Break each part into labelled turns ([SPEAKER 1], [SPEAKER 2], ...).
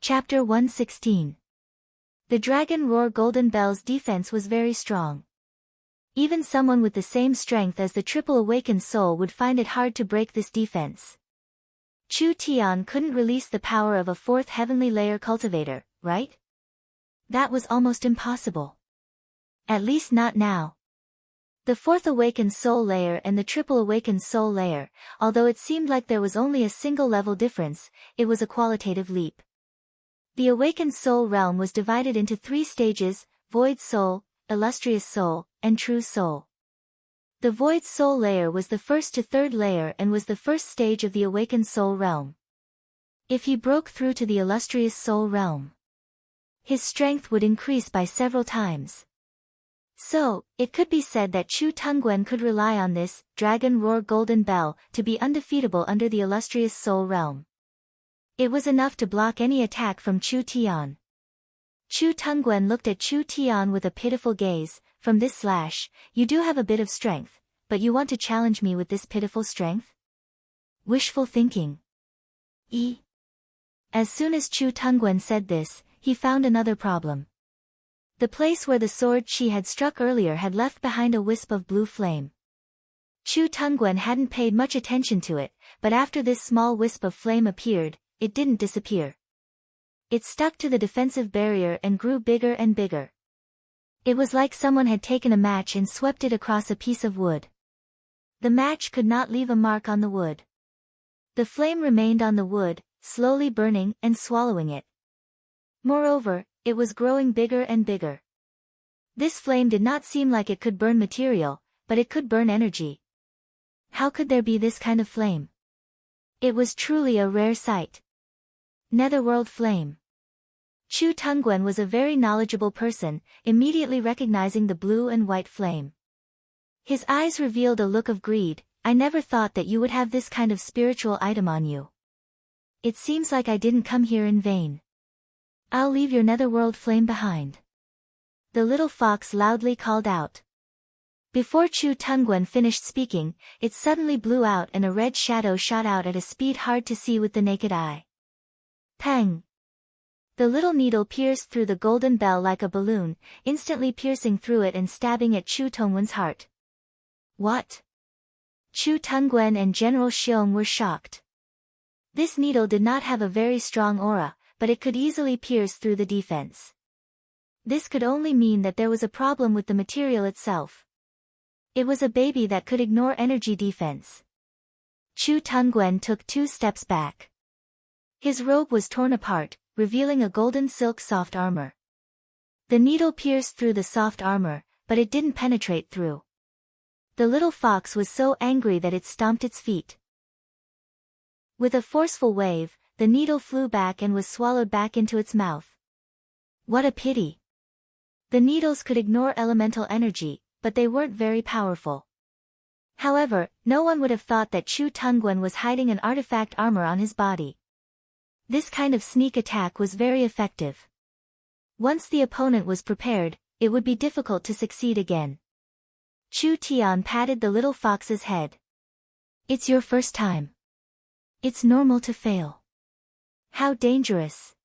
[SPEAKER 1] Chapter 116. The Dragon Roar Golden Bell's defense was very strong. Even someone with the same strength as the triple awakened soul would find it hard to break this defense. Chu Tian couldn't release the power of a fourth heavenly layer cultivator, right? That was almost impossible. At least not now. The fourth awakened soul layer and the triple awakened soul layer, although it seemed like there was only a single level difference, it was a qualitative leap. The awakened soul realm was divided into 3 stages: Void Soul, Illustrious Soul, and True Soul. The Void Soul layer was the first to 3rd layer and was the first stage of the awakened soul realm. If he broke through to the Illustrious Soul realm, his strength would increase by several times. So, it could be said that Chu Tongwen could rely on this Dragon Roar Golden Bell to be undefeatable under the Illustrious Soul realm. It was enough to block any attack from Chu Tian. Chu Tongwen looked at Chu Tian with a pitiful gaze. From this slash, you do have a bit of strength, but you want to challenge me with this pitiful strength? Wishful thinking. As soon as Chu Tongwen said this, he found another problem. The place where the sword Qi had struck earlier had left behind a wisp of blue flame. Chu Tongwen hadn't paid much attention to it, but after this small wisp of flame appeared, it didn't disappear. It stuck to the defensive barrier and grew bigger and bigger. It was like someone had taken a match and swept it across a piece of wood. The match could not leave a mark on the wood. The flame remained on the wood, slowly burning and swallowing it. Moreover, it was growing bigger and bigger. This flame did not seem like it could burn material, but it could burn energy. How could there be this kind of flame? It was truly a rare sight. Netherworld flame. Chu Tongwen was a very knowledgeable person, immediately recognizing the blue and white flame. His eyes revealed a look of greed. I never thought that you would have this kind of spiritual item on you. It seems like I didn't come here in vain. I'll leave your netherworld flame behind. The little fox loudly called out. Before Chu Tongwen finished speaking, it suddenly blew out and a red shadow shot out at a speed hard to see with the naked eye. Pang! The little needle pierced through the golden bell like a balloon, instantly piercing through it and stabbing at Chu Tongwen's heart. What? Chu Tongwen and General Xiong were shocked. This needle did not have a very strong aura, but it could easily pierce through the defense. This could only mean that there was a problem with the material itself. It was a baby that could ignore energy defense. Chu Tongwen took 2 steps back. His robe was torn apart, revealing a golden silk soft armor. The needle pierced through the soft armor, but it didn't penetrate through. The little fox was so angry that it stomped its feet. With a forceful wave, the needle flew back and was swallowed back into its mouth. What a pity! The needles could ignore elemental energy, but they weren't very powerful. However, no one would have thought that Chu Tongwen was hiding an artifact armor on his body. This kind of sneak attack was very effective. Once the opponent was prepared, it would be difficult to succeed again. Chu Tian patted the little fox's head. It's your first time. It's normal to fail. How dangerous.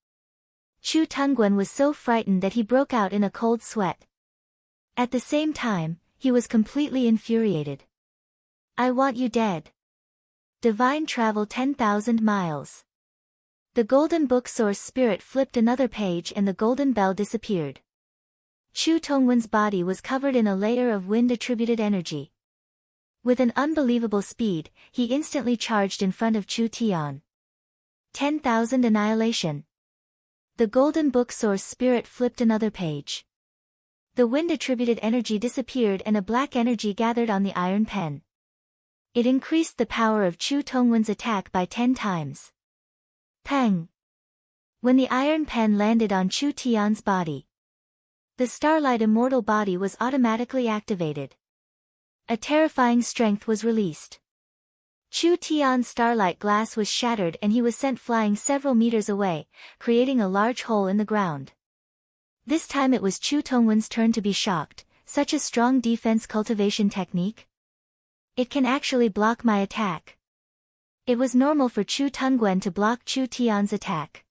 [SPEAKER 1] Chu Tongwen was so frightened that he broke out in a cold sweat. At the same time, he was completely infuriated. I want you dead. Divine travel 10,000 miles. The golden book source spirit flipped another page and the golden bell disappeared. Chu Tongwen's body was covered in a layer of wind-attributed energy. With an unbelievable speed, he instantly charged in front of Chu Tian. 10,000 annihilation. The golden book source spirit flipped another page. The wind-attributed energy disappeared and a black energy gathered on the iron pen. It increased the power of Chu Tongwen's attack by 10 times. Pang! When the iron pen landed on Chu Tian's body, the Starlight Immortal body was automatically activated. A terrifying strength was released. Chu Tian's starlight glass was shattered and he was sent flying several meters away, creating a large hole in the ground. This time it was Chu Tongwen's turn to be shocked. Such a strong defense cultivation technique? It can actually block my attack. It was normal for Chu Tongwen to block Chu Tian's attack.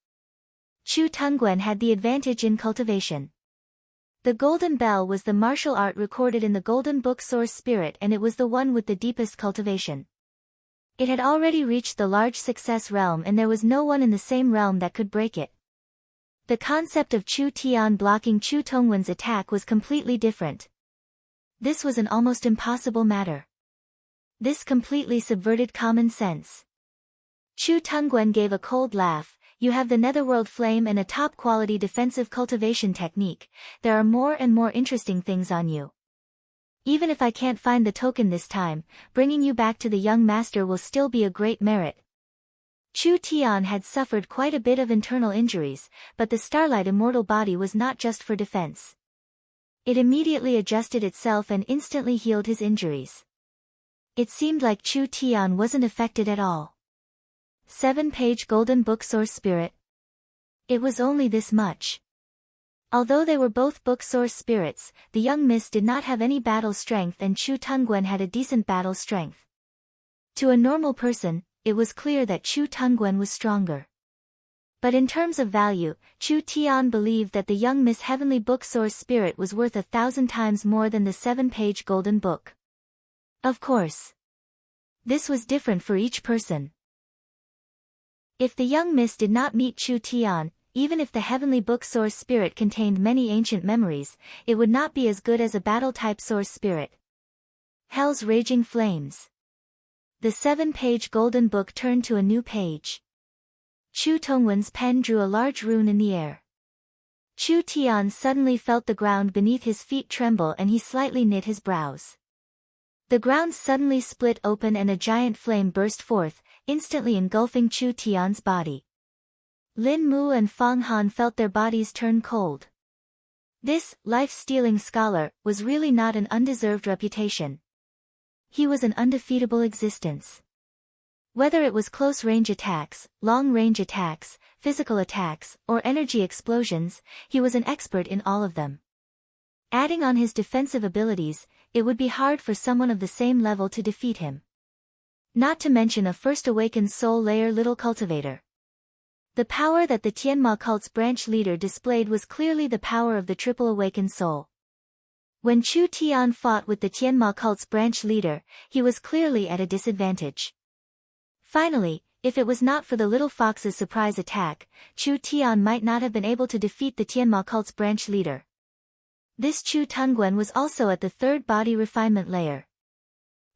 [SPEAKER 1] Chu Tongwen had the advantage in cultivation. The Golden Bell was the martial art recorded in the Golden Book Source Spirit, and it was the one with the deepest cultivation. It had already reached the large success realm, and there was no one in the same realm that could break it. The concept of Chu Tian blocking Chu Tongwen's attack was completely different. This was an almost impossible matter. This completely subverted common sense. Chu Tongwen gave a cold laugh. You have the netherworld flame and a top-quality defensive cultivation technique. There are more and more interesting things on you. Even if I can't find the token this time, bringing you back to the young master will still be a great merit. Chu Tian had suffered quite a bit of internal injuries, but the Starlight Immortal body was not just for defense. It immediately adjusted itself and instantly healed his injuries. It seemed like Chu Tian wasn't affected at all. 7-page Golden Book Source Spirit. It was only this much. Although they were both book source spirits, the young miss did not have any battle strength and Chu Tongwen had a decent battle strength. To a normal person, it was clear that Chu Tongwen was stronger. But in terms of value, Chu Tian believed that the young miss heavenly book source spirit was worth 1,000 times more than the 7-page Golden Book. Of course. This was different for each person. If the young miss did not meet Chu Tian, even if the heavenly book source spirit contained many ancient memories, it would not be as good as a battle-type source spirit. Hell's Raging Flames. The 7-page Golden Book turned to a new page. Chu Tongwen's pen drew a large rune in the air. Chu Tian suddenly felt the ground beneath his feet tremble and he slightly knit his brows. The ground suddenly split open and a giant flame burst forth, instantly engulfing Chu Tian's body. Lin Mu and Fang Han felt their bodies turn cold. This life-stealing scholar was really not an undeserved reputation. He was an undefeatable existence. Whether it was close-range attacks, long-range attacks, physical attacks, or energy explosions, he was an expert in all of them. Adding on his defensive abilities, it would be hard for someone of the same level to defeat him. Not to mention a first awakened soul layer little cultivator. The power that the Tianma cult's branch leader displayed was clearly the power of the triple awakened soul. When Chu Tian fought with the Tianma cult's branch leader, he was clearly at a disadvantage. Finally, if it was not for the little fox's surprise attack, Chu Tian might not have been able to defeat the Tianma cult's branch leader. This Chu Tongwen was also at the third body refinement layer.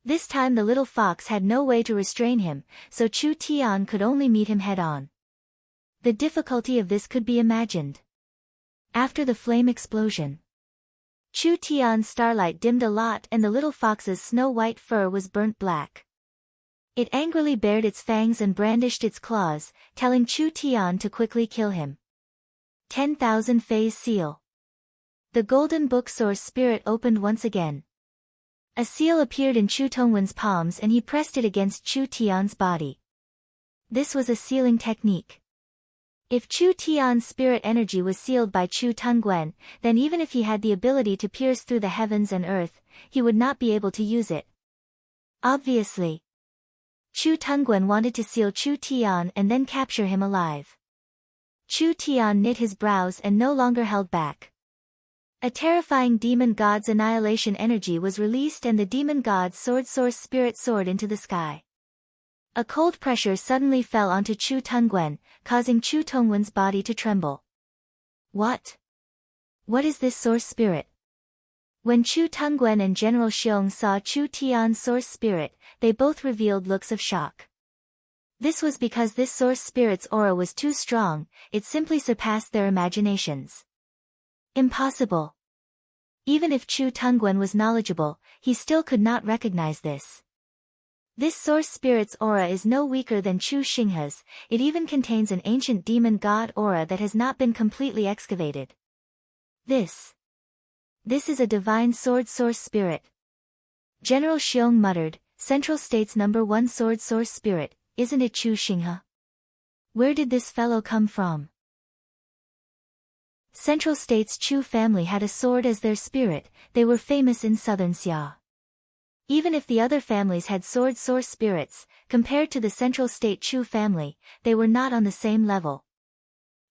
[SPEAKER 1] This time the little fox had no way to restrain him, so Chu Tian could only meet him head-on. The difficulty of this could be imagined. After the flame explosion, Chu Tian's starlight dimmed a lot and the little fox's snow-white fur was burnt black. It angrily bared its fangs and brandished its claws, telling Chu Tian to quickly kill him. 10,000 Phase Seal. The Golden Book Source Spirit opened once again. A seal appeared in Chu Tongwen's palms and he pressed it against Chu Tian's body. This was a sealing technique. If Chu Tian's spirit energy was sealed by Chu Tongwen, then even if he had the ability to pierce through the heavens and earth, he would not be able to use it. Obviously. Chu Tongwen wanted to seal Chu Tian and then capture him alive. Chu Tian knit his brows and no longer held back. A terrifying demon god's annihilation energy was released and the demon god's sword source spirit soared into the sky. A cold pressure suddenly fell onto Chu Tongwen, causing Chu Tongwen's body to tremble. What? What is this source spirit? When Chu Tongwen and General Xiong saw Chu Tian's source spirit, they both revealed looks of shock. This was because this source spirit's aura was too strong, it simply surpassed their imaginations. Impossible. Even if Chu Tongwen was knowledgeable, he still could not recognize this. This source spirit's aura is no weaker than Chu Xinghe's, it even contains an ancient demon god aura that has not been completely excavated. This is a divine sword source spirit. General Xiong muttered, Central State's #1 sword source spirit, isn't it Chu Xinghe? Where did this fellow come from? Central State's Chu family had a sword as their spirit, they were famous in southern Xia. Even if the other families had sword source spirits, compared to the Central State Chu family, they were not on the same level.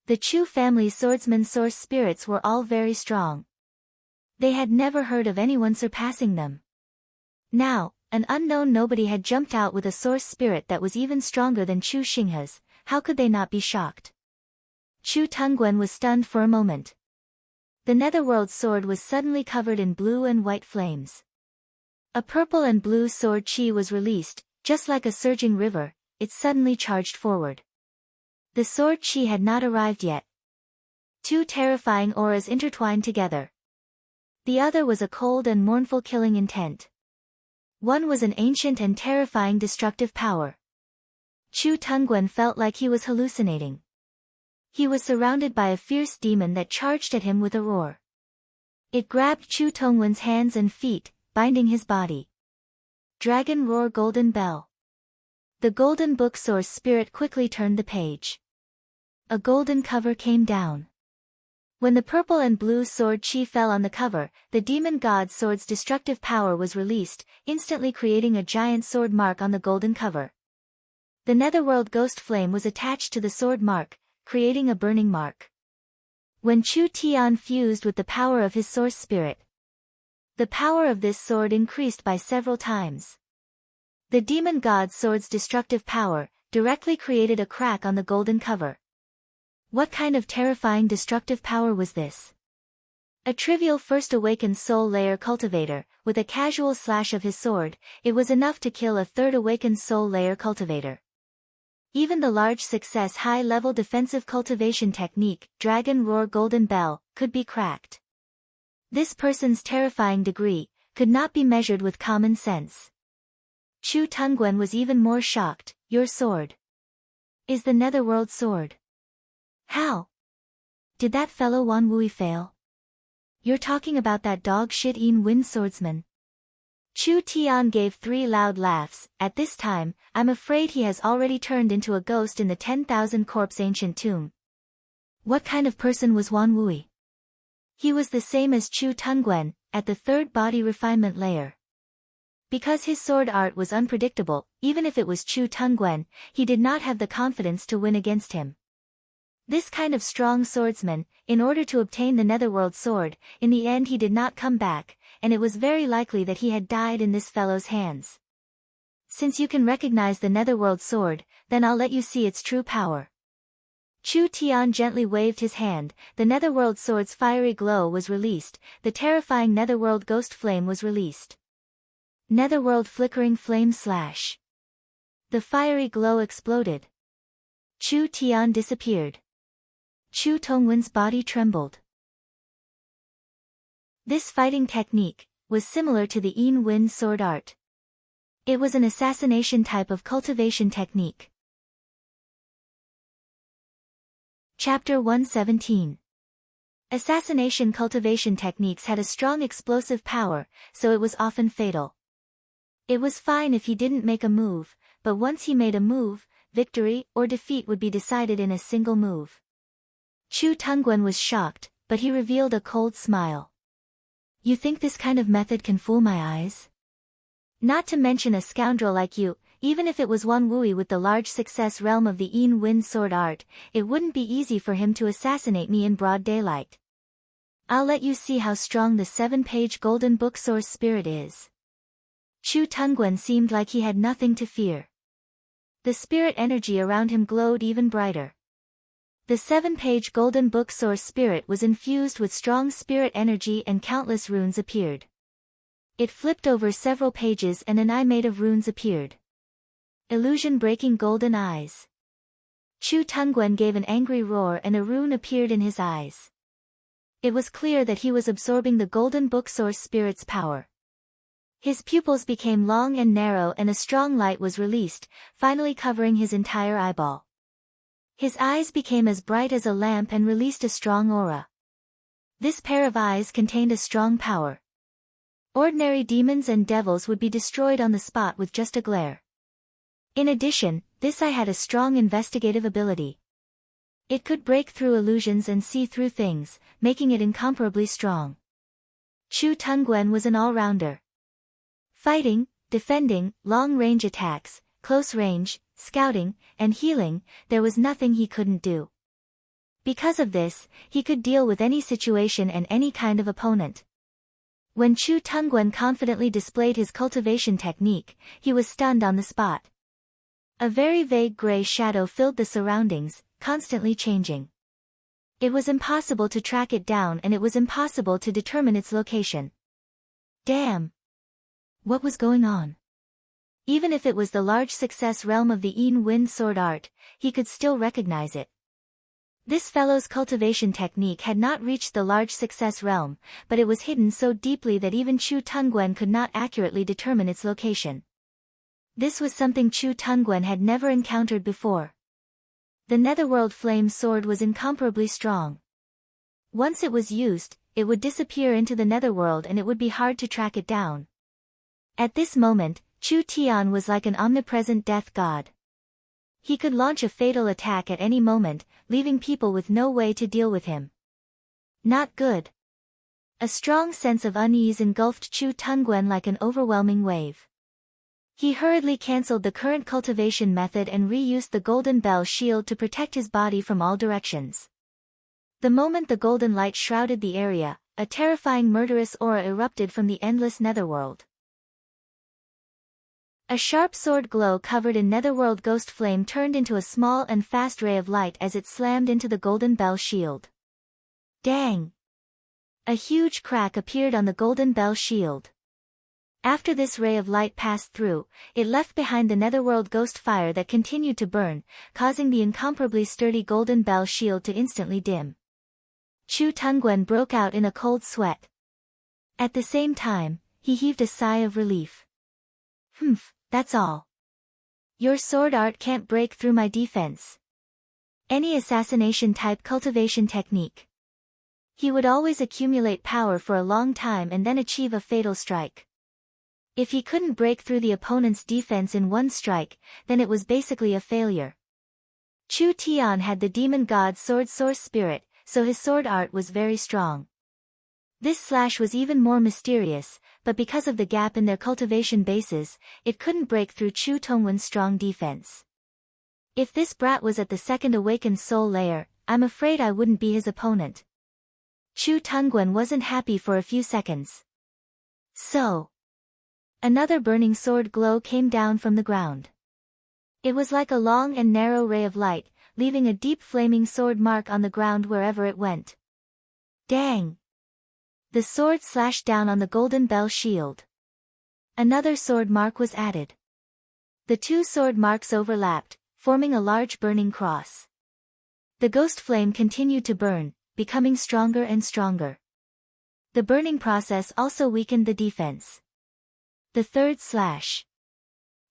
[SPEAKER 1] The Chu family's swordsman source spirits were all very strong. They had never heard of anyone surpassing them. Now, an unknown nobody had jumped out with a source spirit that was even stronger than Chu Xinghe's. How could they not be shocked? Chu Tongwen was stunned for a moment. The netherworld sword was suddenly covered in blue and white flames. A purple and blue sword chi was released, just like a surging river. It suddenly charged forward. The sword chi had not arrived yet. Two terrifying auras intertwined together. The other was a cold and mournful killing intent. One was an ancient and terrifying destructive power. Chu Tongwen felt like he was hallucinating. He was surrounded by a fierce demon that charged at him with a roar. It grabbed Chu Tongwen's hands and feet, binding his body. Dragon Roar Golden Bell. The golden book source spirit quickly turned the page. A golden cover came down. When the purple and blue sword chi fell on the cover, the demon god sword's destructive power was released, instantly creating a giant sword mark on the golden cover. The netherworld ghost flame was attached to the sword mark, creating a burning mark. When Chu Tian fused with the power of his source spirit, the power of this sword increased by several times. The demon god sword's destructive power directly created a crack on the golden cover. What kind of terrifying destructive power was this? A trivial first awakened soul layer cultivator, with a casual slash of his sword, it was enough to kill a third awakened soul layer cultivator. Even the large success high-level defensive cultivation technique, Dragon Roar Golden Bell, could be cracked. This person's terrifying degree could not be measured with common sense. Chu Tongwen was even more shocked. Your sword is the netherworld sword. How did that fellow Wan Wui fail? You're talking about that dog shit wind swordsman. Chu Tian gave 3 loud laughs. At this time, I'm afraid he has already turned into a ghost in the 10,000 corpse ancient tomb. What kind of person was Wan Wui? He was the same as Chu Tongwen, at the 3rd body refinement layer. Because his sword art was unpredictable, even if it was Chu Tongwen, he did not have the confidence to win against him. This kind of strong swordsman, in order to obtain the netherworld sword, in the end he did not come back, and it was very likely that he had died in this fellow's hands. Since you can recognize the netherworld sword, then I'll let you see its true power. Chu Tian gently waved his hand, the netherworld sword's fiery glow was released, the terrifying netherworld ghost flame was released. Netherworld flickering flame slash. The fiery glow exploded. Chu Tian disappeared. Chu Tongwen's body trembled. This fighting technique was similar to the wind sword art. It was an assassination type of cultivation technique. Chapter 117. Assassination cultivation techniques had a strong explosive power, so it was often fatal. It was fine if he didn't make a move, but once he made a move, victory or defeat would be decided in a single move. Chu Tongwen was shocked, but he revealed a cold smile. You think this kind of method can fool my eyes? Not to mention a scoundrel like you, even if it was Wan Wui with the large success realm of the wind sword art, it wouldn't be easy for him to assassinate me in broad daylight. I'll let you see how strong the 7-page golden book source spirit is. Chu Tongwen seemed like he had nothing to fear. The spirit energy around him glowed even brighter. The 7-page golden book source spirit was infused with strong spirit energy and countless runes appeared. It flipped over several pages and an eye made of runes appeared. Illusion-breaking golden eyes. Chu Tongwen gave an angry roar and a rune appeared in his eyes. It was clear that he was absorbing the golden book source spirit's power. His pupils became long and narrow and a strong light was released, finally covering his entire eyeball. His eyes became as bright as a lamp and released a strong aura. This pair of eyes contained a strong power. Ordinary demons and devils would be destroyed on the spot with just a glare. In addition, this eye had a strong investigative ability. It could break through illusions and see through things, making it incomparably strong. Chu Tongwen was an all-rounder. Fighting, defending, long-range attacks, close range, scouting, and healing, there was nothing he couldn't do. Because of this, he could deal with any situation and any kind of opponent. When Chu Tongwen confidently displayed his cultivation technique, he was stunned on the spot. A very vague gray shadow filled the surroundings, constantly changing. It was impossible to track it down and it was impossible to determine its location. Damn! What was going on? Even if it was the large success realm of the Yin Wind sword art, he could still recognize it. This fellow's cultivation technique had not reached the large success realm, but it was hidden so deeply that even Chu Tongwen could not accurately determine its location. This was something Chu Tongwen had never encountered before. The Netherworld Flame Sword was incomparably strong. Once it was used, it would disappear into the Netherworld and it would be hard to track it down. At this moment, Chu Tian was like an omnipresent death god. He could launch a fatal attack at any moment, leaving people with no way to deal with him. Not good. A strong sense of unease engulfed Chu Tongwen like an overwhelming wave. He hurriedly cancelled the current cultivation method and reused the golden bell shield to protect his body from all directions. The moment the golden light shrouded the area, a terrifying murderous aura erupted from the endless netherworld. A sharp sword glow covered in netherworld ghost flame turned into a small and fast ray of light as it slammed into the golden bell shield. Dang! A huge crack appeared on the golden bell shield. After this ray of light passed through, it left behind the netherworld ghost fire that continued to burn, causing the incomparably sturdy golden bell shield to instantly dim. Chu Tongwen broke out in a cold sweat. At the same time, he heaved a sigh of relief. Humph, that's all. Your sword art can't break through my defense. Any assassination-type cultivation technique. He would always accumulate power for a long time and then achieve a fatal strike. If he couldn't break through the opponent's defense in one strike, then it was basically a failure. Chu Tian had the demon god's sword source spirit, so his sword art was very strong. This slash was even more mysterious, but because of the gap in their cultivation bases, it couldn't break through Chu Tongwen's strong defense. If this brat was at the second awakened soul layer, I'm afraid I wouldn't be his opponent. Chu Tongwen wasn't happy for a few seconds. So, another burning sword glow came down from the ground. It was like a long and narrow ray of light, leaving a deep flaming sword mark on the ground wherever it went. Dang! The sword slashed down on the golden bell shield. Another sword mark was added. The two sword marks overlapped, forming a large burning cross. The ghost flame continued to burn, becoming stronger and stronger. The burning process also weakened the defense. The third slash.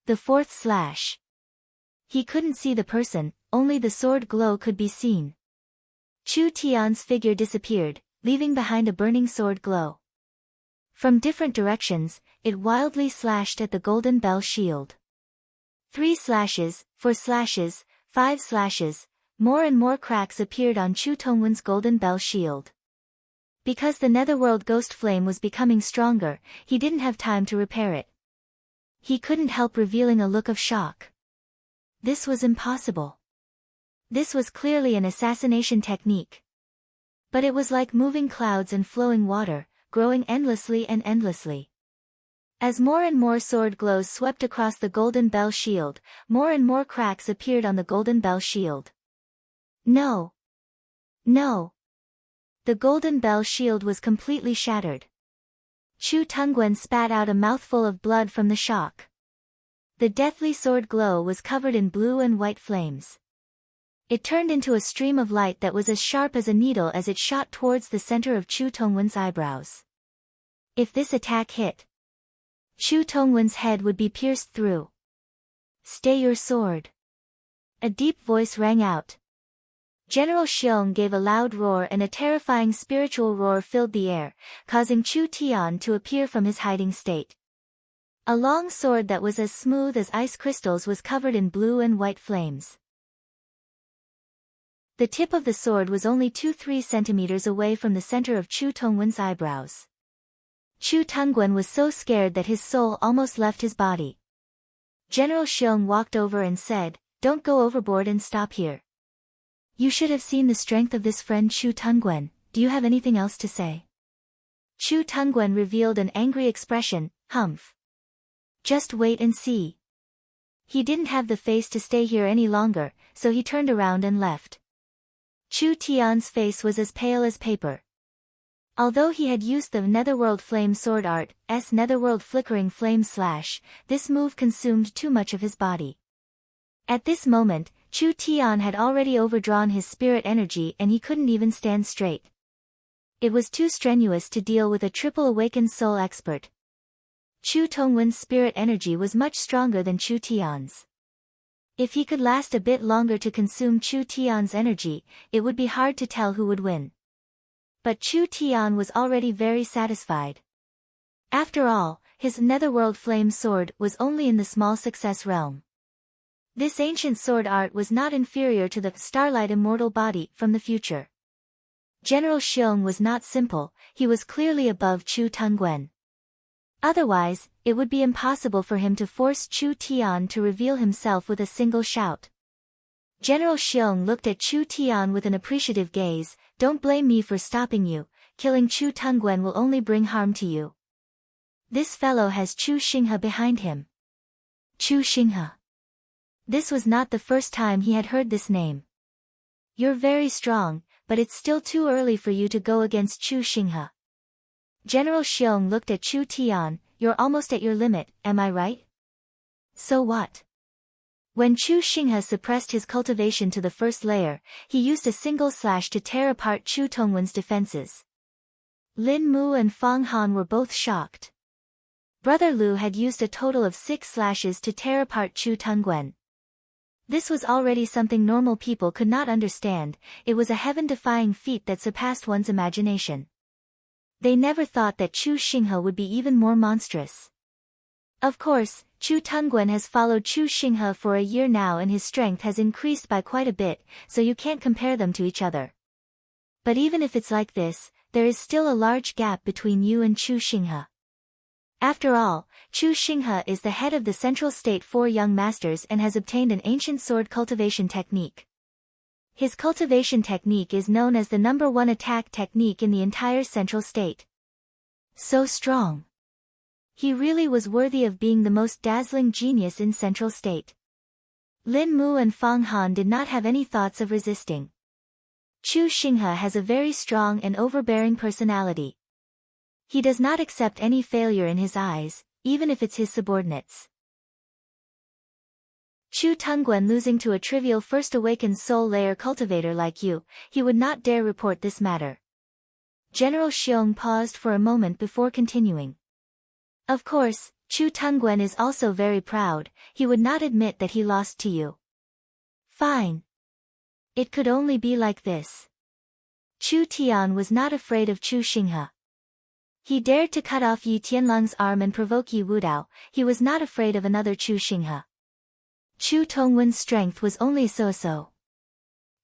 [SPEAKER 1] The fourth slash. He couldn't see the person, only the sword glow could be seen. Chu Tian's figure disappeared, leaving behind a burning sword glow. From different directions, it wildly slashed at the golden bell shield. 3 slashes, 4 slashes, 5 slashes, more and more cracks appeared on Chu Tongwen's golden bell shield. Because the netherworld ghost flame was becoming stronger, he didn't have time to repair it. He couldn't help revealing a look of shock. This was impossible. This was clearly an assassination technique. But it was like moving clouds and flowing water, growing endlessly and endlessly. As more and more sword glows swept across the golden bell shield, more and more cracks appeared on the golden bell shield. No! No! The golden bell shield was completely shattered. Chu Tongwen spat out a mouthful of blood from the shock. The deathly sword glow was covered in blue and white flames. It turned into a stream of light that was as sharp as a needle as it shot towards the center of Chu Tongwen's eyebrows. If this attack hit, Chu Tongwen's head would be pierced through. Stay your sword. A deep voice rang out. General Xiong gave a loud roar and a terrifying spiritual roar filled the air, causing Chu Tian to appear from his hiding state. A long sword that was as smooth as ice crystals was covered in blue and white flames. The tip of the sword was only 2-3 centimeters away from the center of Chu Tongwen's eyebrows. Chu Tongwen was so scared that his soul almost left his body. General Xiong walked over and said, "Don't go overboard and stop here. You should have seen the strength of this friend Chu Tungwen. Do you have anything else to say? Chu Tungwen revealed an angry expression. Humph. Just wait and see. He didn't have the face to stay here any longer, so he turned around and left. Chu Tian's face was as pale as paper. Although he had used the Netherworld Flame Sword Art's Netherworld Flickering Flame Slash, this move consumed too much of his body. At this moment, Chu Tian had already overdrawn his spirit energy and he couldn't even stand straight. It was too strenuous to deal with a triple awakened soul expert. Chu Tongwen's spirit energy was much stronger than Chu Tian's. If he could last a bit longer to consume Chu Tian's energy, it would be hard to tell who would win. But Chu Tian was already very satisfied. After all, his Netherworld Flame Sword was only in the small success realm. This ancient sword art was not inferior to the Starlight Immortal Body from the future. General Xiong was not simple, he was clearly above Chu Tungwen. Otherwise, it would be impossible for him to force Chu Tian to reveal himself with a single shout. General Xiong looked at Chu Tian with an appreciative gaze. Don't blame me for stopping you, killing Chu Tungwen will only bring harm to you. This fellow has Chu Xinghe behind him. Chu Xinghe. This was not the first time he had heard this name. You're very strong, but it's still too early for you to go against Chu Xinghe. General Xiong looked at Chu Tian. You're almost at your limit, am I right? So what? When Chu Xinghe suppressed his cultivation to the first layer, he used a single slash to tear apart Chu Tongwen's defenses. Lin Mu and Fang Han were both shocked. Brother Lu had used a total of 6 slashes to tear apart Chu Tungwen. This was already something normal people could not understand, it was a heaven-defying feat that surpassed one's imagination. They never thought that Chu Xinghe would be even more monstrous. Of course, Chu Tungwen has followed Chu Xinghe for a year now and his strength has increased by quite a bit, so you can't compare them to each other. But even if it's like this, there is still a large gap between you and Chu Xinghe. After all, Chu Xinghe is the head of the Central State 4 Young Masters and has obtained an ancient sword cultivation technique. His cultivation technique is known as the #1 attack technique in the entire Central State. So strong. He really was worthy of being the most dazzling genius in Central State. Lin Mu and Fang Han did not have any thoughts of resisting. Chu Xinghe has a very strong and overbearing personality. He does not accept any failure in his eyes, even if it's his subordinates. Chu Tungwen losing to a trivial first awakened soul layer cultivator like you, he would not dare report this matter. General Xiong paused for a moment before continuing. Of course, Chu Tungwen is also very proud, he would not admit that he lost to you. Fine. It could only be like this. Chu Tian was not afraid of Chu Xinghe. He dared to cut off Yi Tianlong's arm and provoke Yi Wudao, he was not afraid of another Chu Xinghe. Chu Tongwen's strength was only so-so.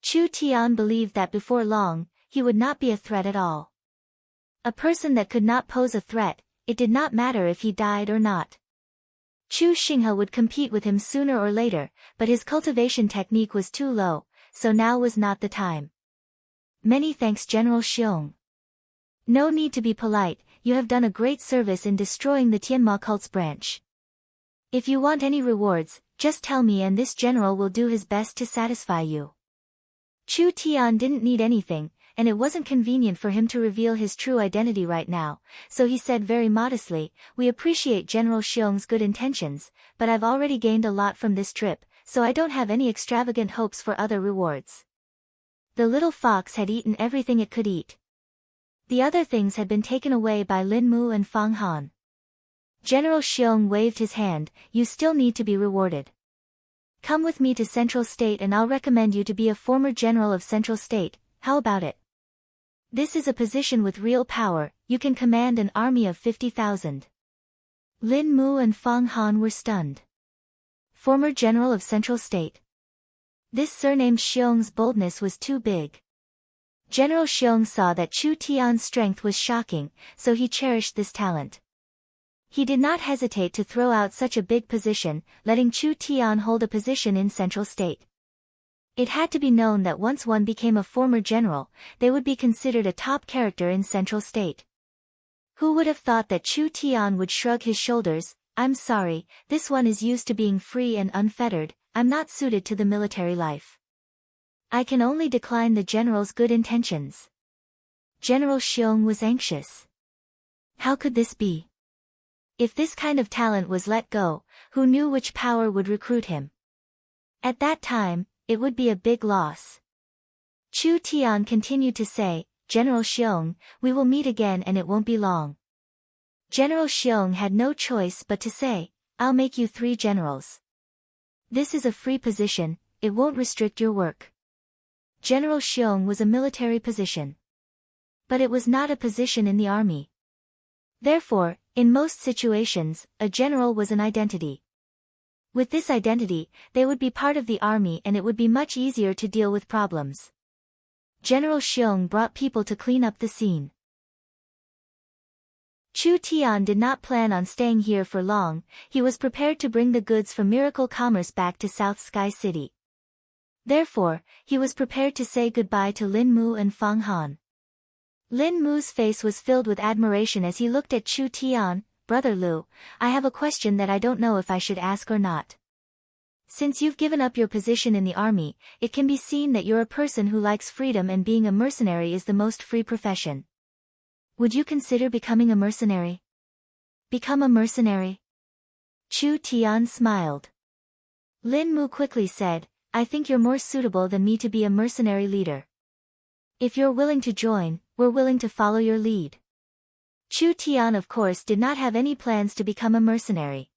[SPEAKER 1] Chu Tian believed that before long, he would not be a threat at all. A person that could not pose a threat, it did not matter if he died or not. Chu Xinghe would compete with him sooner or later, but his cultivation technique was too low, so now was not the time. Many thanks General Xiong. No need to be polite, you have done a great service in destroying the Tianma cult's branch. If you want any rewards, just tell me and this general will do his best to satisfy you. Chu Tian didn't need anything, and it wasn't convenient for him to reveal his true identity right now, so he said very modestly, we appreciate General Xiong's good intentions, but I've already gained a lot from this trip, so I don't have any extravagant hopes for other rewards. The little fox had eaten everything it could eat. The other things had been taken away by Lin Mu and Fang Han. General Xiong waved his hand, you still need to be rewarded. Come with me to Central State and I'll recommend you to be a former general of Central State, how about it? This is a position with real power, you can command an army of 50,000. Lin Mu and Fang Han were stunned. Former general of Central State. This surnamed Xiong's boldness was too big. General Xiong saw that Chu Tian's strength was shocking, so he cherished this talent. He did not hesitate to throw out such a big position, letting Chu Tian hold a position in Central State. It had to be known that once one became a former general, they would be considered a top character in Central State. Who would have thought that Chu Tian would shrug his shoulders? I'm sorry, this one is used to being free and unfettered, I'm not suited to the military life. I can only decline the general's good intentions. General Xiong was anxious. How could this be? If this kind of talent was let go, who knew which power would recruit him? At that time, it would be a big loss. Chu Tian continued to say, General Xiong, we will meet again and it won't be long. General Xiong had no choice but to say, I'll make you 3 generals. This is a free position, it won't restrict your work. General Xiong was a military position. But it was not a position in the army. Therefore, in most situations, a general was an identity. With this identity, they would be part of the army and it would be much easier to deal with problems. General Xiong brought people to clean up the scene. Chu Tian did not plan on staying here for long, he was prepared to bring the goods from Miracle Commerce back to South Sky City. Therefore, he was prepared to say goodbye to Lin Mu and Fang Han. Lin Mu's face was filled with admiration as he looked at Chu Tian. Brother Lu, I have a question that I don't know if I should ask or not. Since you've given up your position in the army, it can be seen that you're a person who likes freedom and being a mercenary is the most free profession. Would you consider becoming a mercenary? Become a mercenary? Chu Tian smiled. Lin Mu quickly said, I think you're more suitable than me to be a mercenary leader. If you're willing to join, we're willing to follow your lead. Chu Tian of course did not have any plans to become a mercenary.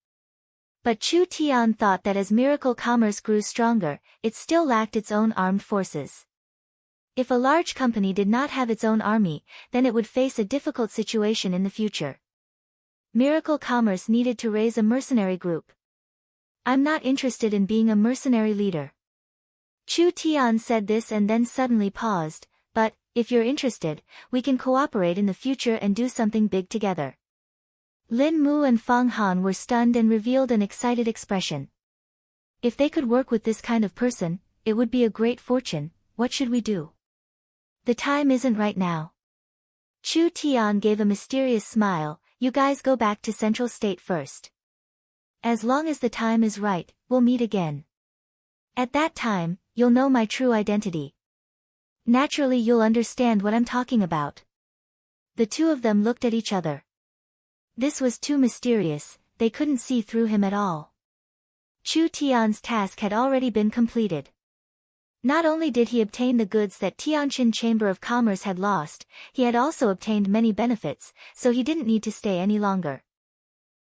[SPEAKER 1] But Chu Tian thought that as Miracle Commerce grew stronger, it still lacked its own armed forces. If a large company did not have its own army, then it would face a difficult situation in the future. Miracle Commerce needed to raise a mercenary group. I'm not interested in being a mercenary leader. Chu Tian said this and then suddenly paused, but, if you're interested, we can cooperate in the future and do something big together. Lin Mu and Fang Han were stunned and revealed an excited expression. If they could work with this kind of person, it would be a great fortune. What should we do? The time isn't right now. Chu Tian gave a mysterious smile, you guys go back to Central State first. As long as the time is right, we'll meet again. At that time, you'll know my true identity. Naturally you'll understand what I'm talking about. The two of them looked at each other. This was too mysterious, they couldn't see through him at all. Chu Tian's task had already been completed. Not only did he obtain the goods that Tianjin Chamber of Commerce had lost, he had also obtained many benefits, so he didn't need to stay any longer.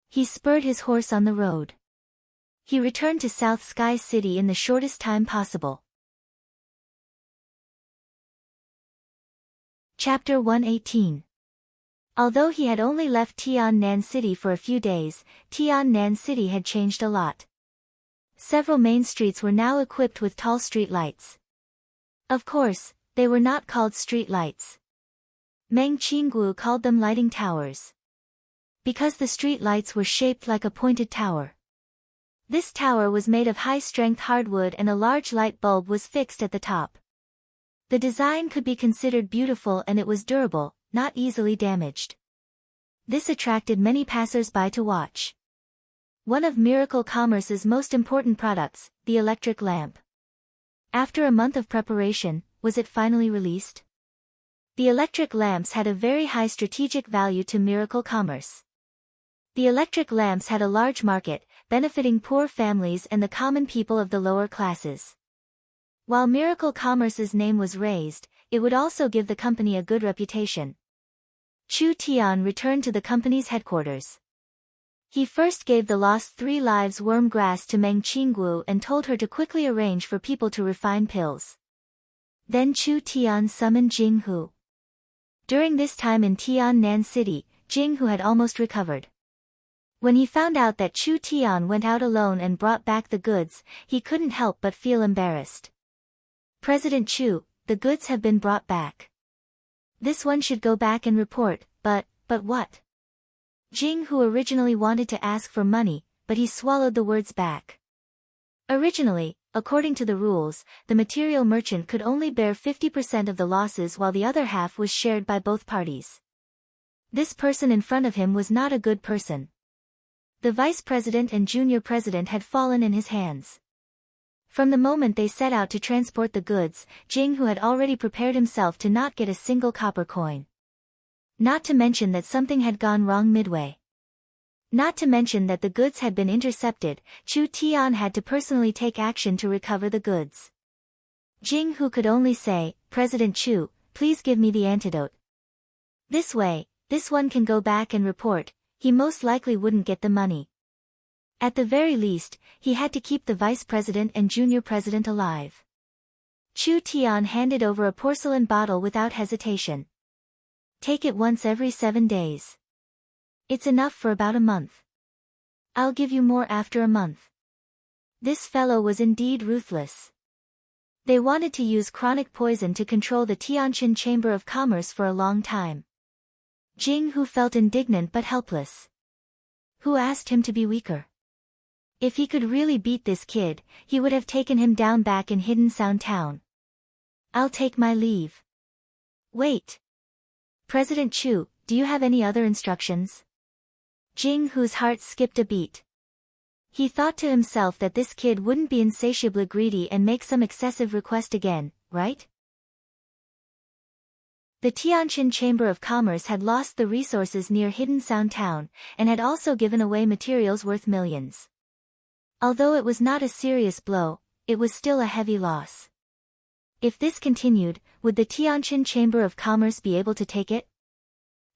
[SPEAKER 1] He spurred his horse on the road. He returned to South Sky City in the shortest time possible. Chapter 118. Although he had only left Tiannan City for a few days, Tiannan City had changed a lot. Several main streets were now equipped with tall street lights. Of course, they were not called street lights. Meng Qinggu called them lighting towers. Because the street lights were shaped like a pointed tower. This tower was made of high-strength hardwood and a large light bulb was fixed at the top. The design could be considered beautiful and it was durable, not easily damaged. This attracted many passers-by to watch. One of Miracle Commerce's most important products, the electric lamp. After a month of preparation, was it finally released? The electric lamps had a very high strategic value to Miracle Commerce. The electric lamps had a large market, benefiting poor families and the common people of the lower classes. While Miracle Commerce's name was raised, it would also give the company a good reputation. Chu Tian returned to the company's headquarters. He first gave the lost 3 lives worm grass to Meng Qinggu and told her to quickly arrange for people to refine pills. Then Chu Tian summoned Jing Hu. During this time in Tiannan City, Jing Hu had almost recovered. When he found out that Chu Tian went out alone and brought back the goods, he couldn't help but feel embarrassed. President Chu, the goods have been brought back. This one should go back and report, but what? Jing Hu originally wanted to ask for money, but he swallowed the words back. Originally, According to the rules, the material merchant could only bear 50% of the losses while the other half was shared by both parties. This person in front of him was not a good person. The vice president and junior president had fallen in his hands. From the moment they set out to transport the goods, Jing Hu had already prepared himself to not get a single copper coin. Not to mention that something had gone wrong midway. Not to mention that the goods had been intercepted, Chu Tian had to personally take action to recover the goods. Jing Hu could only say, "President Chu, please give me the antidote. This way, this one can go back and report, he most likely wouldn't get the money." At the very least, he had to keep the vice president and junior president alive. Chu Tian handed over a porcelain bottle without hesitation. "Take it once every 7 days. It's enough for about a month. I'll give you more after a month." This fellow was indeed ruthless. They wanted to use chronic poison to control the Tianjin Chamber of Commerce for a long time. Jing Hu felt indignant but helpless. Who asked him to be weaker? If he could really beat this kid, he would have taken him down back in Hidden Sound Town. "I'll take my leave." "Wait. President Chu, do you have any other instructions?" Jing Hu's heart skipped a beat. He thought to himself that this kid wouldn't be insatiably greedy and make some excessive request again, right? The Tianjin Chamber of Commerce had lost the resources near Hidden Sound Town, and had also given away materials worth millions. Although it was not a serious blow, it was still a heavy loss. If this continued, would the Tianjin Chamber of Commerce be able to take it?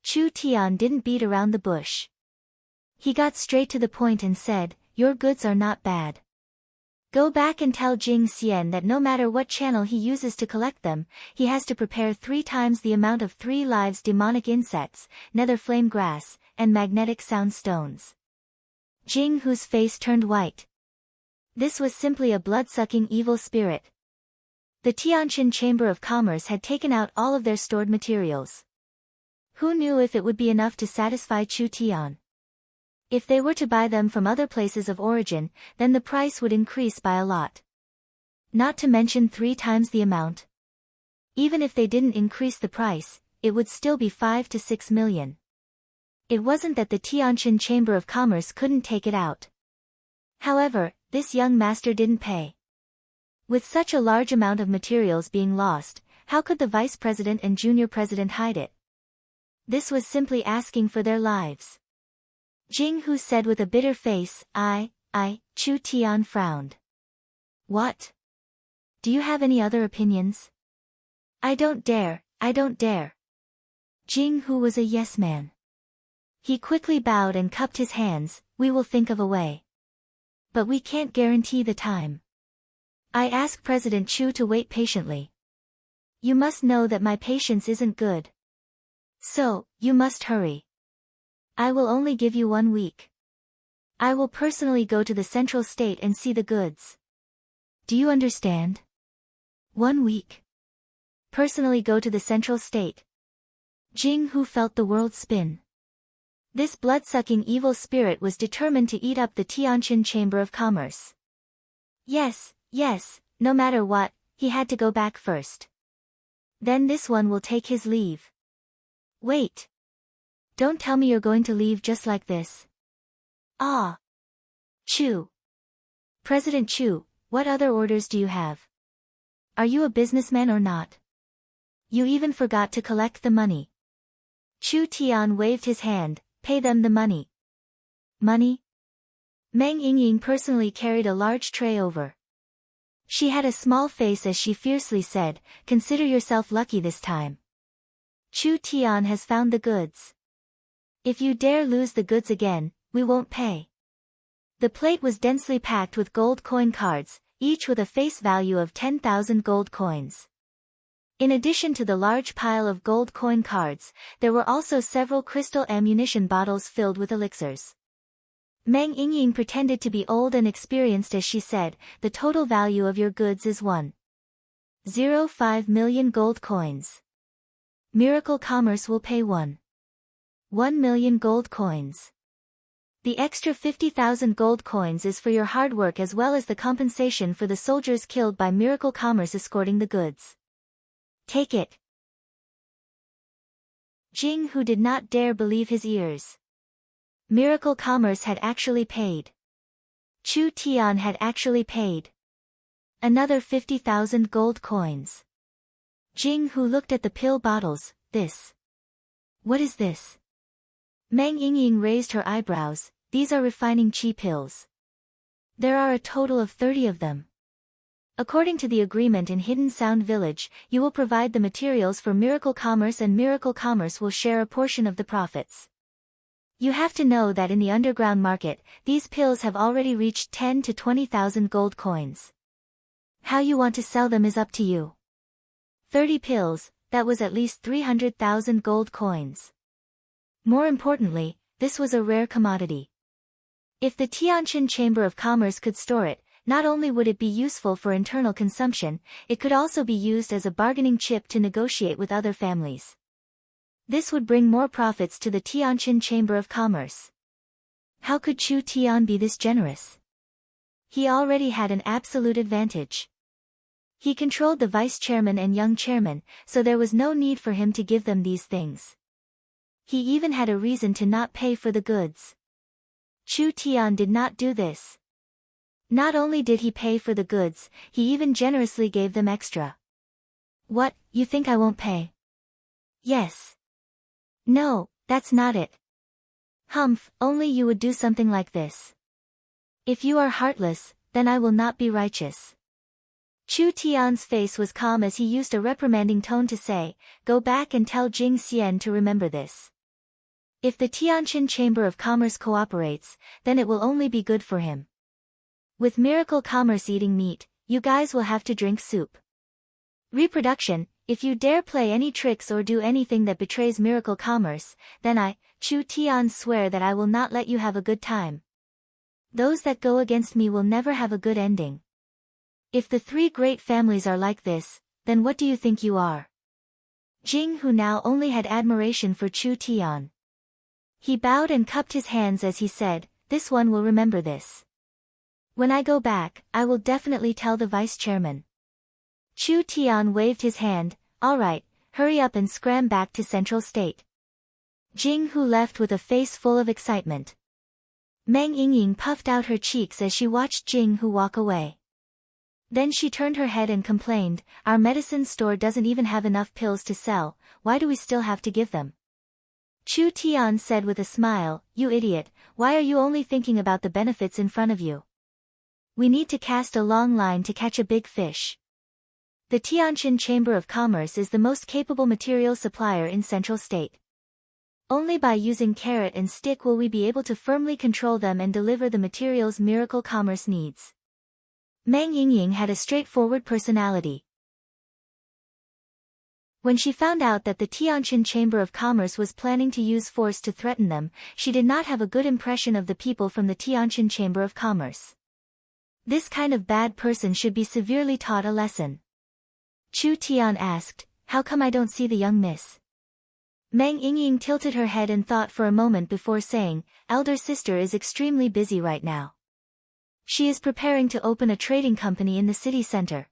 [SPEAKER 1] Chu Tian didn't beat around the bush. He got straight to the point and said, "Your goods are not bad. Go back and tell Jing Xian that no matter what channel he uses to collect them, he has to prepare 3 times the amount of 3 lives demonic insects, nether flame grass, and magnetic sound stones." Jing Hu's face turned white. This was simply a blood-sucking evil spirit. The Tianjin Chamber of Commerce had taken out all of their stored materials. Who knew if it would be enough to satisfy Chu Tian? If they were to buy them from other places of origin, then the price would increase by a lot. Not to mention 3 times the amount. Even if they didn't increase the price, it would still be 5 to 6 million. It wasn't that the Tianjin Chamber of Commerce couldn't take it out. However, this young master didn't pay. With such a large amount of materials being lost, how could the vice president and junior president hide it? This was simply asking for their lives. Jing Hu said with a bitter face, Chu Tian frowned. "What? Do you have any other opinions?" I don't dare. Jing Hu was a yes man. He quickly bowed and cupped his hands. "We will think of a way. But we can't guarantee the time. I ask President Chu to wait patiently. You must know that my patience isn't good. So, you must hurry. I will only give you 1 week. I will personally go to the central state and see the goods. Do you understand? 1 week. Personally go to the central state." Jing Hu felt the world spin. This blood-sucking evil spirit was determined to eat up the Tianjin Chamber of Commerce. Yes, no matter what, he had to go back first. Then this one will take his leave. Wait. Don't tell me you're going to leave just like this. Ah. Chu. President Chu, what other orders do you have? Are you a businessman or not? You even forgot to collect the money. Chu Tian waved his hand. "Pay them the money." Money? Meng Yingying personally carried a large tray over. She had a small face as she fiercely said, "Consider yourself lucky this time. Chu Tian has found the goods. If you dare lose the goods again, we won't pay." The plate was densely packed with gold coin cards, each with a face value of 10,000 gold coins. In addition to the large pile of gold coin cards, there were also several crystal ammunition bottles filled with elixirs. Meng Yingying pretended to be old and experienced as she said, "The total value of your goods is 1.05 million gold coins. Miracle Commerce will pay 1 million gold coins. The extra 50,000 gold coins is for your hard work as well as the compensation for the soldiers killed by Miracle Commerce escorting the goods. Take it. Jing Hu did not dare believe his ears. Miracle Commerce had actually paid. Chu Tian had actually paid. Another 50,000 gold coins. Jing Hu looked at the pill bottles. This. What is this? Meng Yingying raised her eyebrows. These are refining qi pills. There are a total of 30 of them. According to the agreement in Hidden Sound Village, you will provide the materials for Miracle Commerce and Miracle Commerce will share a portion of the profits. You have to know that in the underground market, these pills have already reached 10 to 20,000 gold coins. How you want to sell them is up to you. 30 pills, that was at least 300,000 gold coins. More importantly, this was a rare commodity. If the Tianjin Chamber of Commerce could store it, not only would it be useful for internal consumption, it could also be used as a bargaining chip to negotiate with other families. This would bring more profits to the Tianjin Chamber of Commerce. How could Chu Tian be this generous? He already had an absolute advantage. He controlled the vice chairman and young chairman, so there was no need for him to give them these things. He even had a reason to not pay for the goods. Chu Tian did not do this. Not only did he pay for the goods, he even generously gave them extra. What, you think I won't pay? Yes. No, that's not it. Humph, only you would do something like this. If you are heartless, then I will not be righteous. Chu Tian's face was calm as he used a reprimanding tone to say, go back and tell Jing Xian to remember this. If the Tianjin Chamber of Commerce cooperates, then it will only be good for him. With Miracle Commerce eating meat, you guys will have to drink soup. Reproduction, if you dare play any tricks or do anything that betrays Miracle Commerce, then I, Chu Tian, swear that I will not let you have a good time. Those that go against me will never have a good ending. If the three great families are like this, then what do you think you are? Jing Hu now only had admiration for Chu Tian. He bowed and cupped his hands as he said, this one will remember this. When I go back, I will definitely tell the vice chairman. Chu Tian waved his hand, all right, hurry up and scram back to Central State. Jing Hu left with a face full of excitement. Meng Yingying puffed out her cheeks as she watched Jing Hu walk away. Then she turned her head and complained, our medicine store doesn't even have enough pills to sell, why do we still have to give them? Chu Tian said with a smile, you idiot, why are you only thinking about the benefits in front of you? We need to cast a long line to catch a big fish. The Tianjin Chamber of Commerce is the most capable material supplier in Central State. Only by using carrot and stick will we be able to firmly control them and deliver the materials Miracle Commerce needs. Meng Yingying had a straightforward personality. When she found out that the Tianjin Chamber of Commerce was planning to use force to threaten them, she did not have a good impression of the people from the Tianjin Chamber of Commerce. This kind of bad person should be severely taught a lesson. Chu Tian asked, how come I don't see the young miss? Meng Yingying tilted her head and thought for a moment before saying, elder sister is extremely busy right now. She is preparing to open a trading company in the city center.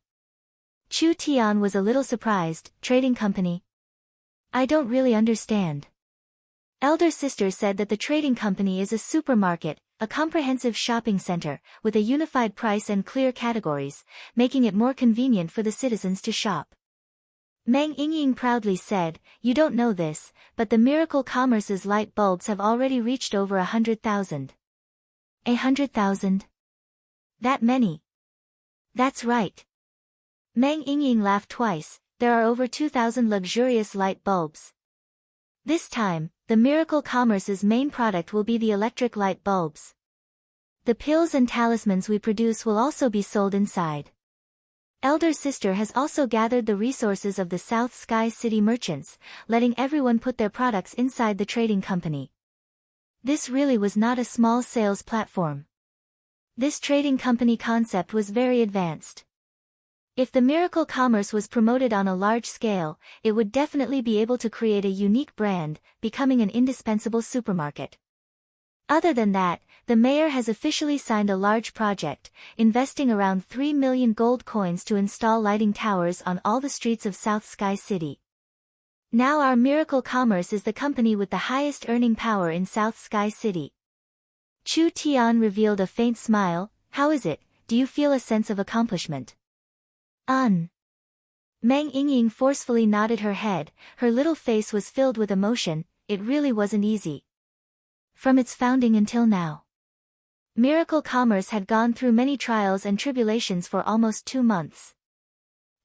[SPEAKER 1] Chu Tian was a little surprised, trading company? I don't really understand. Elder sister said that the trading company is a supermarket, a comprehensive shopping center, with a unified price and clear categories, making it more convenient for the citizens to shop. Meng Yingying proudly said, you don't know this, but the Miracle Commerce's light bulbs have already reached over 100,000. 100,000? That many? That's right. Meng Yingying laughed twice, there are over 2,000 luxurious light bulbs. This time, the Miracle Commerce's main product will be the electric light bulbs. The pills and talismans we produce will also be sold inside. Elder sister has also gathered the resources of the South Sky City merchants, letting everyone put their products inside the trading company. This really was not a small sales platform. This trading company concept was very advanced. If the Miracle Commerce was promoted on a large scale, it would definitely be able to create a unique brand, becoming an indispensable supermarket. Other than that, the mayor has officially signed a large project, investing around 3 million gold coins to install lighting towers on all the streets of South Sky City. Now our Miracle Commerce is the company with the highest earning power in South Sky City. Chu Tian revealed a faint smile. How is it? Do you feel a sense of accomplishment? Meng Yingying forcefully nodded her head. Her little face was filled with emotion. It really wasn't easy. From its founding until now, Miracle Commerce had gone through many trials and tribulations for almost 2 months.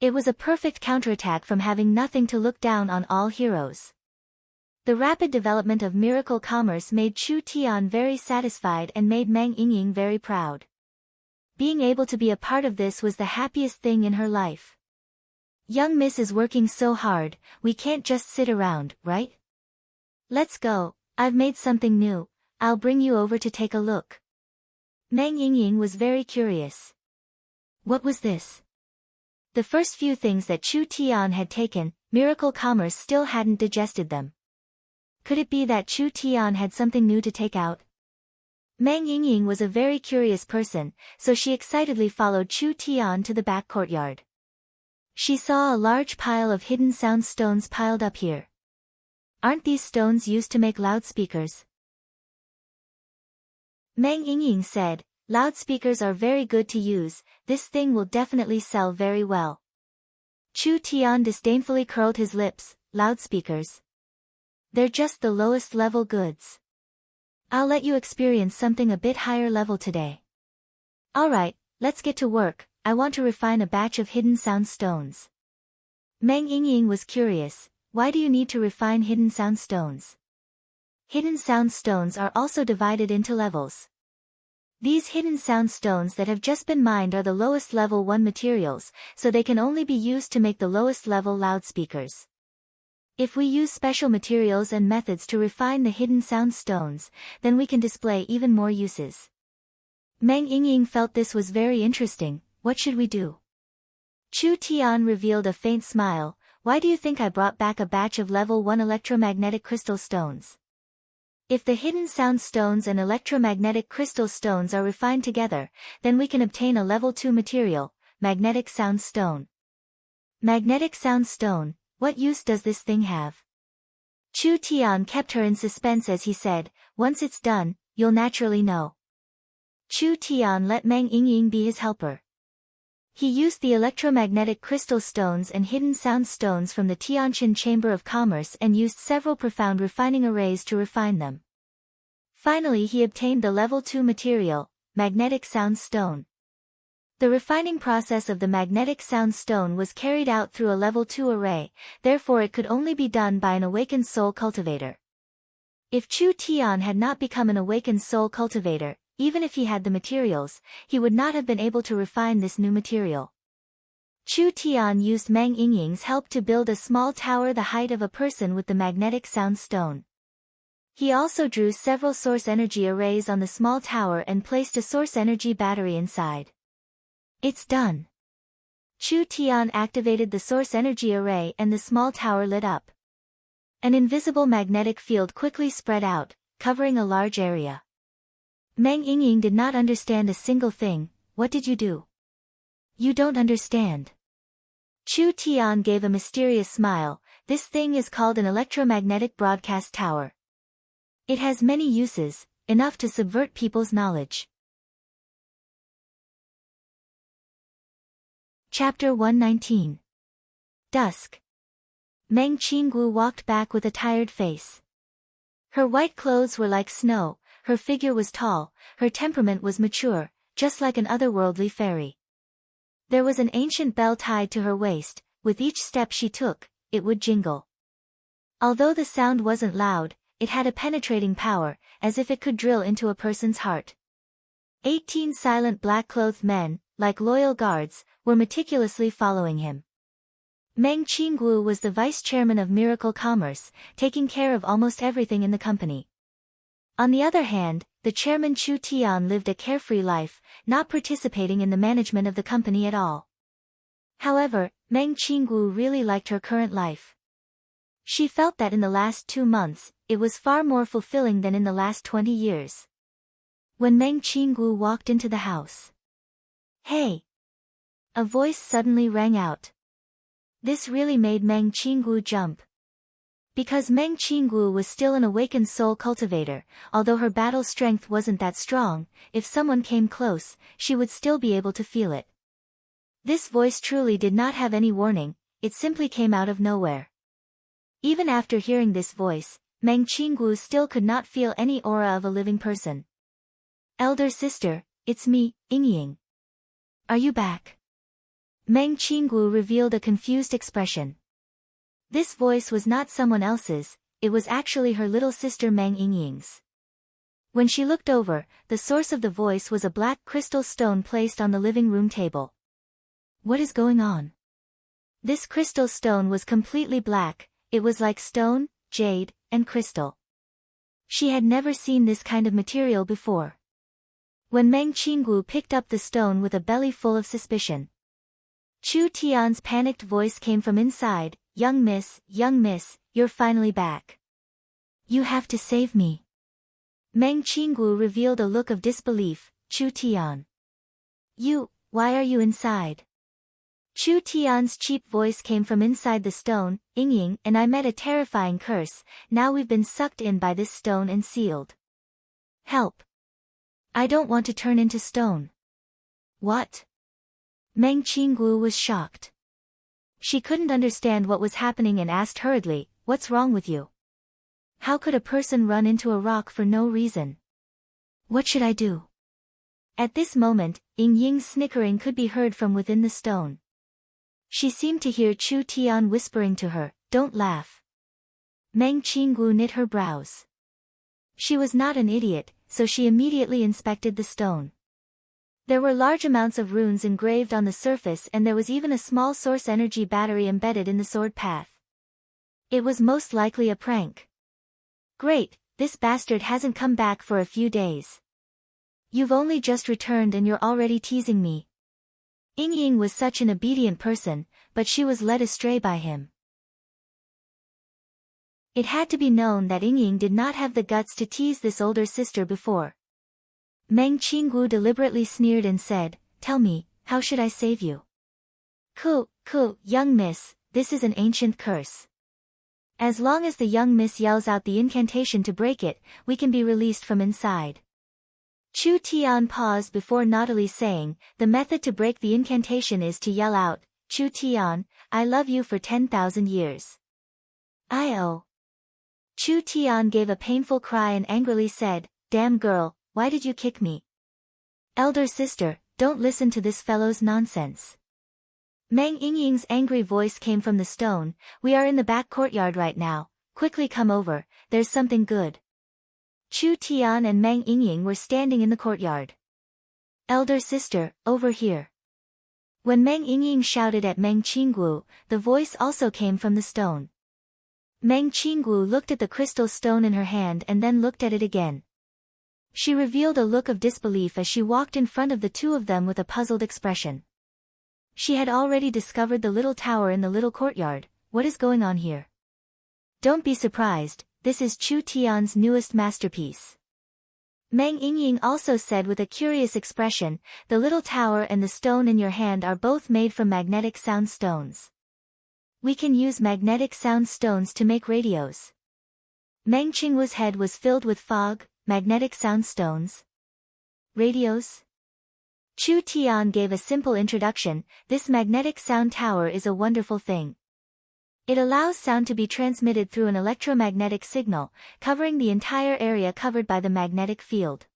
[SPEAKER 1] It was a perfect counterattack from having nothing to look down on all heroes. The rapid development of Miracle Commerce made Chu Tian very satisfied and made Meng Yingying very proud. Being able to be a part of this was the happiest thing in her life. Young Miss is working so hard, we can't just sit around, right? Let's go. I've made something new. I'll bring you over to take a look. Meng Yingying was very curious. What was this? The first few things that Chu Tian had taken, Miracle Commerce still hadn't digested them. Could it be that Chu Tian had something new to take out? Meng Yingying was a very curious person, so she excitedly followed Chu Tian to the back courtyard. She saw a large pile of hidden sound stones piled up here. Aren't these stones used to make loudspeakers? Meng Yingying said, loudspeakers are very good to use, this thing will definitely sell very well. Chu Tian disdainfully curled his lips, loudspeakers. They're just the lowest level goods. I'll let you experience something a bit higher level today. Alright, let's get to work, I want to refine a batch of hidden sound stones. Meng Yingying was curious. Why do you need to refine hidden sound stones? Hidden sound stones are also divided into levels. These hidden sound stones that have just been mined are the lowest level 1 materials, so they can only be used to make the lowest level loudspeakers. If we use special materials and methods to refine the hidden sound stones, then we can display even more uses. Meng Yingying felt this was very interesting. What should we do? Chu Tian revealed a faint smile. Why do you think I brought back a batch of level 1 electromagnetic crystal stones? If the hidden sound stones and electromagnetic crystal stones are refined together, then we can obtain a level 2 material, magnetic sound stone. Magnetic sound stone, what use does this thing have? Chu Tian kept her in suspense as he said, once it's done, you'll naturally know. Chu Tian let Meng Yingying be his helper. He used the electromagnetic crystal stones and hidden sound stones from the Tianjin Chamber of Commerce and used several profound refining arrays to refine them. Finally he obtained the level 2 material, magnetic sound stone. The refining process of the magnetic sound stone was carried out through a level 2 array, therefore it could only be done by an awakened soul cultivator. If Chu Tian had not become an awakened soul cultivator, even if he had the materials, he would not have been able to refine this new material. Chu Tian used Meng Yingying's help to build a small tower the height of a person with the magnetic sound stone. He also drew several source energy arrays on the small tower and placed a source energy battery inside. It's done. Chu Tian activated the source energy array and the small tower lit up. An invisible magnetic field quickly spread out, covering a large area. Meng Yingying did not understand a single thing. What did you do? You don't understand. Chu Tian gave a mysterious smile. This thing is called an electromagnetic broadcast tower. It has many uses, enough to subvert people's knowledge. Chapter 119. Dusk. Meng Qinggu walked back with a tired face. Her white clothes were like snow, her figure was tall, her temperament was mature, just like an otherworldly fairy. There was an ancient bell tied to her waist, with each step she took, it would jingle. Although the sound wasn't loud, it had a penetrating power, as if it could drill into a person's heart. 18 silent black-clothed men, like loyal guards, were meticulously following him. Meng Qinggu was the vice-chairman of Miracle Commerce, taking care of almost everything in the company. On the other hand, the chairman Chu Tian lived a carefree life, not participating in the management of the company at all. However, Meng Qinggu really liked her current life. She felt that in the last 2 months, it was far more fulfilling than in the last 20 years. when Meng Qinggu walked into the house. "Hey!" a voice suddenly rang out. This really made Meng Qinggu jump. Because Meng Qinggu was still an awakened soul cultivator, although her battle strength wasn't that strong, if someone came close, she would still be able to feel it. This voice truly did not have any warning, it simply came out of nowhere. Even after hearing this voice, Meng Qinggu still could not feel any aura of a living person. "Elder sister, it's me, Yingying. Are you back?" Meng Qinggu revealed a confused expression. This voice was not someone else's, it was actually her little sister Meng Yingying's. When she looked over, the source of the voice was a black crystal stone placed on the living room table. What is going on? This crystal stone was completely black, it was like stone, jade, and crystal. She had never seen this kind of material before. When Meng Qinggu picked up the stone with a belly full of suspicion, Chu Tian's panicked voice came from inside, young miss, you're finally back. You have to save me." Meng Qinggu revealed a look of disbelief. "Chu Tian. Why are you inside?" Chu Tian's cheap voice came from inside the stone. "Yingying and I met a terrifying curse, now we've been sucked in by this stone and sealed. Help. I don't want to turn into stone." "What?" Meng Qinggu was shocked. She couldn't understand what was happening and asked hurriedly, "What's wrong with you? How could a person run into a rock for no reason? What should I do?" At this moment, Yingying's snickering could be heard from within the stone. She seemed to hear Chu Tian whispering to her, "Don't laugh." Meng Qinggu knit her brows. She was not an idiot, so she immediately inspected the stone. There were large amounts of runes engraved on the surface and there was even a small source energy battery embedded in the sword path. It was most likely a prank. "Great, this bastard hasn't come back for a few days. You've only just returned and you're already teasing me." Yingying was such an obedient person, but she was led astray by him. It had to be known that Yingying did not have the guts to tease this older sister before. Meng Qinggu deliberately sneered and said, "Tell me, how should I save you?" Young miss, this is an ancient curse. As long as the young miss yells out the incantation to break it, we can be released from inside." Chu Tian paused before naughtily saying, "The method to break the incantation is to yell out, 'Chu Tian, I love you for 10,000 years. I-oh." Chu Tian gave a painful cry and angrily said, "Damn girl, why did you kick me?" "Elder sister, don't listen to this fellow's nonsense." Meng Yingying's angry voice came from the stone, "We are in the back courtyard right now, quickly come over, there's something good." Chu Tian and Meng Yingying were standing in the courtyard. "Elder sister, over here." When Meng Yingying shouted at Meng Qinggu, the voice also came from the stone. Meng Qinggu looked at the crystal stone in her hand and then looked at it again. She revealed a look of disbelief as she walked in front of the two of them with a puzzled expression. She had already discovered the little tower in the little courtyard. What is going on here? Don't be surprised, this is Chu Tian's newest masterpiece. Meng Yingying also said with a curious expression, "The little tower and the stone in your hand are both made from magnetic sound stones. We can use magnetic sound stones to make radios." Meng Qingwu's head was filled with fog. Magnetic sound stones? Radios? Chu Tian gave a simple introduction. "This magnetic sound tower is a wonderful thing. It allows sound to be transmitted through an electromagnetic signal, covering the entire area covered by the magnetic field.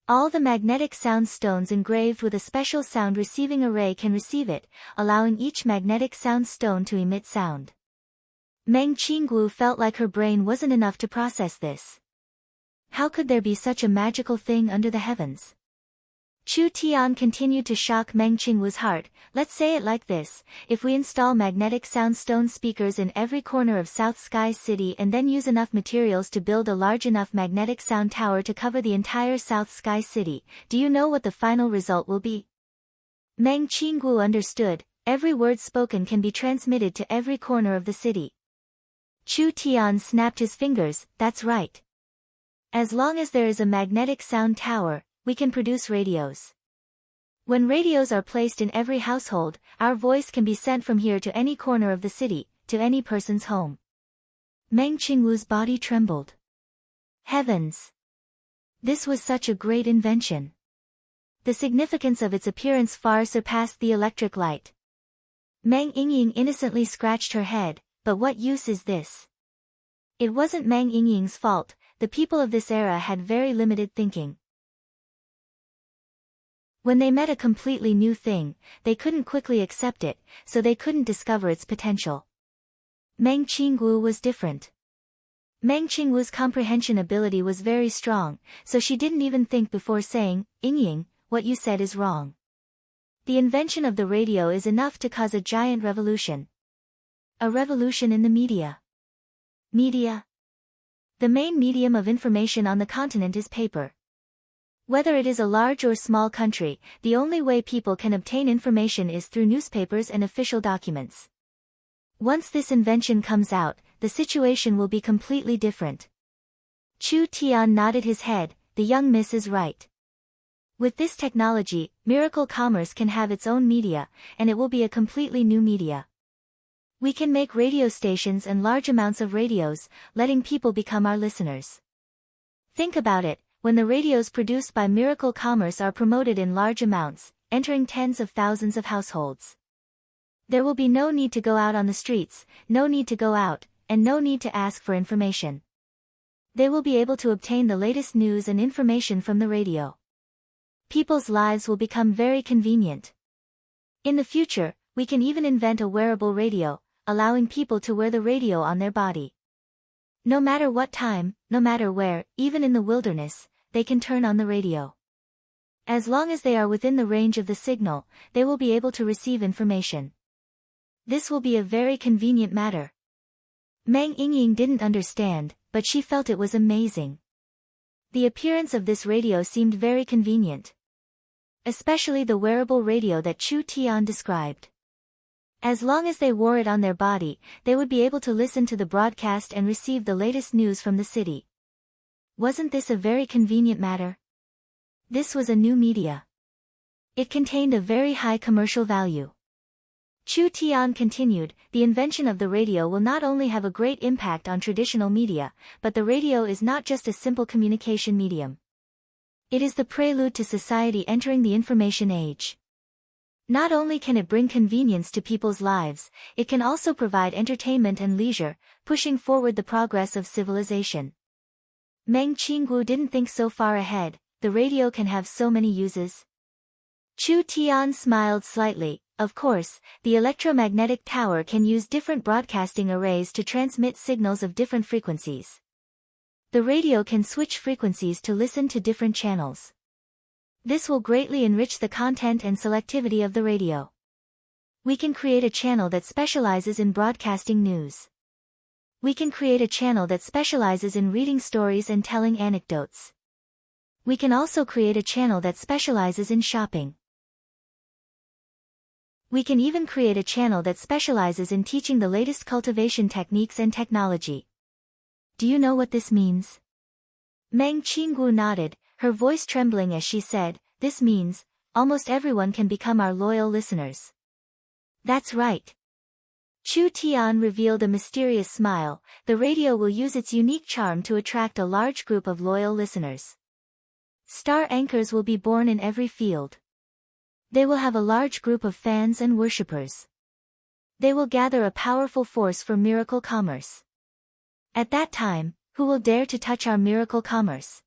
[SPEAKER 1] All the magnetic sound stones engraved with a special sound receiving array can receive it, allowing each magnetic sound stone to emit sound." Meng Qinggu felt like her brain wasn't enough to process this. How could there be such a magical thing under the heavens? Chu Tian continued to shock Meng Qingwu's heart. "Let's say it like this, if we install magnetic sound stone speakers in every corner of South Sky City and then use enough materials to build a large enough magnetic sound tower to cover the entire South Sky City, do you know what the final result will be?" Meng Qingwu understood, every word spoken can be transmitted to every corner of the city. Chu Tian snapped his fingers, "That's right. As long as there is a magnetic sound tower, we can produce radios. When radios are placed in every household, our voice can be sent from here to any corner of the city, to any person's home. Meng Qingwu's body trembled. Heavens! This was such a great invention. The significance of its appearance far surpassed the electric light. Meng Yingying innocently scratched her head, but what use is this? It wasn't Meng Yingying's fault, the people of this era had very limited thinking. When they met a completely new thing, they couldn't quickly accept it, so they couldn't discover its potential. Meng Qingwu was different. Meng Qingwu's comprehension ability was very strong, so she didn't even think before saying, "Yingying, what you said is wrong. The invention of the radio is enough to cause a giant revolution." A revolution in the media. Media. The main medium of information on the continent is paper. Whether it is a large or small country, the only way people can obtain information is through newspapers and official documents. Once this invention comes out, the situation will be completely different. Chu Tian nodded his head, the young miss is right. With this technology, Miracle Commerce can have its own media, and it will be a completely new media. We can make radio stations and large amounts of radios, letting people become our listeners. Think about it, when the radios produced by Miracle Commerce are promoted in large amounts, entering tens of thousands of households. There will be no need to go out on the streets, no need to go out, and no need to ask for information. They will be able to obtain the latest news and information from the radio. People's lives will become very convenient. In the future, we can even invent a wearable radio, allowing people to wear the radio on their body. No matter what time, no matter where, even in the wilderness, they can turn on the radio. As long as they are within the range of the signal, they will be able to receive information. This will be a very convenient matter. Meng Yingying didn't understand, but she felt it was amazing. The appearance of this radio seemed very convenient. Especially the wearable radio that Chu Tian described. As long as they wore it on their body, they would be able to listen to the broadcast and receive the latest news from the city. Wasn't this a very convenient matter? This was a new media. It contained a very high commercial value. Chu Tian continued, the invention of the radio will not only have a great impact on traditional media, but the radio is not just a simple communication medium. It is the prelude to society entering the information age. Not only can it bring convenience to people's lives, it can also provide entertainment and leisure, pushing forward the progress of civilization. Meng Qingwu didn't think so far ahead, the radio can have so many uses. Chu Tian smiled slightly, of course, the electromagnetic tower can use different broadcasting arrays to transmit signals of different frequencies. The radio can switch frequencies to listen to different channels. This will greatly enrich the content and selectivity of the radio. We can create a channel that specializes in broadcasting news. We can create a channel that specializes in reading stories and telling anecdotes. We can also create a channel that specializes in shopping. We can even create a channel that specializes in teaching the latest cultivation techniques and technology. Do you know what this means? Meng Qingwu nodded, her voice trembling as she said, this means, almost everyone can become our loyal listeners. That's right. Chu Tian revealed a mysterious smile, the radio will use its unique charm to attract a large group of loyal listeners. Star anchors will be born in every field. They will have a large group of fans and worshippers. They will gather a powerful force for Miracle Commerce. At that time, who will dare to touch our Miracle Commerce?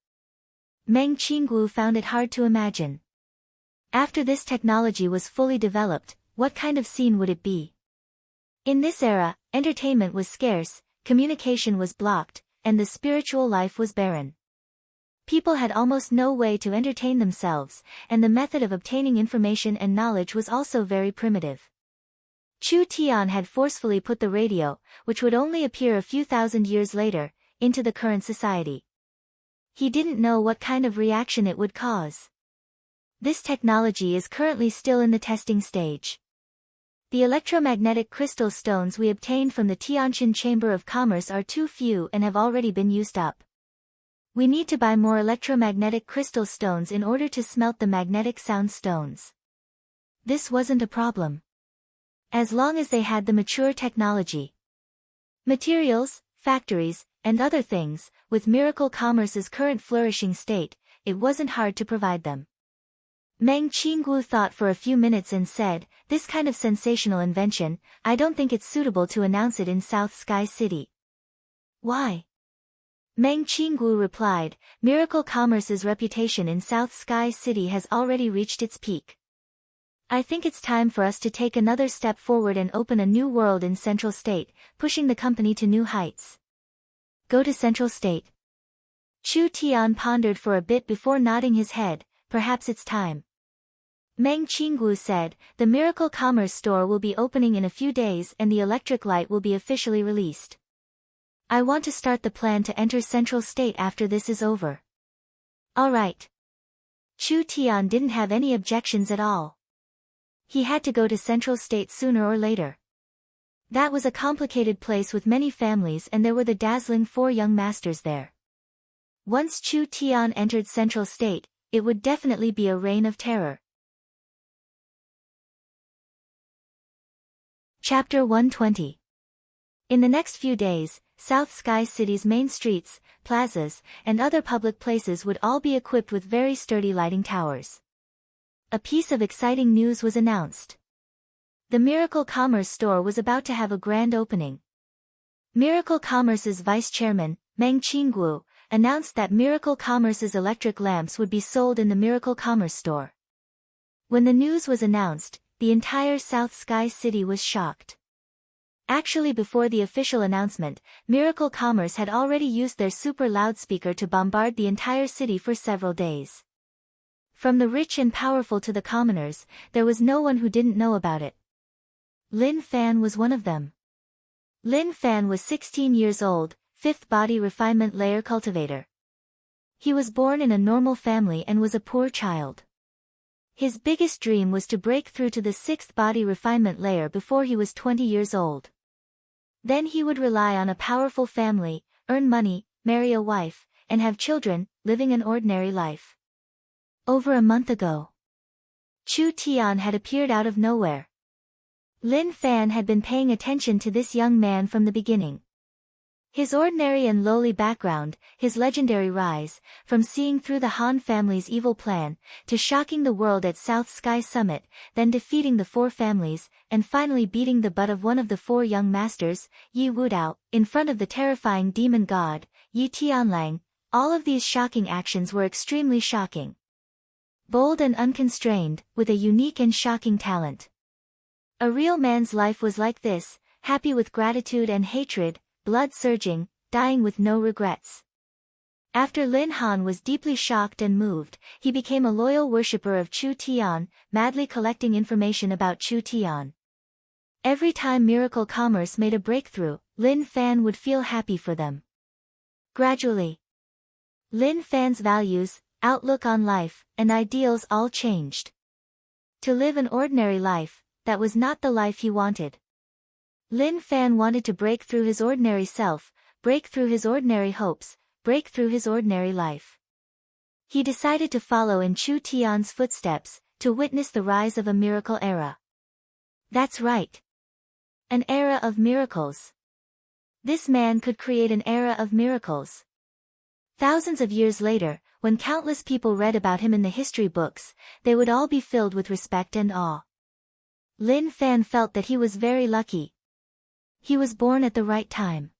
[SPEAKER 1] Meng Qingwu found it hard to imagine. After this technology was fully developed, what kind of scene would it be? In this era, entertainment was scarce, communication was blocked, and the spiritual life was barren. People had almost no way to entertain themselves, and the method of obtaining information and knowledge was also very primitive. Chu Tian had forcefully put the radio, which would only appear a few thousand years later, into the current society. He didn't know what kind of reaction it would cause. This technology is currently still in the testing stage. The electromagnetic crystal stones we obtained from the Tianjin Chamber of Commerce are too few and have already been used up. We need to buy more electromagnetic crystal stones in order to smelt the magnetic sound stones. This wasn't a problem. As long as they had the mature technology, materials, factories, and other things, with Miracle Commerce's current flourishing state, it wasn't hard to provide them. Meng Qinggu thought for a few minutes and said, "This kind of sensational invention, I don't think it's suitable to announce it in South Sky City." Why? Meng Qinggu replied, "Miracle Commerce's reputation in South Sky City has already reached its peak. I think it's time for us to take another step forward and open a new world in Central State, pushing the company to new heights." Go to Central State. Chu Tian pondered for a bit before nodding his head. Perhaps it's time. Meng Qinggu said, "The Miracle Commerce store will be opening in a few days and the electric light will be officially released. I want to start the plan to enter Central State after this is over." All right. Chu Tian didn't have any objections at all. He had to go to Central State sooner or later. That was a complicated place with many families and there were the dazzling 4 young masters there. Once Chu Tian entered Central State, it would definitely be a reign of terror. Chapter 120. In the next few days, South Sky City's main streets, plazas, and other public places would all be equipped with very sturdy lighting towers. A piece of exciting news was announced. The Miracle Commerce store was about to have a grand opening. Miracle Commerce's vice chairman, Meng Qinggu, announced that Miracle Commerce's electric lamps would be sold in the Miracle Commerce store. When the news was announced, the entire South Sky City was shocked. Actually, before the official announcement, Miracle Commerce had already used their super loudspeaker to bombard the entire city for several days. From the rich and powerful to the commoners, there was no one who didn't know about it. Lin Fan was one of them. Lin Fan was 16 years old, 5th body refinement layer cultivator. He was born in a normal family and was a poor child. His biggest dream was to break through to the 6th body refinement layer before he was 20 years old. Then he would rely on a powerful family, earn money, marry a wife, and have children, living an ordinary life. Over a month ago, Chu Tian had appeared out of nowhere. Lin Fan had been paying attention to this young man from the beginning. His ordinary and lowly background, his legendary rise, from seeing through the Han family's evil plan, to shocking the world at South Sky Summit, then defeating the 4 families, and finally beating the butt of one of the 4 young masters, Yi Wudao, in front of the terrifying demon god, Yi Tianlang. All of these shocking actions were extremely shocking. Bold and unconstrained, with a unique and shocking talent. A real man's life was like this, happy with gratitude and hatred, blood surging, dying with no regrets. After Lin Han was deeply shocked and moved, he became a loyal worshipper of Chu Tian, madly collecting information about Chu Tian. Every time Miracle Commerce made a breakthrough, Lin Fan would feel happy for them. Gradually, Lin Fan's values, outlook on life, and ideals all changed. To live an ordinary life, that was not the life he wanted. Lin Fan wanted to break through his ordinary self, break through his ordinary hopes, break through his ordinary life. He decided to follow in Chu Tian's footsteps, to witness the rise of a miracle era. That's right. An era of miracles. This man could create an era of miracles. Thousands of years later, when countless people read about him in the history books, they would all be filled with respect and awe. Lin Fan felt that he was very lucky. He was born at the right time.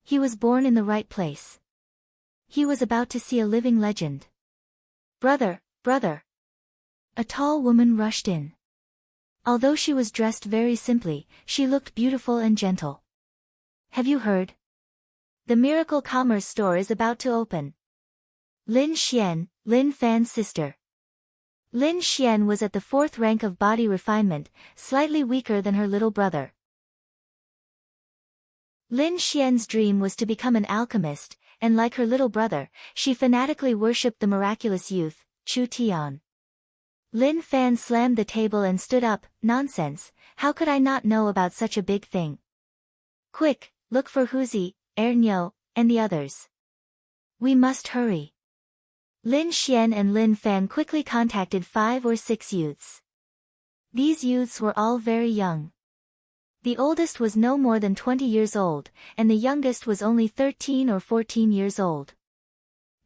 [SPEAKER 1] He was born in the right place. He was about to see a living legend. "Brother, brother." A tall woman rushed in. Although she was dressed very simply, she looked beautiful and gentle. "Have you heard? The Miracle Commerce store is about to open." Lin Xian, Lin Fan's sister. Lin Xian was at the 4th rank of body refinement, slightly weaker than her little brother. Lin Xian's dream was to become an alchemist, and like her little brother, she fanatically worshipped the miraculous youth, Chu Tian. Lin Fan slammed the table and stood up. "Nonsense, how could I not know about such a big thing? Quick, look for Huzi, Ernyo, and the others." We must hurry. Lin Xian and Lin Fan quickly contacted 5 or 6 youths. These youths were all very young. The oldest was no more than 20 years old, and the youngest was only 13 or 14 years old.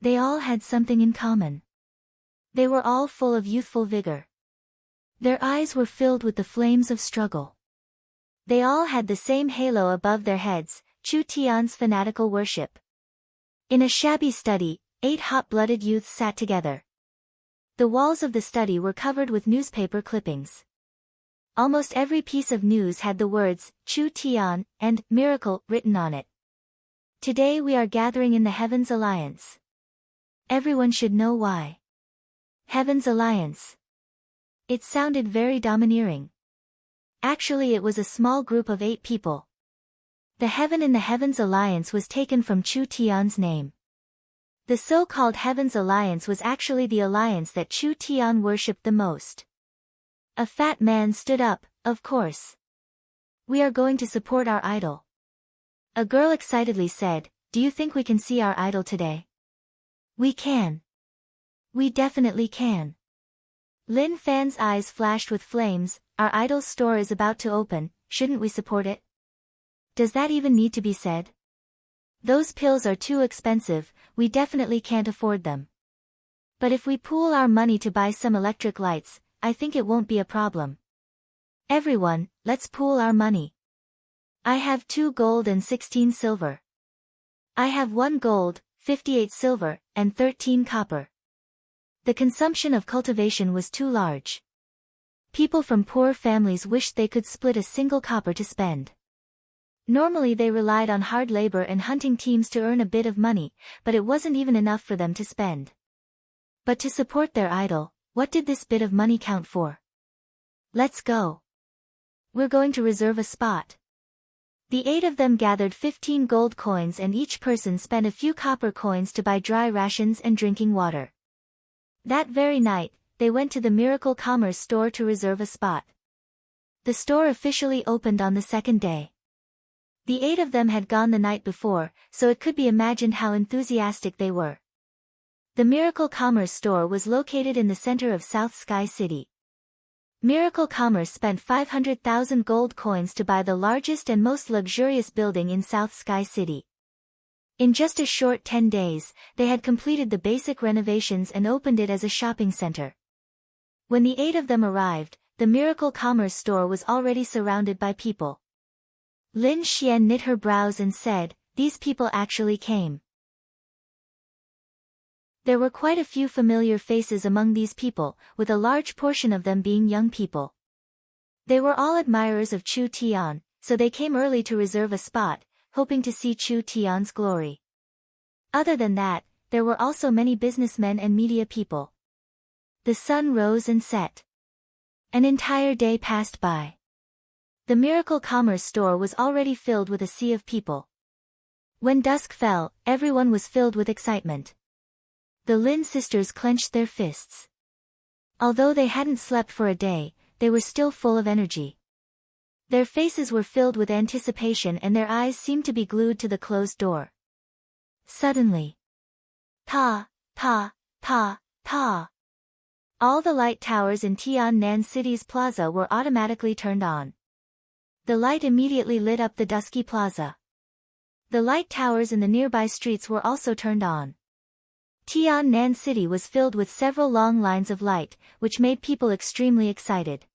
[SPEAKER 1] They all had something in common. They were all full of youthful vigor. Their eyes were filled with the flames of struggle. They all had the same halo above their heads, Chu Tian's fanatical worship. In a shabby study, 8 hot-blooded youths sat together. The walls of the study were covered with newspaper clippings. Almost every piece of news had the words, Chu Tian, and Miracle, written on it. Today we are gathering in the Heavens Alliance. Everyone should know why. Heavens Alliance. It sounded very domineering. Actually it was a small group of 8 people. The heaven in the Heavens Alliance was taken from Chu Tian's name. The so-called Heavens Alliance was actually the alliance that Chu Tian worshipped the most. A fat man stood up, of course. We are going to support our idol. A girl excitedly said, do you think we can see our idol today? We can. We definitely can. Lin Fan's eyes flashed with flames. Our idol's store is about to open, shouldn't we support it? Does that even need to be said? Those pills are too expensive, we definitely can't afford them. But if we pool our money to buy some electric lights, I think it won't be a problem. Everyone, let's pool our money. I have 2 gold and 16 silver. I have 1 gold, 58 silver, and 13 copper. The consumption of cultivation was too large. People from poor families wished they could split a single copper to spend. Normally they relied on hard labor and hunting teams to earn a bit of money, but it wasn't even enough for them to spend. But to support their idol, what did this bit of money count for? Let's go. We're going to reserve a spot. The 8 of them gathered 15 gold coins and each person spent a few copper coins to buy dry rations and drinking water. That very night, they went to the Miracle Commerce store to reserve a spot. The store officially opened on the 2nd day. The 8 of them had gone the night before, so it could be imagined how enthusiastic they were. The Miracle Commerce store was located in the center of South Sky City. Miracle Commerce spent 500,000 gold coins to buy the largest and most luxurious building in South Sky City. In just a short 10 days, they had completed the basic renovations and opened it as a shopping center. When the 8 of them arrived, the Miracle Commerce store was already surrounded by people. Lin Xian knit her brows and said, these people actually came. There were quite a few familiar faces among these people, with a large portion of them being young people. They were all admirers of Chu Tian, so they came early to reserve a spot, hoping to see Chu Tian's glory. Other than that, there were also many businessmen and media people. The sun rose and set. An entire day passed by. The Miracle Commerce store was already filled with a sea of people. When dusk fell, everyone was filled with excitement. The Lin sisters clenched their fists. Although they hadn't slept for a day, they were still full of energy. Their faces were filled with anticipation and their eyes seemed to be glued to the closed door. Suddenly, ta, ta, ta, ta. All the light towers in Tiannan City's plaza were automatically turned on. The light immediately lit up the dusky plaza. The light towers in the nearby streets were also turned on. Tiannan City was filled with several long lines of light, which made people extremely excited.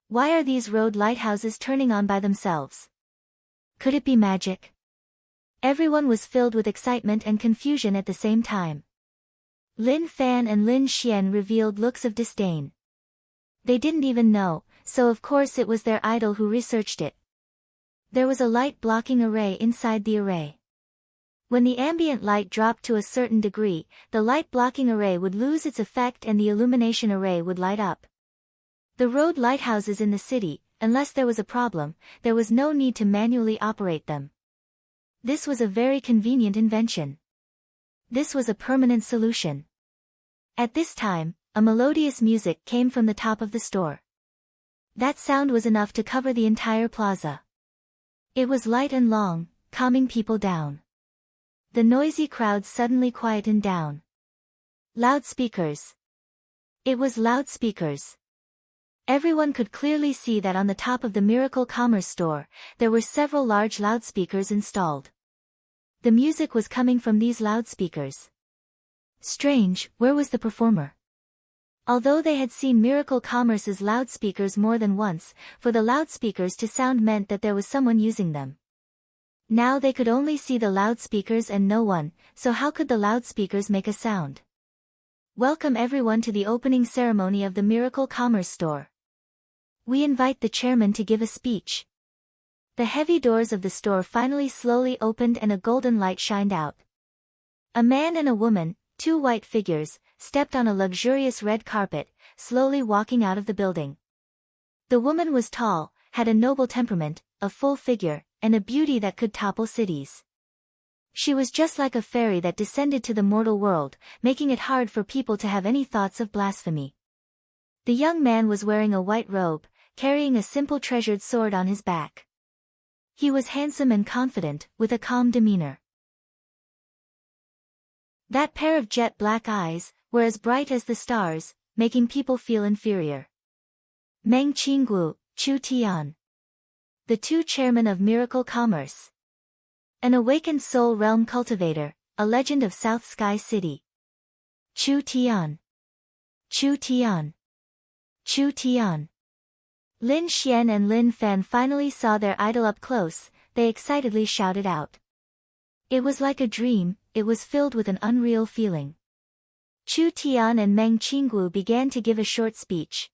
[SPEAKER 1] Why are these road lighthouses turning on by themselves? Could it be magic? Everyone was filled with excitement and confusion at the same time. Lin Fan and Lin Xian revealed looks of disdain. They didn't even know, so of course it was their idol who researched it. There was a light blocking array inside the array. When the ambient light dropped to a certain degree, the light blocking array would lose its effect and the illumination array would light up. The road lighthouses in the city, unless there was a problem, there was no need to manually operate them. This was a very convenient invention. This was a permanent solution. At this time, a melodious music came from the top of the store. That sound was enough to cover the entire plaza. It was light and long, calming people down. The noisy crowd suddenly quietened down. Loudspeakers. It was loudspeakers. Everyone could clearly see that on the top of the Miracle Commerce store, there were several large loudspeakers installed. The music was coming from these loudspeakers. Strange, where was the performer? Although they had seen Miracle Commerce's loudspeakers more than once, for the loudspeakers to sound meant that there was someone using them. Now they could only see the loudspeakers and no one, so how could the loudspeakers make a sound? Welcome everyone to the opening ceremony of the Miracle Commerce store. We invite the chairman to give a speech. The heavy doors of the store finally slowly opened and a golden light shined out. A man and a woman, two white figures, stepped on a luxurious red carpet, slowly walking out of the building. The woman was tall, had a noble temperament, a full figure, and a beauty that could topple cities. She was just like a fairy that descended to the mortal world, making it hard for people to have any thoughts of blasphemy. The young man was wearing a white robe, carrying a simple treasured sword on his back. He was handsome and confident, with a calm demeanor. That pair of jet black eyes were as bright as the stars, making people feel inferior. Meng Qinggu, Chu Tian. The two chairmen of Miracle Commerce. An awakened soul realm cultivator, a legend of South Sky City. Chu Tian. Chu Tian. Chu Tian. Lin Xian and Lin Fan finally saw their idol up close, they excitedly shouted out. It was like a dream, it was filled with an unreal feeling. Chu Tian and Meng Qinggu began to give a short speech.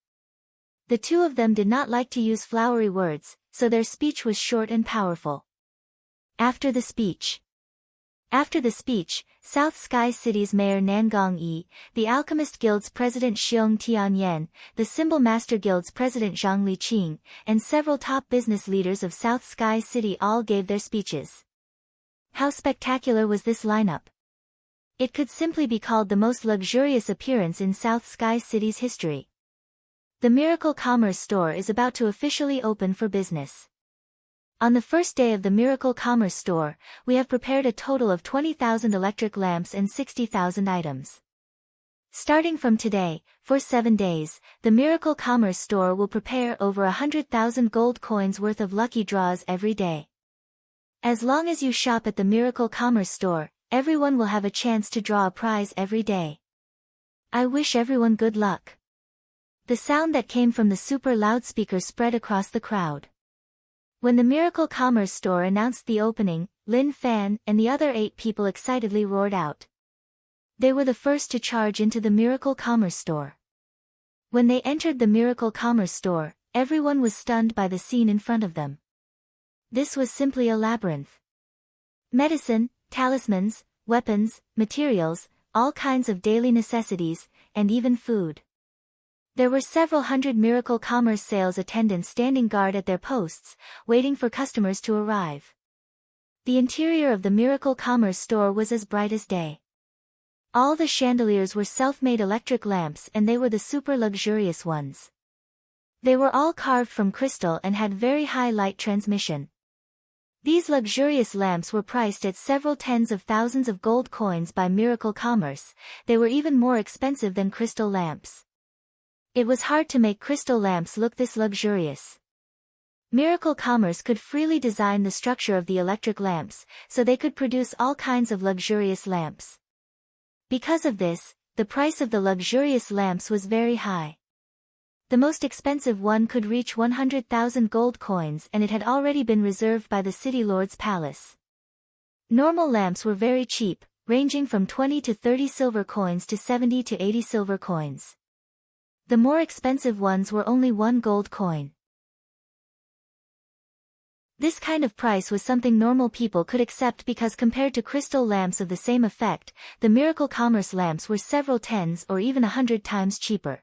[SPEAKER 1] The two of them did not like to use flowery words, so their speech was short and powerful. After the speech, South Sky City's Mayor Nangong Yi, the Alchemist Guild's President Xiong Tianyan, the Symbol Master Guild's President Zhang Liqing, and several top business leaders of South Sky City all gave their speeches. How spectacular was this lineup? It could simply be called the most luxurious appearance in South Sky City's history. The Miracle Commerce store is about to officially open for business. On the first day of the Miracle Commerce store, we have prepared a total of 20,000 electric lamps and 60,000 items. Starting from today, for 7 days, the Miracle Commerce store will prepare over 100,000 gold coins worth of lucky draws every day. As long as you shop at the Miracle Commerce store, everyone will have a chance to draw a prize every day. I wish everyone good luck. The sound that came from the super loudspeaker spread across the crowd. When the Miracle Commerce store announced the opening, Lin Fan and the other 8 people excitedly roared out. They were the first to charge into the Miracle Commerce store. When they entered the Miracle Commerce store, everyone was stunned by the scene in front of them. This was simply a labyrinth. Medicine, talismans, weapons, materials, all kinds of daily necessities, and even food. There were several hundred Miracle Commerce sales attendants standing guard at their posts, waiting for customers to arrive. The interior of the Miracle Commerce store was as bright as day. All the chandeliers were self-made electric lamps and they were the super luxurious ones. They were all carved from crystal and had very high light transmission. These luxurious lamps were priced at several tens of thousands of gold coins by Miracle Commerce. They were even more expensive than crystal lamps. It was hard to make crystal lamps look this luxurious. Miracle Commerce could freely design the structure of the electric lamps, so they could produce all kinds of luxurious lamps. Because of this, the price of the luxurious lamps was very high. The most expensive one could reach 100,000 gold coins and it had already been reserved by the city lord's palace. Normal lamps were very cheap, ranging from 20 to 30 silver coins to 70 to 80 silver coins. The more expensive ones were only 1 gold coin. This kind of price was something normal people could accept because compared to crystal lamps of the same effect, the Miracle Commerce lamps were several tens or even 100 times cheaper.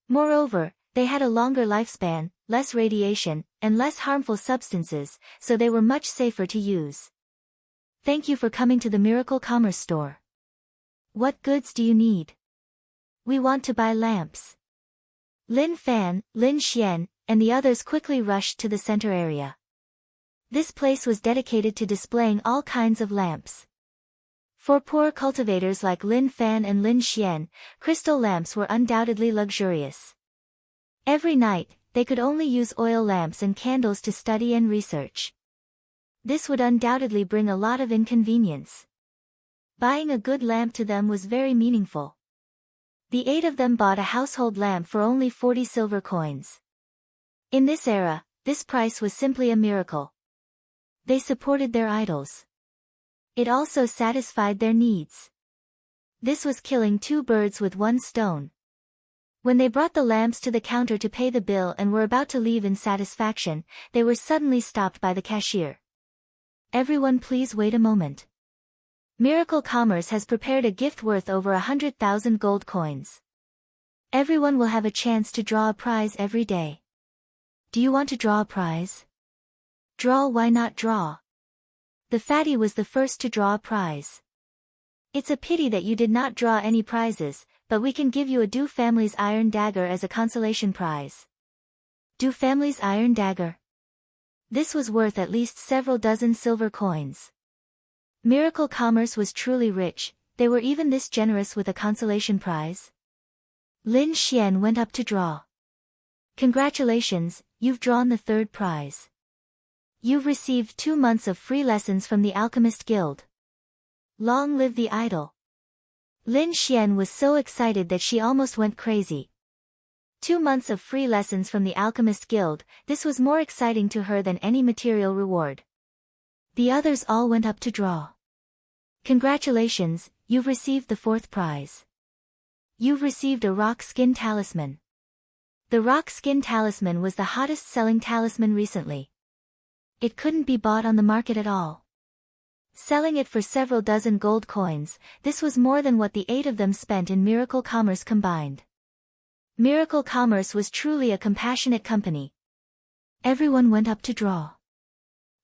[SPEAKER 1] Moreover, they had a longer lifespan, less radiation, and less harmful substances, so they were much safer to use. Thank you for coming to the Miracle Commerce store. What goods do you need? We want to buy lamps. Lin Fan, Lin Xian, and the others quickly rushed to the center area. This place was dedicated to displaying all kinds of lamps. For poor cultivators like Lin Fan and Lin Xian, crystal lamps were undoubtedly luxurious. Every night, they could only use oil lamps and candles to study and research. This would undoubtedly bring a lot of inconvenience. Buying a good lamp to them was very meaningful. The 8 of them bought a household lamp for only 40 silver coins. In this era, this price was simply a miracle. They supported their idols. It also satisfied their needs. This was killing 2 birds with 1 stone. When they brought the lamps to the counter to pay the bill and were about to leave in satisfaction, they were suddenly stopped by the cashier. Everyone, please wait a moment. Miracle Commerce has prepared a gift worth over 100,000 gold coins. Everyone will have a chance to draw a prize every day. Do you want to draw a prize? Draw, why not draw? The fatty was the first to draw a prize. It's a pity that you did not draw any prizes, but we can give you a Du Family's iron dagger as a consolation prize. Du Family's iron dagger. This was worth at least several dozen silver coins. Miracle Commerce was truly rich, they were even this generous with a consolation prize. Lin Xian went up to draw. Congratulations, you've drawn the 3rd prize. You've received 2 months of free lessons from the Alchemist Guild. Long live the idol. Lin Xian was so excited that she almost went crazy. 2 months of free lessons from the Alchemist Guild, this was more exciting to her than any material reward. The others all went up to draw. Congratulations, you've received the 4th prize. You've received a rock skin talisman. The rock skin talisman was the hottest selling talisman recently. It couldn't be bought on the market at all. Selling it for several dozen gold coins, this was more than what the 8 of them spent in Miracle Commerce combined. Miracle Commerce was truly a compassionate company. Everyone went up to draw.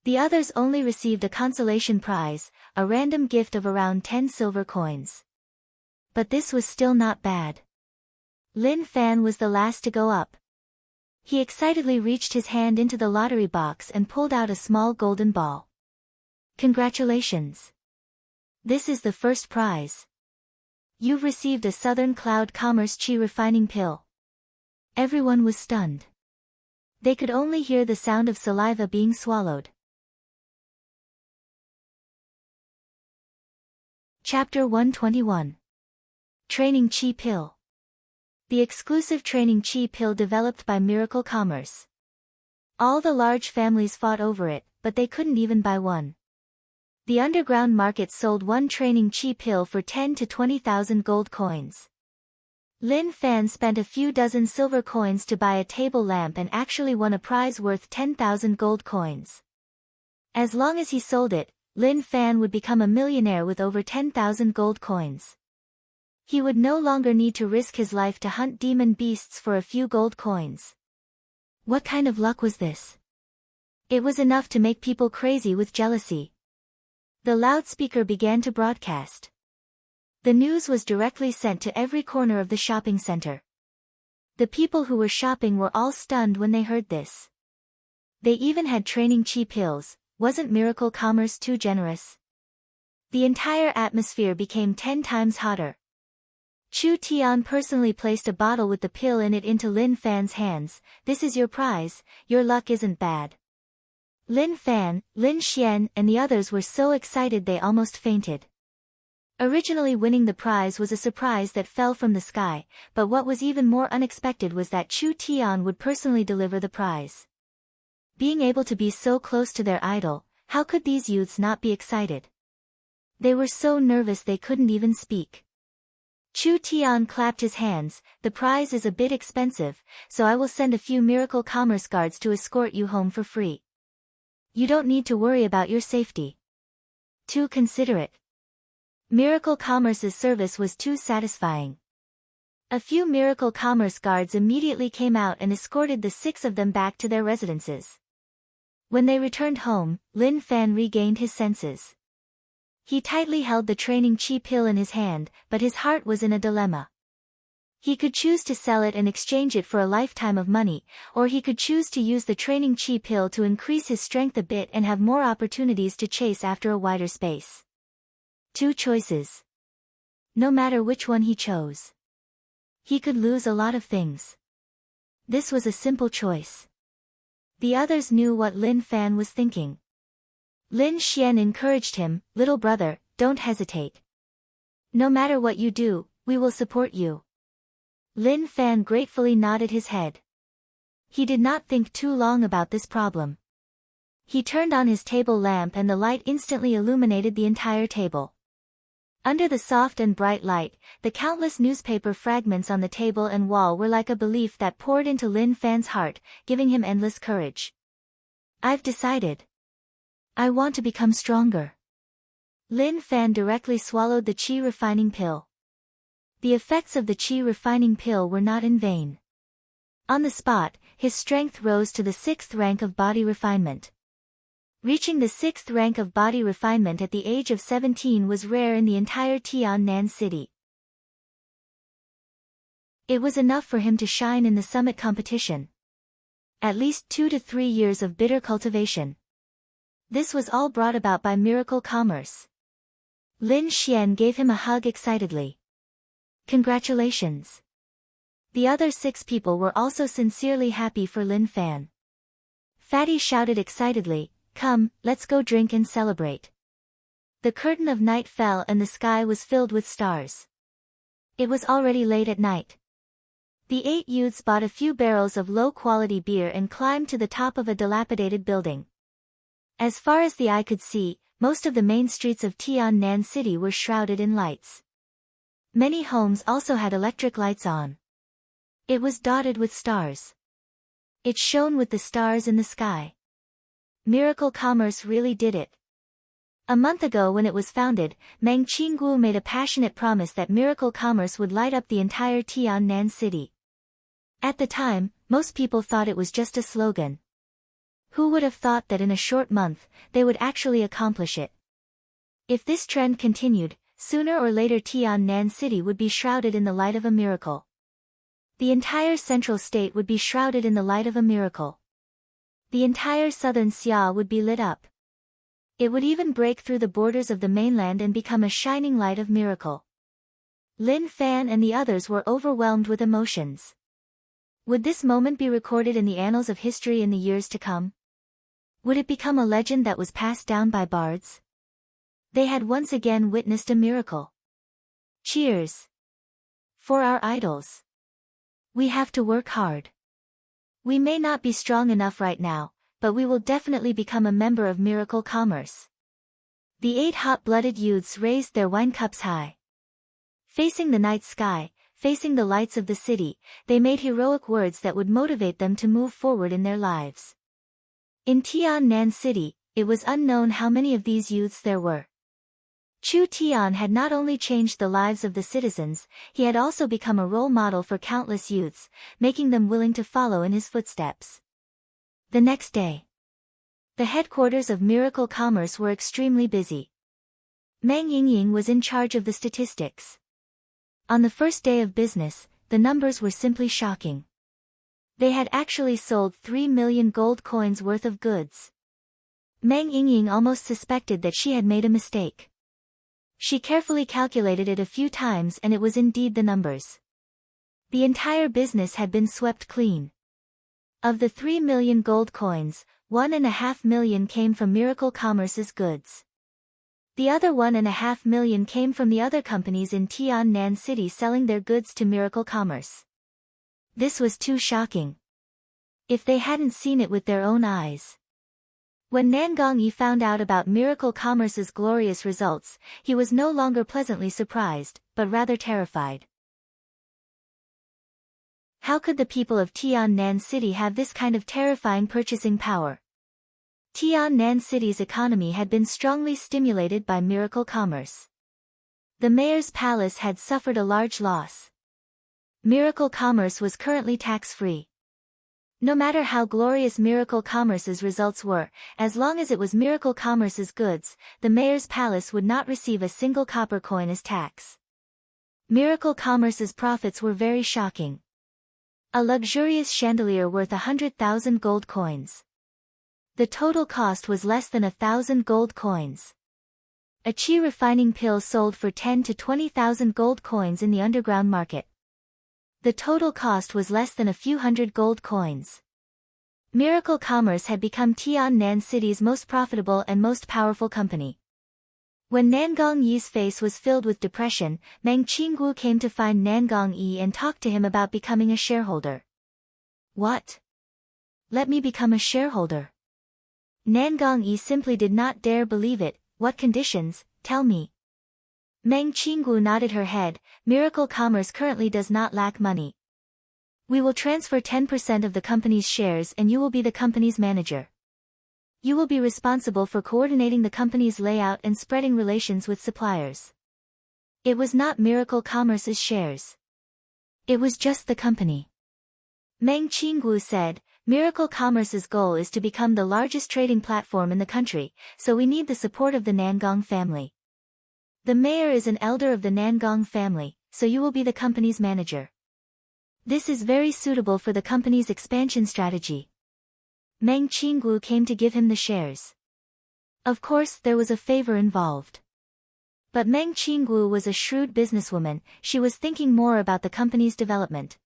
[SPEAKER 1] The others only received a consolation prize, a random gift of around 10 silver coins. But this was still not bad. Lin Fan was the last to go up. He excitedly reached his hand into the lottery box and pulled out a small golden ball. Congratulations. This is the 1st prize. You've received a Southern Cloud Commerce Chi refining pill. Everyone was stunned. They could only hear the sound of saliva being swallowed. Chapter 121. Training Chi Pill. The exclusive Training Chi Pill developed by Miracle Commerce. All the large families fought over it, but they couldn't even buy one. The underground market sold 1 Training Chi Pill for 10 to 20,000 gold coins. Lin Fan spent a few dozen silver coins to buy a table lamp and actually won a prize worth 10,000 gold coins. As long as he sold it, Lin Fan would become a millionaire with over 10,000 gold coins. He would no longer need to risk his life to hunt demon beasts for a few gold coins. What kind of luck was this? It was enough to make people crazy with jealousy. The loudspeaker began to broadcast. The news was directly sent to every corner of the shopping center. The people who were shopping were all stunned when they heard this. They even had Training Chi pills. Wasn't Miracle Commerce too generous? The entire atmosphere became 10 times hotter. Chu Tian personally placed a bottle with the pill in it into Lin Fan's hands. This is your prize, your luck isn't bad. Lin Fan, Lin Xian, and the others were so excited they almost fainted. Originally winning the prize was a surprise that fell from the sky, but what was even more unexpected was that Chu Tian would personally deliver the prize. Being able to be so close to their idol, how could these youths not be excited? They were so nervous they couldn't even speak. Chu Tian clapped his hands. The prize is a bit expensive, so I will send a few Miracle Commerce guards to escort you home for free. You don't need to worry about your safety. Too considerate. Miracle Commerce's service was too satisfying. A few Miracle Commerce guards immediately came out and escorted the 6 of them back to their residences. When they returned home, Lin Fan regained his senses. He tightly held the Training Chi pill in his hand, but his heart was in a dilemma. He could choose to sell it and exchange it for a lifetime of money, or he could choose to use the Training Chi pill to increase his strength a bit and have more opportunities to chase after a wider space. Two choices. No matter which one he chose, he could lose a lot of things. This was a simple choice. The others knew what Lin Fan was thinking. Lin Xian encouraged him, "Little brother, don't hesitate. No matter what you do, we will support you." Lin Fan gratefully nodded his head. He did not think too long about this problem. He turned on his table lamp and the light instantly illuminated the entire table. Under the soft and bright light, the countless newspaper fragments on the table and wall were like a belief that poured into Lin Fan's heart, giving him endless courage. "I've decided. I want to become stronger." Lin Fan directly swallowed the qi refining pill. The effects of the qi refining pill were not in vain. On the spot, his strength rose to the 6th rank of body refinement. Reaching the 6th rank of body refinement at the age of 17 was rare in the entire Tiannan city. It was enough for him to shine in the summit competition. At least 2 to 3 years of bitter cultivation. This was all brought about by miracle commerce. Lin Xian gave him a hug excitedly. "Congratulations." The other 6 people were also sincerely happy for Lin Fan. Fatty shouted excitedly, "Come, let's go drink and celebrate." The curtain of night fell and the sky was filled with stars. It was already late at night. The 8 youths bought a few barrels of low-quality beer and climbed to the top of a dilapidated building. As far as the eye could see, most of the main streets of Tiannan City were shrouded in lights. Many homes also had electric lights on. It was dotted with stars. It shone with the stars in the sky. Miracle Commerce really did it. A month ago when it was founded, Meng Qinggu made a passionate promise that Miracle Commerce would light up the entire Tiannan city. At the time, most people thought it was just a slogan. Who would have thought that in a short month, they would actually accomplish it? If this trend continued, sooner or later Tiannan city would be shrouded in the light of a miracle. The entire central state would be shrouded in the light of a miracle. The entire southern Xia would be lit up. It would even break through the borders of the mainland and become a shining light of miracle. Lin Fan and the others were overwhelmed with emotions. Would this moment be recorded in the annals of history in the years to come? Would it become a legend that was passed down by bards? They had once again witnessed a miracle. Cheers! For our idols. We have to work hard. We may not be strong enough right now, but we will definitely become a member of Miracle Commerce. The 8 hot-blooded youths raised their wine cups high. Facing the night sky, facing the lights of the city, they made heroic words that would motivate them to move forward in their lives. In Tiannan City, it was unknown how many of these youths there were. Chu Tian had not only changed the lives of the citizens, he had also become a role model for countless youths, making them willing to follow in his footsteps. The next day, the headquarters of Miracle Commerce were extremely busy. Meng Yingying was in charge of the statistics. On the first day of business, the numbers were simply shocking. They had actually sold 3 million gold coins worth of goods. Meng Yingying almost suspected that she had made a mistake. She carefully calculated it a few times and it was indeed the numbers. The entire business had been swept clean. Of the 3 million gold coins, 1.5 million came from Miracle Commerce's goods. The other 1.5 million came from the other companies in Tiannan City selling their goods to Miracle Commerce. This was too shocking. If they hadn't seen it with their own eyes. When Nangong Yi found out about Miracle Commerce's glorious results, he was no longer pleasantly surprised, but rather terrified. How could the people of Tiannan City have this kind of terrifying purchasing power? Tiannan City's economy had been strongly stimulated by Miracle Commerce. The mayor's palace had suffered a large loss. Miracle Commerce was currently tax-free. No matter how glorious Miracle Commerce's results were, as long as it was Miracle Commerce's goods, the mayor's palace would not receive a single copper coin as tax. Miracle Commerce's profits were very shocking. A luxurious chandelier worth 100,000 gold coins. The total cost was less than 1,000 gold coins. A qi refining pill sold for 10 to 20,000 gold coins in the underground market. The total cost was less than a few hundred gold coins. Miracle Commerce had become Tiannan City's most profitable and most powerful company. When Nangong Yi's face was filled with depression, Meng Qinggu came to find Nangong Yi and talked to him about becoming a shareholder. What? Let me become a shareholder? Nangong Yi simply did not dare believe it. What conditions? Tell me. Meng Qinggu nodded her head. Miracle Commerce currently does not lack money. We will transfer 10% of the company's shares and you will be the company's manager. You will be responsible for coordinating the company's layout and spreading relations with suppliers. It was not Miracle Commerce's shares. It was just the company. Meng Qinggu said, Miracle Commerce's goal is to become the largest trading platform in the country, so we need the support of the Nangong family. The mayor is an elder of the Nangong family, so you will be the company's manager. This is very suitable for the company's expansion strategy. Meng Qinggu came to give him the shares. Of course, there was a favor involved. But Meng Qinggu was a shrewd businesswoman. She was thinking more about the company's development.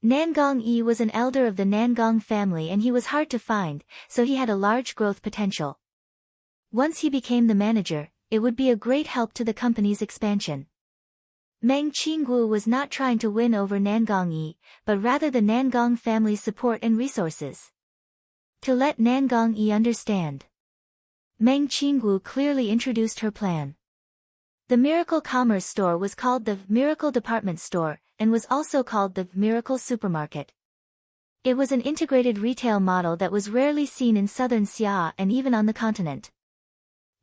[SPEAKER 1] Nangong Yi was an elder of the Nangong family and he was hard to find, so he had a large growth potential. Once he became the manager, it would be a great help to the company's expansion. Meng Qinggu was not trying to win over Nangong Yi, but rather the Nangong family's support and resources. To let Nangong Yi understand. Meng Qinggu clearly introduced her plan. The Miracle Commerce store was called the Miracle Department Store, and was also called the Miracle Supermarket. It was an integrated retail model that was rarely seen in southern Xia and even on the continent.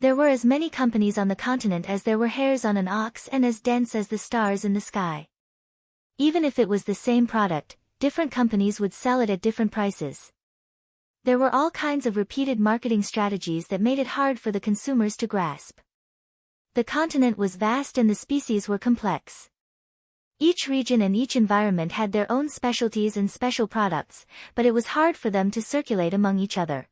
[SPEAKER 1] There were as many companies on the continent as there were hairs on an ox and as dense as the stars in the sky. Even if it was the same product, different companies would sell it at different prices. There were all kinds of repeated marketing strategies that made it hard for the consumers to grasp. The continent was vast and the species were complex. Each region and each environment had their own specialties and special products, but it was hard for them to circulate among each other.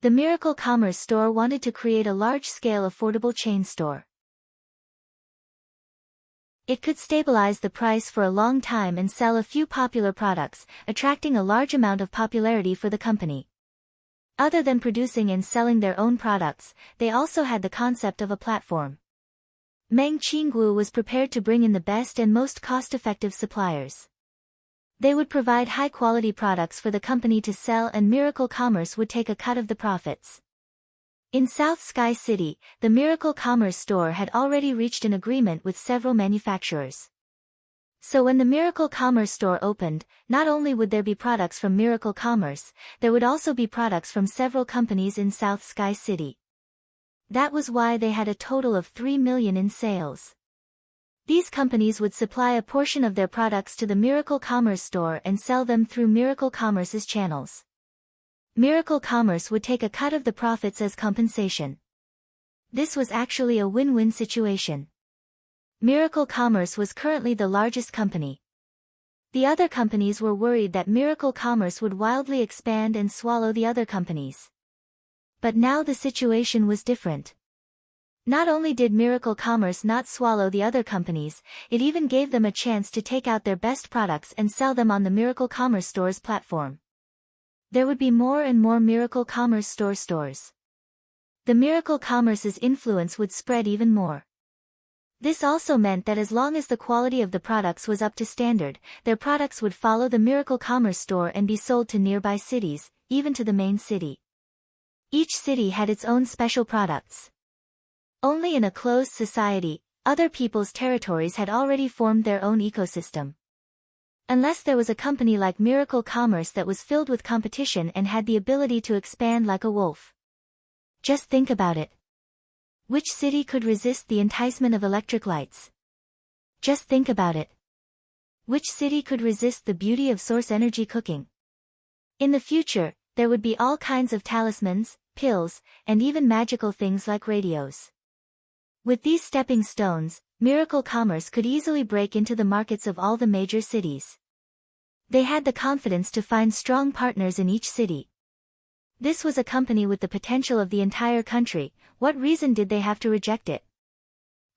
[SPEAKER 1] The Miracle Commerce store wanted to create a large-scale affordable chain store. It could stabilize the price for a long time and sell a few popular products, attracting a large amount of popularity for the company. Other than producing and selling their own products, they also had the concept of a platform. Meng Qinggu was prepared to bring in the best and most cost-effective suppliers. They would provide high-quality products for the company to sell and Miracle Commerce would take a cut of the profits. In South Sky City, the Miracle Commerce store had already reached an agreement with several manufacturers. So when the Miracle Commerce store opened, not only would there be products from Miracle Commerce, there would also be products from several companies in South Sky City. That was why they had a total of 3 million in sales. These companies would supply a portion of their products to the Miracle Commerce store and sell them through Miracle Commerce's channels. Miracle Commerce would take a cut of the profits as compensation. This was actually a win-win situation. Miracle Commerce was currently the largest company. The other companies were worried that Miracle Commerce would wildly expand and swallow the other companies. But now the situation was different. Not only did Miracle Commerce not swallow the other companies, it even gave them a chance to take out their best products and sell them on the Miracle Commerce store's platform. There would be more and more Miracle Commerce store stores. The Miracle Commerce's influence would spread even more. This also meant that as long as the quality of the products was up to standard, their products would follow the Miracle Commerce store and be sold to nearby cities, even to the main city. Each city had its own special products. Only in a closed society, other people's territories had already formed their own ecosystem. Unless there was a company like Miracle Commerce that was filled with competition and had the ability to expand like a wolf. Just think about it. Which city could resist the enticement of electric lights? Just think about it. Which city could resist the beauty of source energy cooking? In the future, there would be all kinds of talismans, pills, and even magical things like radios. With these stepping stones, Miracle Commerce could easily break into the markets of all the major cities. They had the confidence to find strong partners in each city. This was a company with the potential of the entire country. What reason did they have to reject it?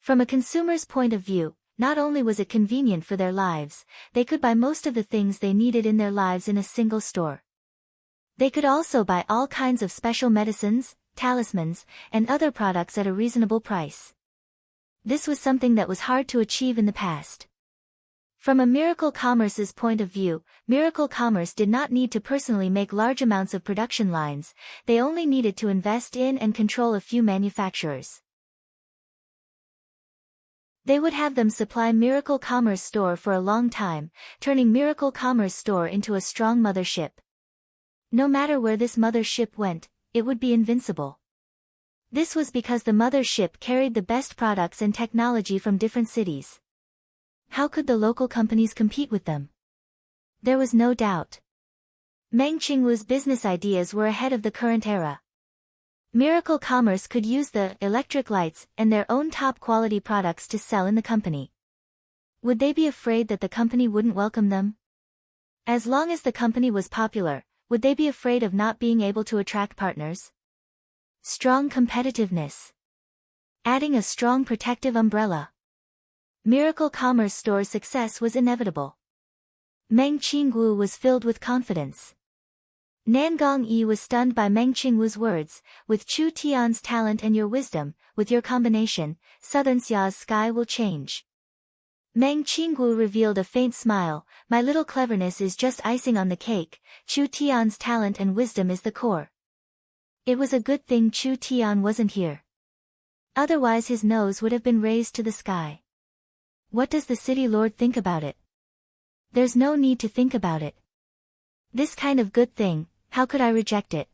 [SPEAKER 1] From a consumer's point of view, not only was it convenient for their lives, they could buy most of the things they needed in their lives in a single store. They could also buy all kinds of special medicines, talismans, and other products at a reasonable price. This was something that was hard to achieve in the past. From a Miracle Commerce's point of view, Miracle Commerce did not need to personally make large amounts of production lines, they only needed to invest in and control a few manufacturers. They would have them supply Miracle Commerce Store for a long time, turning Miracle Commerce Store into a strong mothership. No matter where this mothership went, it would be invincible. This was because the mothership carried the best products and technology from different cities. How could the local companies compete with them? There was no doubt. Meng Qingwu's business ideas were ahead of the current era. Miracle Commerce could use the electric lights and their own top-quality products to sell in the company. Would they be afraid that the company wouldn't welcome them? As long as the company was popular, would they be afraid of not being able to attract partners? Strong competitiveness. Adding a strong protective umbrella. Miracle Commerce Store's success was inevitable. Meng Qingwu was filled with confidence. Nan Gongyi was stunned by Meng Qingwu's words. With Chu Tian's talent and your wisdom, with your combination, Southern Xia's sky will change. Meng Qingwu revealed a faint smile. My little cleverness is just icing on the cake. Chu Tian's talent and wisdom is the core. It was a good thing Chu Tian wasn't here. Otherwise his nose would have been raised to the sky. What does the city lord think about it? There's no need to think about it. This kind of good thing, how could I reject it?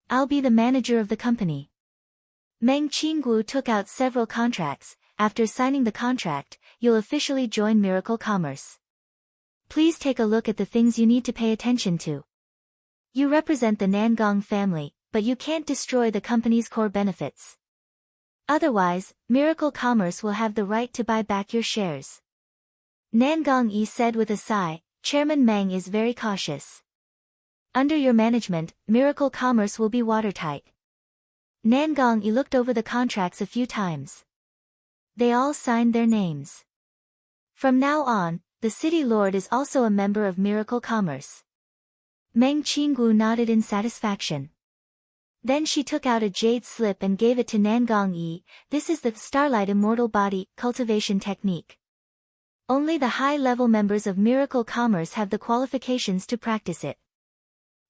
[SPEAKER 1] I'll be the manager of the company. Meng Qingwu took out several contracts. After signing the contract, you'll officially join Miracle Commerce. Please take a look at the things you need to pay attention to. You represent the Nangong family, but you can't destroy the company's core benefits. Otherwise, Miracle Commerce will have the right to buy back your shares. Nan Gongyi said with a sigh. Chairman Meng is very cautious. Under your management, Miracle Commerce will be watertight. Nan Gongyi looked over the contracts a few times. They all signed their names. From now on, the city lord is also a member of Miracle Commerce. Meng Qingwu nodded in satisfaction. Then she took out a jade slip and gave it to Nan Gongyi. This is the Starlight Immortal Body cultivation technique. Only the high-level members of Miracle Commerce have the qualifications to practice it.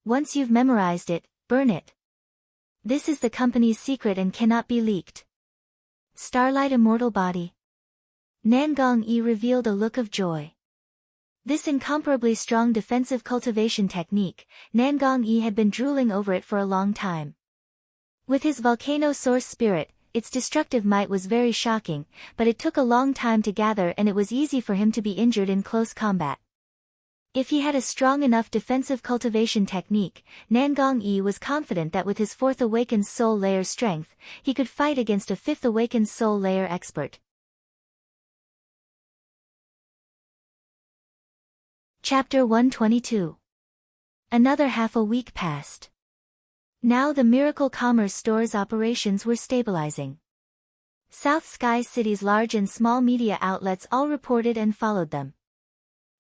[SPEAKER 1] Once you've memorized it, burn it. This is the company's secret and cannot be leaked. Starlight Immortal Body. Nan Gongyi revealed a look of joy. This incomparably strong defensive cultivation technique, Nan Gongyi had been drooling over it for a long time. With his volcano source spirit, its destructive might was very shocking, but it took a long time to gather and it was easy for him to be injured in close combat. If he had a strong enough defensive cultivation technique, Nan Gongyi was confident that with his 4th awakened soul layer strength, he could fight against a 5th awakened soul layer expert. Chapter 122. Another half a week passed. Now the Miracle Commerce Store's operations were stabilizing. South Sky City's large and small media outlets all reported and followed them.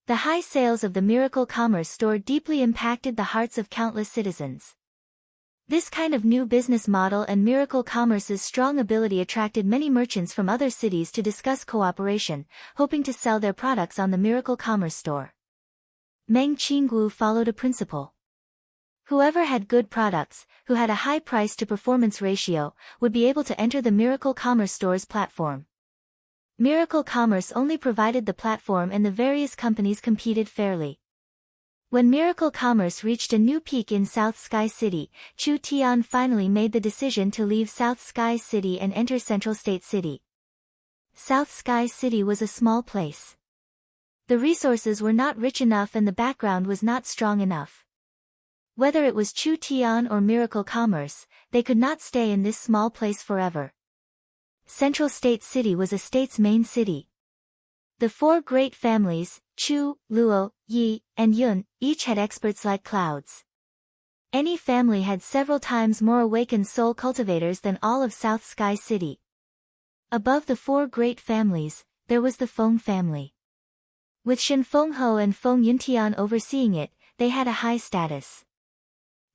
[SPEAKER 1] The high sales of the Miracle Commerce Store deeply impacted the hearts of countless citizens. This kind of new business model and Miracle Commerce's strong ability attracted many merchants from other cities to discuss cooperation, hoping to sell their products on the Miracle Commerce Store. Meng Qingwu followed a principle. Whoever had good products, who had a high price-to-performance ratio, would be able to enter the Miracle Commerce Store's platform. Miracle Commerce only provided the platform and the various companies competed fairly. When Miracle Commerce reached a new peak in South Sky City, Chu Tian finally made the decision to leave South Sky City and enter Central State City. South Sky City was a small place. The resources were not rich enough and the background was not strong enough. Whether it was Chu Tian or Miracle Commerce, they could not stay in this small place forever. Central State City was a state's main city. The 4 great families, Chu, Luo, Yi, and Yun, each had experts like clouds. Any family had several times more awakened soul cultivators than all of South Sky City. Above the four great families, there was the Feng family. With Shen Fengho and Feng Yuntian overseeing it, they had a high status.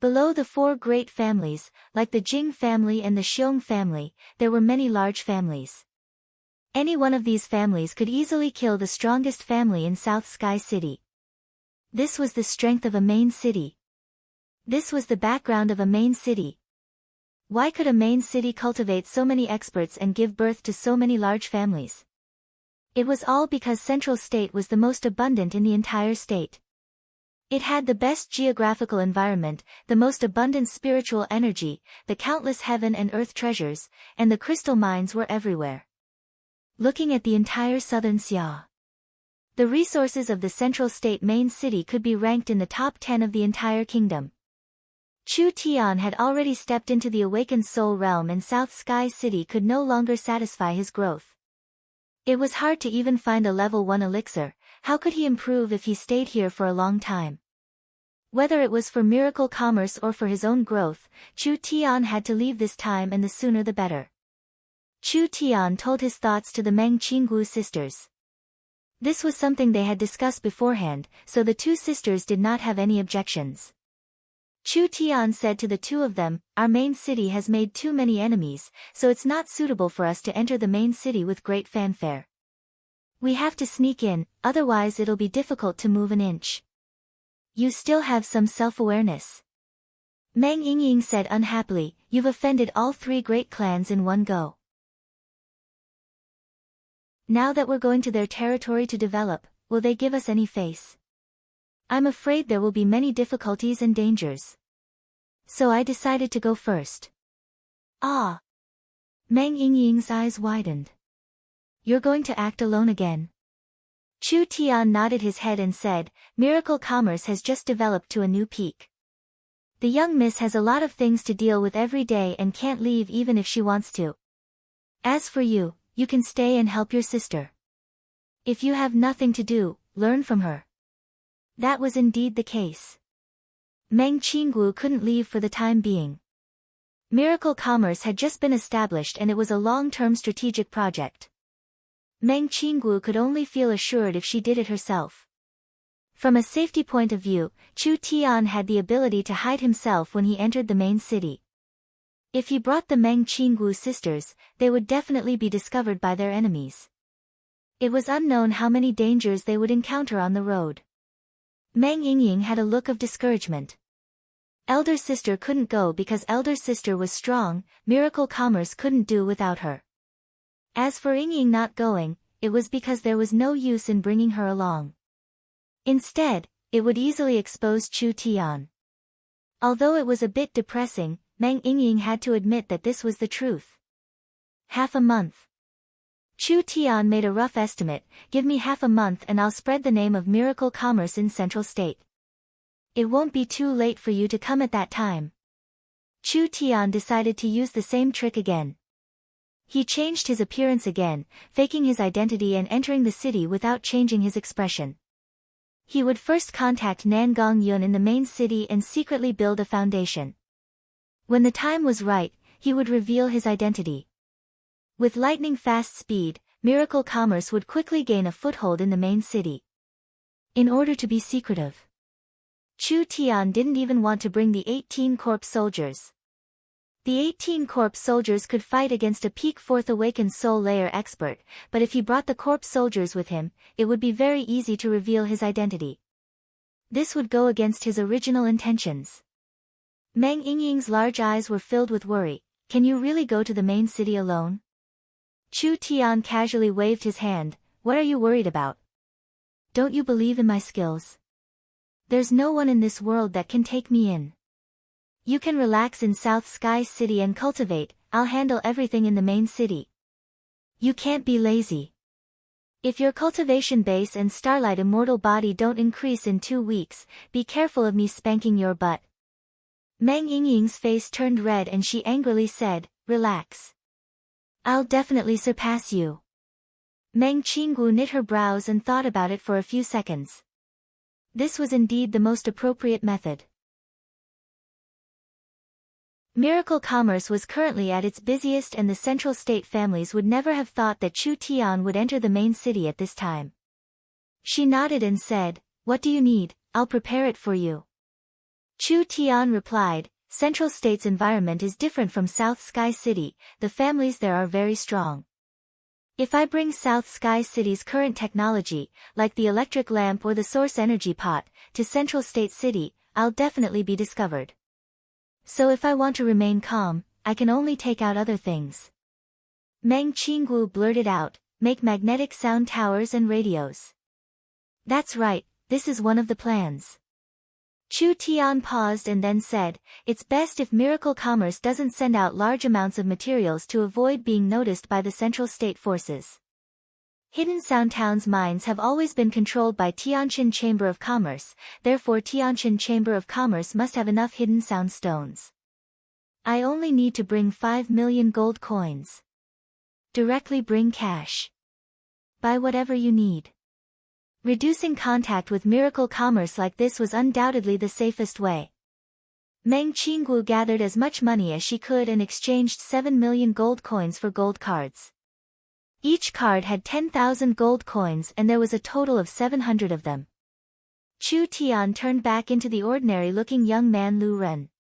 [SPEAKER 1] Below the four great families, like the Jing family and the Xiong family, there were many large families. Any one of these families could easily kill the strongest family in South Sky City. This was the strength of a main city. This was the background of a main city. Why could a main city cultivate so many experts and give birth to so many large families? It was all because Central State was the most abundant in the entire state. It had the best geographical environment, the most abundant spiritual energy, the countless heaven and earth treasures, and the crystal mines were everywhere. Looking at the entire southern Xia, the resources of the Central State main city could be ranked in the top 10 of the entire kingdom. Chu Tian had already stepped into the awakened soul realm, and South Sky City could no longer satisfy his growth. It was hard to even find a level 1 elixir. How could he improve if he stayed here for a long time? Whether it was for miracle commerce or for his own growth, Chu Tian had to leave this time, and the sooner the better. Chu Tian told his thoughts to the Meng Qinggu sisters. This was something they had discussed beforehand, so the two sisters did not have any objections. Chu Tian said to the two of them, "Our main city has made too many enemies, so it's not suitable for us to enter the main city with great fanfare. We have to sneak in, otherwise it'll be difficult to move an inch. You still have some self-awareness." Meng Yingying said unhappily, "You've offended all three great clans in one go. Now that we're going to their territory to develop, will they give us any face? I'm afraid there will be many difficulties and dangers. So I decided to go first." "Ah." Meng Yingying's eyes widened. "You're going to act alone again?" Chu Tian nodded his head and said, "Miracle commerce has just developed to a new peak. The young miss has a lot of things to deal with every day and can't leave even if she wants to. As for you, you can stay and help your sister. If you have nothing to do, learn from her." That was indeed the case. Meng Qinggu couldn't leave for the time being. Miracle commerce had just been established and it was a long-term strategic project. Meng Qinggu could only feel assured if she did it herself. From a safety point of view, Chu Tian had the ability to hide himself when he entered the main city. If he brought the Meng Qinggu sisters, they would definitely be discovered by their enemies. It was unknown how many dangers they would encounter on the road. Meng Yingying had a look of discouragement. Elder sister couldn't go because elder sister was strong, miracle commerce couldn't do without her. As for Yingying not going, it was because there was no use in bringing her along. Instead, it would easily expose Chu Tian. Although it was a bit depressing, Meng Yingying had to admit that this was the truth. Half a month. Chu Tian made a rough estimate, "Give me half a month and I'll spread the name of miracle commerce in Central State. It won't be too late for you to come at that time." Chu Tian decided to use the same trick again. He changed his appearance again, faking his identity and entering the city without changing his expression. He would first contact Nangong Yun in the main city and secretly build a foundation. When the time was right, he would reveal his identity. With lightning-fast speed, miracle commerce would quickly gain a foothold in the main city. In order to be secretive, Chu Tian didn't even want to bring the 18 corpse soldiers. The 18 corpse soldiers could fight against a peak 4th awakened soul layer expert, but if he brought the corpse soldiers with him, it would be very easy to reveal his identity. This would go against his original intentions. Meng Yingying's large eyes were filled with worry. "Can you really go to the main city alone?" Chu Tian casually waved his hand. "What are you worried about? Don't you believe in my skills? There's no one in this world that can take me in. You can relax in South Sky City and cultivate, I'll handle everything in the main city. You can't be lazy. If your cultivation base and starlight immortal body don't increase in 2 weeks, be careful of me spanking your butt." Meng Yingying's face turned red and she angrily said, "Relax. I'll definitely surpass you." Meng Qinggu knit her brows and thought about it for a few seconds. This was indeed the most appropriate method. Miracle commerce was currently at its busiest, and the central state families would never have thought that Chu Tian would enter the main city at this time. She nodded and said, "What do you need? I'll prepare it for you." Chu Tian replied, "Central State's environment is different from South Sky City, the families there are very strong. If I bring South Sky City's current technology, like the electric lamp or the source energy pot, to Central State City, I'll definitely be discovered. So if I want to remain calm, I can only take out other things." Meng Qinggu blurted out, "Make magnetic sound towers and radios." "That's right, this is one of the plans." Chu Tian paused and then said, "It's best if Miracle Commerce doesn't send out large amounts of materials to avoid being noticed by the central state forces. Hidden Sound Town's mines have always been controlled by Tianjin Chamber of Commerce, therefore Tianjin Chamber of Commerce must have enough hidden sound stones. I only need to bring 5 million gold coins. Directly bring cash. Buy whatever you need." Reducing contact with Miracle Commerce like this was undoubtedly the safest way. Meng Qinggu gathered as much money as she could and exchanged 7 million gold coins for gold cards. Each card had 10,000 gold coins and there was a total of 700 of them. Chu Tian turned back into the ordinary-looking young man Lu Ren.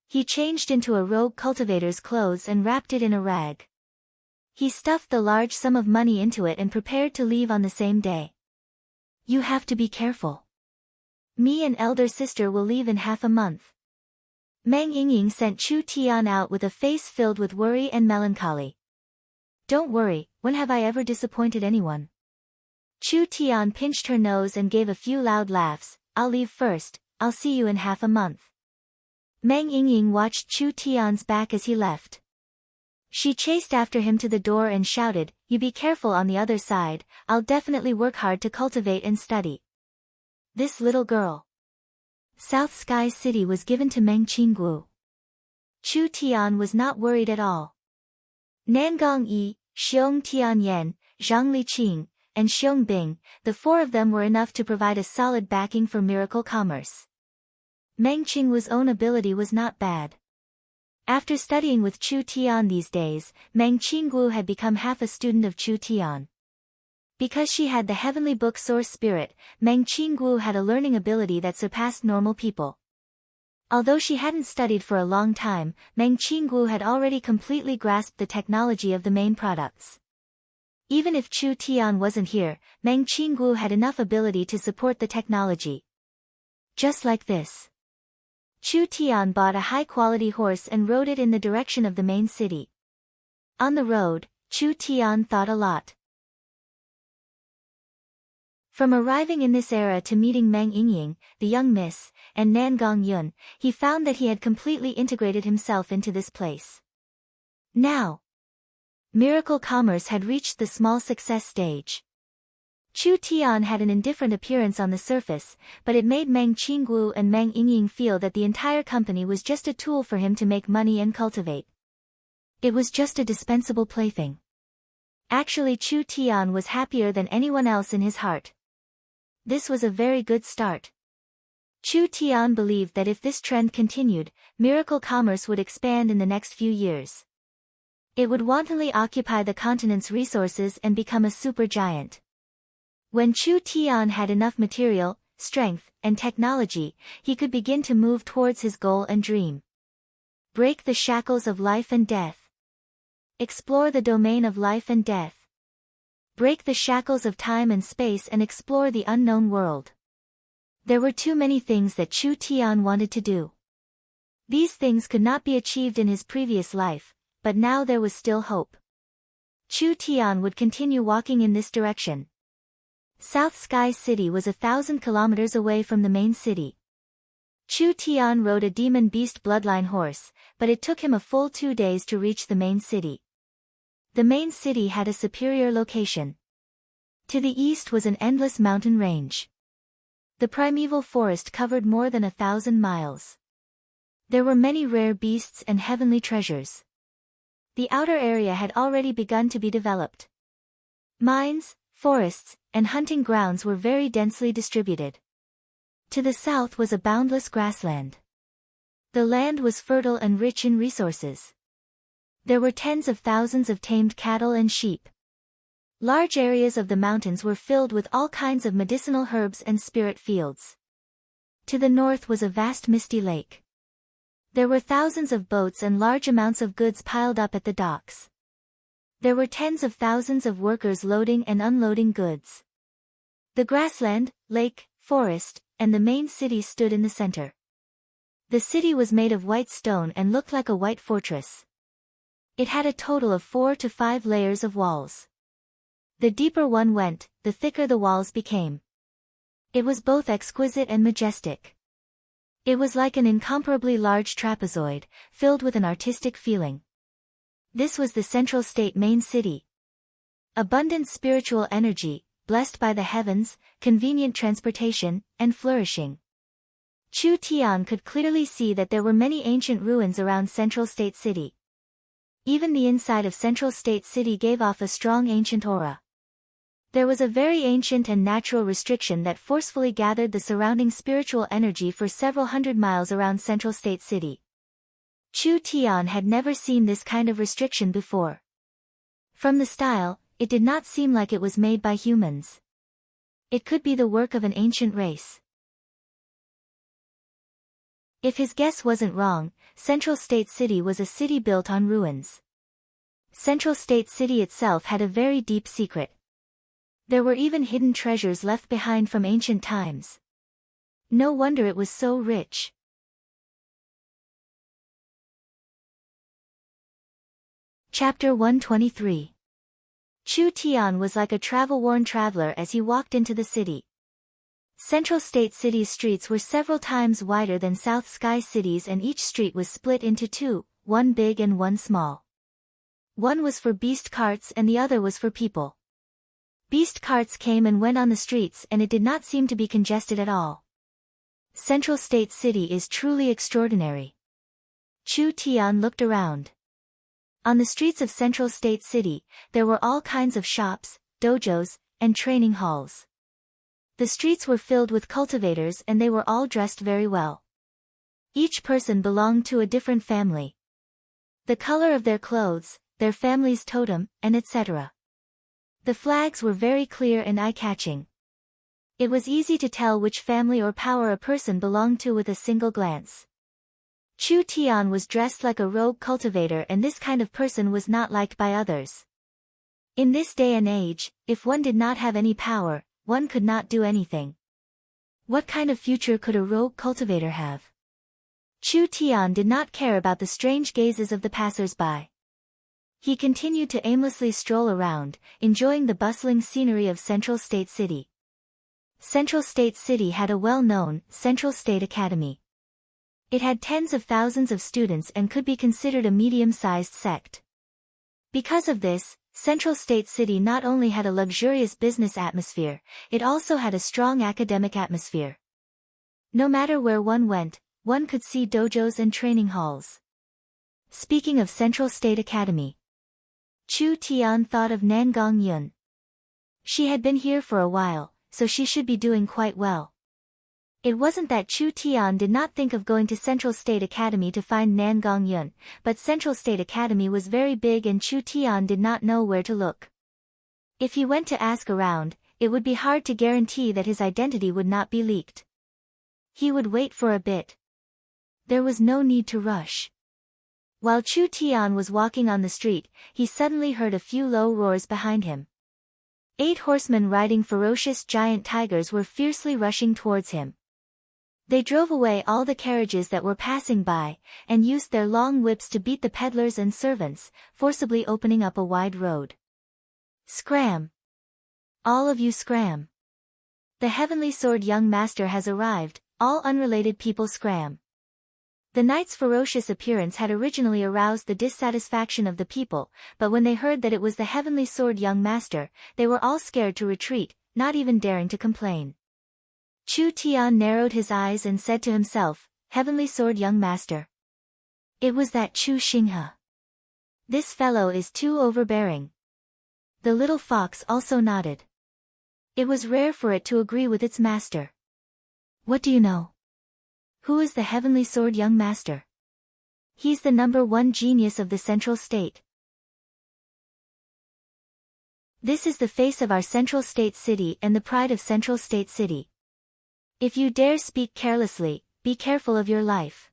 [SPEAKER 1] He changed into a rogue cultivator's clothes and wrapped it in a rag. He stuffed the large sum of money into it and prepared to leave on the same day. "You have to be careful. Me and elder sister will leave in half a month." Meng Yingying sent Chu Tian out with a face filled with worry and melancholy. "Don't worry, when have I ever disappointed anyone?" Chu Tian pinched her nose and gave a few loud laughs. "I'll leave first, I'll see you in half a month." Meng Yingying watched Chu Tian's back as he left. She chased after him to the door and shouted, "You be careful on the other side, I'll definitely work hard to cultivate and study." This little girl. South Sky City was given to Meng Qinggu. Chu Tian was not worried at all. Nangong Yi, Xiong Tianyan, Zhang Liqing, and Xiong Bing, the four of them were enough to provide a solid backing for Miracle Commerce. Meng Qinggu's own ability was not bad. After studying with Chu Tian these days, Meng Qinggu had become half a student of Chu Tian. Because she had the heavenly book source spirit, Meng Qinggu had a learning ability that surpassed normal people. Although she hadn't studied for a long time, Meng Qinggu had already completely grasped the technology of the main products. Even if Chu Tian wasn't here, Meng Qinggu had enough ability to support the technology. Just like this. Chu Tian bought a high-quality horse and rode it in the direction of the main city. On the road, Chu Tian thought a lot. From arriving in this era to meeting Meng Yingying, the young miss, and Nangong Yun, he found that he had completely integrated himself into this place. Now, Miracle Commerce had reached the small success stage. Chu Tian had an indifferent appearance on the surface, but it made Meng Qinggu and Meng Yingying feel that the entire company was just a tool for him to make money and cultivate. It was just a dispensable plaything. Actually, Chu Tian was happier than anyone else in his heart. This was a very good start. Chu Tian believed that if this trend continued, Miracle Commerce would expand in the next few years. It would wantonly occupy the continent's resources and become a supergiant. When Chu Tian had enough material, strength, and technology, he could begin to move towards his goal and dream. Break the shackles of life and death. Explore the domain of life and death. Break the shackles of time and space and explore the unknown world. There were too many things that Chu Tian wanted to do. These things could not be achieved in his previous life, but now there was still hope. Chu Tian would continue walking in this direction. South Sky City was 1,000 kilometers away from the main city. Chu Tian rode a demon beast bloodline horse, but it took him a full 2 days to reach the main city. The main city had a superior location. To the east was an endless mountain range. The primeval forest covered more than 1,000 miles. There were many rare beasts and heavenly treasures. The outer area had already begun to be developed. Mines, forests, and hunting grounds were very densely distributed. To the south was a boundless grassland. The land was fertile and rich in resources. There were tens of thousands of tamed cattle and sheep. Large areas of the mountains were filled with all kinds of medicinal herbs and spirit fields. To the north was a vast misty lake. There were thousands of boats and large amounts of goods piled up at the docks. There were tens of thousands of workers loading and unloading goods. The grassland, lake, forest, and the main city stood in the center. The city was made of white stone and looked like a white fortress. It had a total of 4 to 5 layers of walls. The deeper one went, the thicker the walls became. It was both exquisite and majestic. It was like an incomparably large trapezoid, filled with an artistic feeling. This was the Central State main city. Abundant spiritual energy, blessed by the heavens, convenient transportation, and flourishing. Chu Tian could clearly see that there were many ancient ruins around Central State City. Even the inside of Central State City gave off a strong ancient aura. There was a very ancient and natural restriction that forcefully gathered the surrounding spiritual energy for several hundred miles around Central State City. Chu Tian had never seen this kind of restriction before. From the style, it did not seem like it was made by humans. It could be the work of an ancient race. If his guess wasn't wrong, Central State City was a city built on ruins. Central State City itself had a very deep secret. There were even hidden treasures left behind from ancient times. No wonder it was so rich. Chapter 123. Chu Tian was like a travel-worn traveler as he walked into the city. Central State City's streets were several times wider than South Sky City's, and each street was split into two, one big and one small. One was for beast carts and the other was for people. Beast carts came and went on the streets and it did not seem to be congested at all. Central State City is truly extraordinary. Chu Tian looked around. On the streets of Central State City, there were all kinds of shops, dojos, and training halls. The streets were filled with cultivators and they were all dressed very well. Each person belonged to a different family. The color of their clothes, their family's totem, and etc. The flags were very clear and eye-catching. It was easy to tell which family or power a person belonged to with a single glance. Chu Tian was dressed like a rogue cultivator, and this kind of person was not liked by others. In this day and age, if one did not have any power, one could not do anything. What kind of future could a rogue cultivator have? Chu Tian did not care about the strange gazes of the passers-by. He continued to aimlessly stroll around, enjoying the bustling scenery of Central State City. Central State City had a well-known Central State Academy. It had tens of thousands of students and could be considered a medium-sized sect. Because of this, Central State City not only had a luxurious business atmosphere, it also had a strong academic atmosphere. No matter where one went, one could see dojos and training halls. Speaking of Central State Academy, Chu Tian thought of Nangong Yun. She had been here for a while, so she should be doing quite well. It wasn't that Chu Tian did not think of going to Central State Academy to find Nangong Yun, but Central State Academy was very big and Chu Tian did not know where to look. If he went to ask around, it would be hard to guarantee that his identity would not be leaked. He would wait for a bit. There was no need to rush. While Chu Tian was walking on the street, he suddenly heard a few low roars behind him. 8 horsemen riding ferocious giant tigers were fiercely rushing towards him. They drove away all the carriages that were passing by, and used their long whips to beat the peddlers and servants, forcibly opening up a wide road. Scram! All of you scram! The Heavenly Sword Young Master has arrived, all unrelated people scram. The knight's ferocious appearance had originally aroused the dissatisfaction of the people, but when they heard that it was the Heavenly Sword Young Master, they were all scared to retreat, not even daring to complain. Chu Tian narrowed his eyes and said to himself, Heavenly Sword Young Master. It was that Chu Xinghe. This fellow is too overbearing. The little fox also nodded. It was rare for it to agree with its master. What do you know? Who is the Heavenly Sword Young Master? He's the #1 genius of the Central State. This is the face of our Central State City and the pride of Central State City. If you dare speak carelessly, be careful of your life.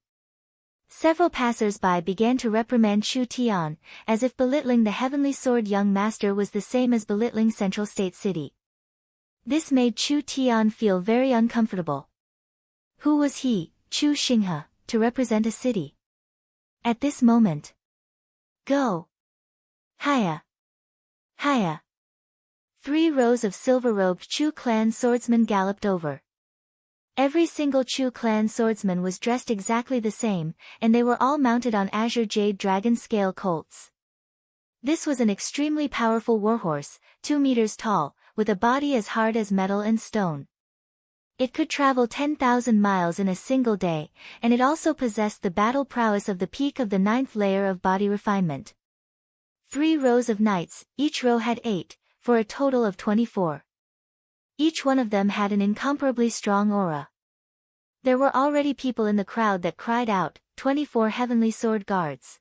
[SPEAKER 1] Several passers-by began to reprimand Chu Tian, as if belittling the Heavenly Sword Young Master was the same as belittling Central State City. This made Chu Tian feel very uncomfortable. Who was he, Chu Xinghe, to represent a city? At this moment. Go! Hiya! Hiya! 3 rows of silver-robed Chu clan swordsmen galloped over. Every single Chu clan swordsman was dressed exactly the same, and they were all mounted on azure jade dragon scale colts. This was an extremely powerful warhorse, 2 meters tall, with a body as hard as metal and stone. It could travel 10,000 miles in a single day, and it also possessed the battle prowess of the peak of the 9th layer of body refinement. 3 rows of knights, each row had 8, for a total of 24. Each one of them had an incomparably strong aura. There were already people in the crowd that cried out, 24 Heavenly Sword Guards.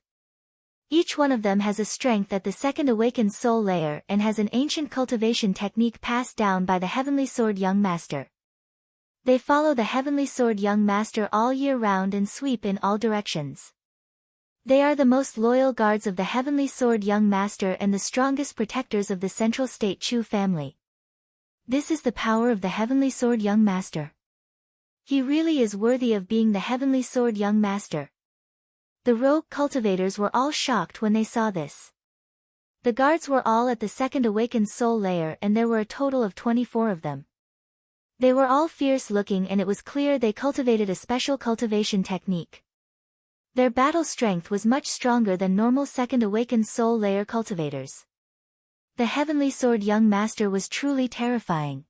[SPEAKER 1] Each one of them has a strength at the 2nd awakened soul layer and has an ancient cultivation technique passed down by the Heavenly Sword Young Master. They follow the Heavenly Sword Young Master all year round and sweep in all directions. They are the most loyal guards of the Heavenly Sword Young Master and the strongest protectors of the Central State Chu family. This is the power of the Heavenly Sword Young Master. He really is worthy of being the Heavenly Sword Young Master. The rogue cultivators were all shocked when they saw this. The guards were all at the 2nd awakened soul layer and there were a total of 24 of them. They were all fierce looking and it was clear they cultivated a special cultivation technique. Their battle strength was much stronger than normal 2nd awakened soul layer cultivators. The Heavenly Sword Young Master was truly terrifying.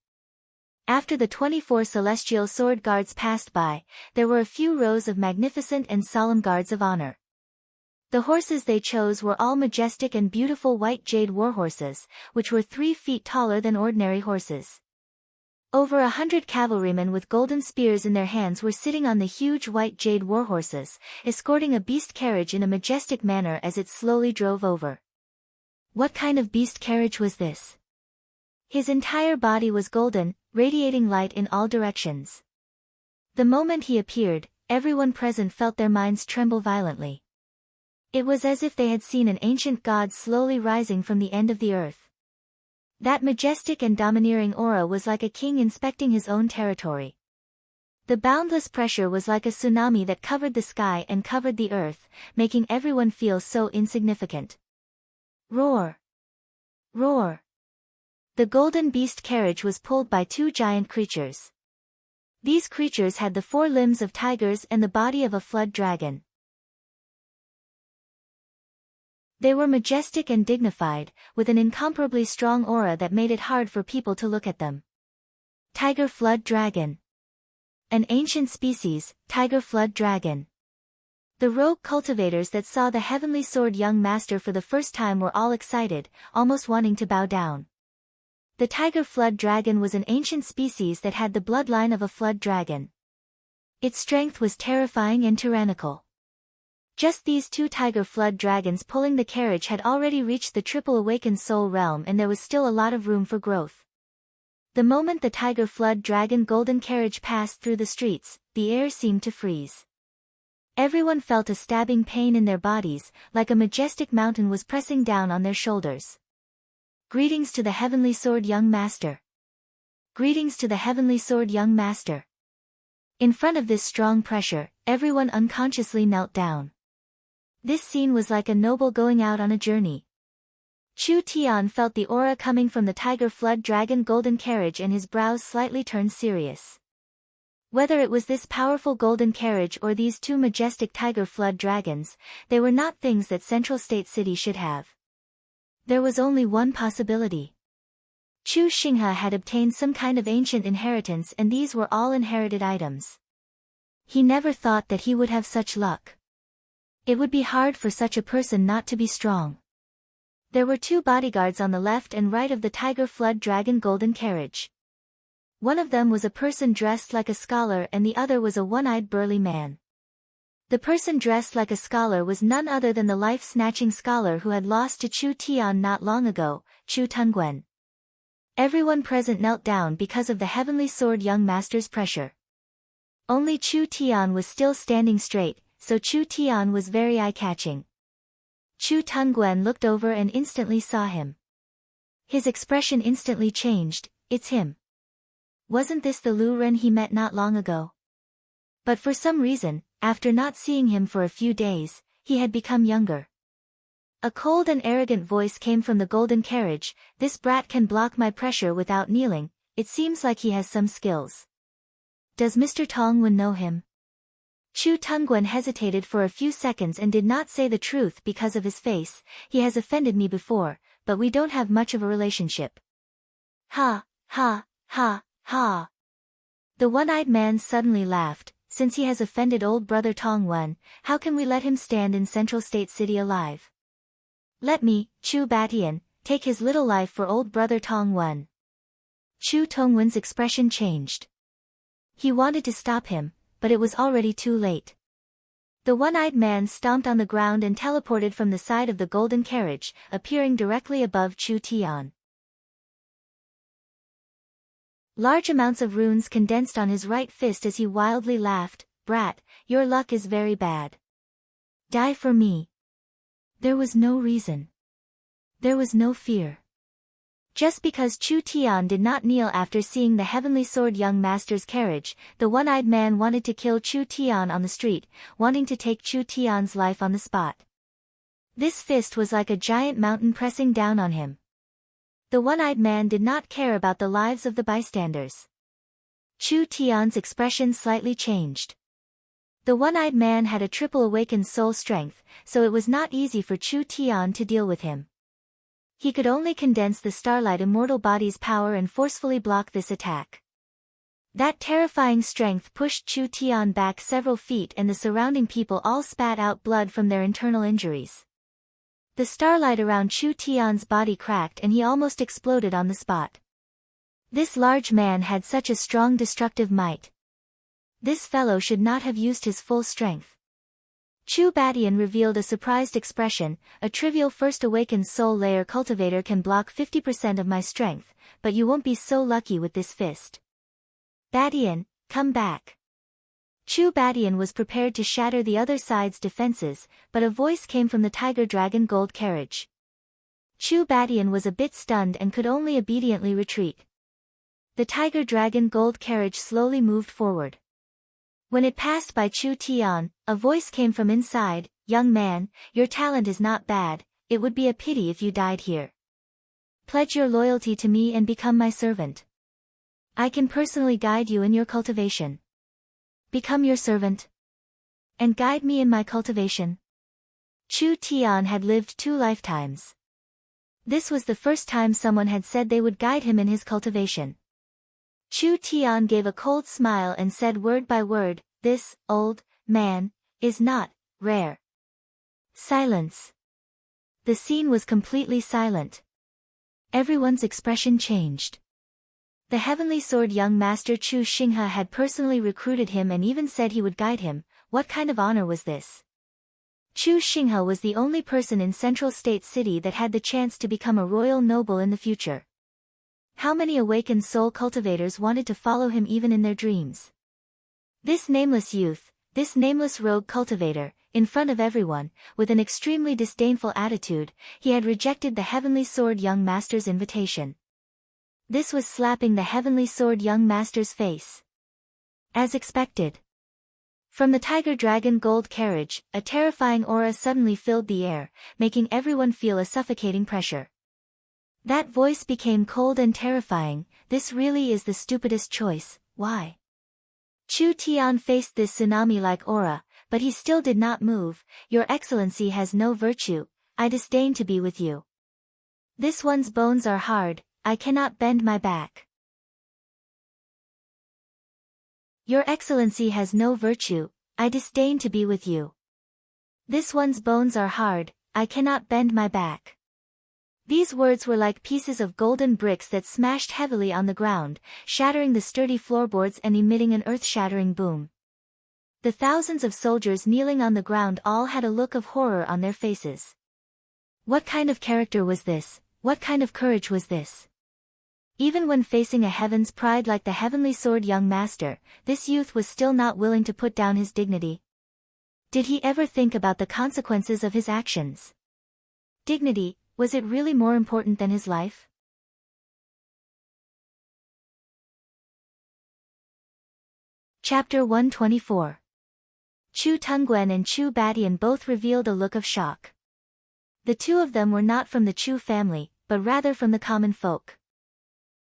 [SPEAKER 1] After the 24 celestial sword guards passed by, there were a few rows of magnificent and solemn guards of honor. The horses they chose were all majestic and beautiful white jade warhorses, which were 3 feet taller than ordinary horses. Over 100 cavalrymen with golden spears in their hands were sitting on the huge white jade warhorses, escorting a beast carriage in a majestic manner as it slowly drove over. What kind of beast carriage was this? His entire body was golden, radiating light in all directions. The moment he appeared, everyone present felt their minds tremble violently. It was as if they had seen an ancient god slowly rising from the end of the earth. That majestic and domineering aura was like a king inspecting his own territory. The boundless pressure was like a tsunami that covered the sky and covered the earth, making everyone feel so insignificant. Roar! Roar! The golden beast carriage was pulled by 2 giant creatures. These creatures had the 4 limbs of tigers and the body of a flood dragon. They were majestic and dignified, with an incomparably strong aura that made it hard for people to look at them. Tiger Flood Dragon. An ancient species, Tiger Flood Dragon. The rogue cultivators that saw the Heavenly Sword Young Master for the first time were all excited, almost wanting to bow down. The Tiger Flood Dragon was an ancient species that had the bloodline of a flood dragon. Its strength was terrifying and tyrannical. Just these 2 tiger flood dragons pulling the carriage had already reached the triple awakened soul realm and there was still a lot of room for growth. The moment the tiger flood dragon golden carriage passed through the streets, the air seemed to freeze. Everyone felt a stabbing pain in their bodies, like a majestic mountain was pressing down on their shoulders. Greetings to the Heavenly Sword Young Master. Greetings to the Heavenly Sword Young Master. In front of this strong pressure, everyone unconsciously knelt down. This scene was like a noble going out on a journey. Chu Tian felt the aura coming from the Tiger Flood Dragon golden carriage and his brows slightly turned serious. Whether it was this powerful golden carriage or these 2 majestic Tiger Flood Dragons, they were not things that Central State City should have. There was only one possibility. Chu Xinghe had obtained some kind of ancient inheritance and these were all inherited items. He never thought that he would have such luck. It would be hard for such a person not to be strong. There were 2 bodyguards on the left and right of the Tiger Flood Dragon golden carriage. One of them was a person dressed like a scholar and the other was a one-eyed burly man. The person dressed like a scholar was none other than the life-snatching scholar who had lost to Chu Tian not long ago, Chu Tungwen. Everyone present knelt down because of the heavenly sword young master's pressure. Only Chu Tian was still standing straight, so Chu Tian was very eye-catching. Chu Tungwen looked over and instantly saw him. His expression instantly changed. It's him. Wasn't this the Lu Ren he met not long ago? But for some reason, after not seeing him for a few days, he had become younger. A cold and arrogant voice came from the golden carriage. This brat can block my pressure without kneeling. It seems like he has some skills. Does Mr. Tongwen know him? Chu Tungwen hesitated for a few seconds and did not say the truth because of his face. He has offended me before, but we don't have much of a relationship. Ha, ha, ha, ha. The one-eyed man suddenly laughed. Since he has offended old brother Tongwen, how can we let him stand in Central State City alive? Let me, Chu Batian, take his little life for old brother Tongwen. Chu Tongwen's expression changed. He wanted to stop him, but it was already too late. The one-eyed man stomped on the ground and teleported from the side of the golden carriage, appearing directly above Chu Tian. Large amounts of runes condensed on his right fist as he wildly laughed. Brat, your luck is very bad. Die for me. There was no reason. There was no fear. Just because Chu Tian did not kneel after seeing the heavenly sword young master's carriage, the one-eyed man wanted to kill Chu Tian on the street, wanting to take Chu Tian's life on the spot. This fist was like a giant mountain pressing down on him. The one-eyed man did not care about the lives of the bystanders. Chu Tian's expression slightly changed. The one-eyed man had a triple awakened soul strength, so it was not easy for Chu Tian to deal with him. He could only condense the starlight immortal body's power and forcefully block this attack. That terrifying strength pushed Chu Tian back several feet and the surrounding people all spat out blood from their internal injuries. The starlight around Chu Tian's body cracked and he almost exploded on the spot. This large man had such a strong destructive might. This fellow should not have used his full strength. Chu Batian revealed a surprised expression. A trivial first awakened soul layer cultivator can block 50% of my strength, but you won't be so lucky with this fist. Batian, come back. Chu Batian was prepared to shatter the other side's defenses, but a voice came from the Tiger Dragon Gold carriage. Chu Batian was a bit stunned and could only obediently retreat. The Tiger Dragon Gold carriage slowly moved forward. When it passed by Chu Tian, a voice came from inside. Young man, your talent is not bad, it would be a pity if you died here. Pledge your loyalty to me and become my servant. I can personally guide you in your cultivation. Become your servant. And guide me in my cultivation. Chu Tian had lived 2 lifetimes. This was the first time someone had said they would guide him in his cultivation. Chu Tian gave a cold smile and said word by word, this, old man, is not rare. Silence. The scene was completely silent. Everyone's expression changed. The heavenly sword young master Chu Xinghe had personally recruited him and even said he would guide him. What kind of honor was this? Chu Xinghe was the only person in Central State City that had the chance to become a royal noble in the future. How many awakened soul cultivators wanted to follow him even in their dreams? This nameless youth, this nameless rogue cultivator, in front of everyone, with an extremely disdainful attitude, he had rejected the heavenly sword young master's invitation. This was slapping the heavenly sword young master's face. As expected. From the Tiger Dragon Gold carriage, a terrifying aura suddenly filled the air, making everyone feel a suffocating pressure. That voice became cold and terrifying. This really is the stupidest choice. Why? Chu Tian faced this tsunami-like aura, but he still did not move. Your Excellency has no virtue. I disdain to be with you. This one's bones are hard. I cannot bend my back. Your Excellency has no virtue. I disdain to be with you. This one's bones are hard. I cannot bend my back. These words were like pieces of golden bricks that smashed heavily on the ground, shattering the sturdy floorboards and emitting an earth-shattering boom. The thousands of soldiers kneeling on the ground all had a look of horror on their faces. What kind of character was this? What kind of courage was this? Even when facing a heaven's pride like the heavenly sword young master, this youth was still not willing to put down his dignity. Did he ever think about the consequences of his actions? Dignity, was it really more important than his life? Chapter 124. Chu Tunguen and Chu Batian both revealed a look of shock. The two of them were not from the Chu family, but rather from the common folk.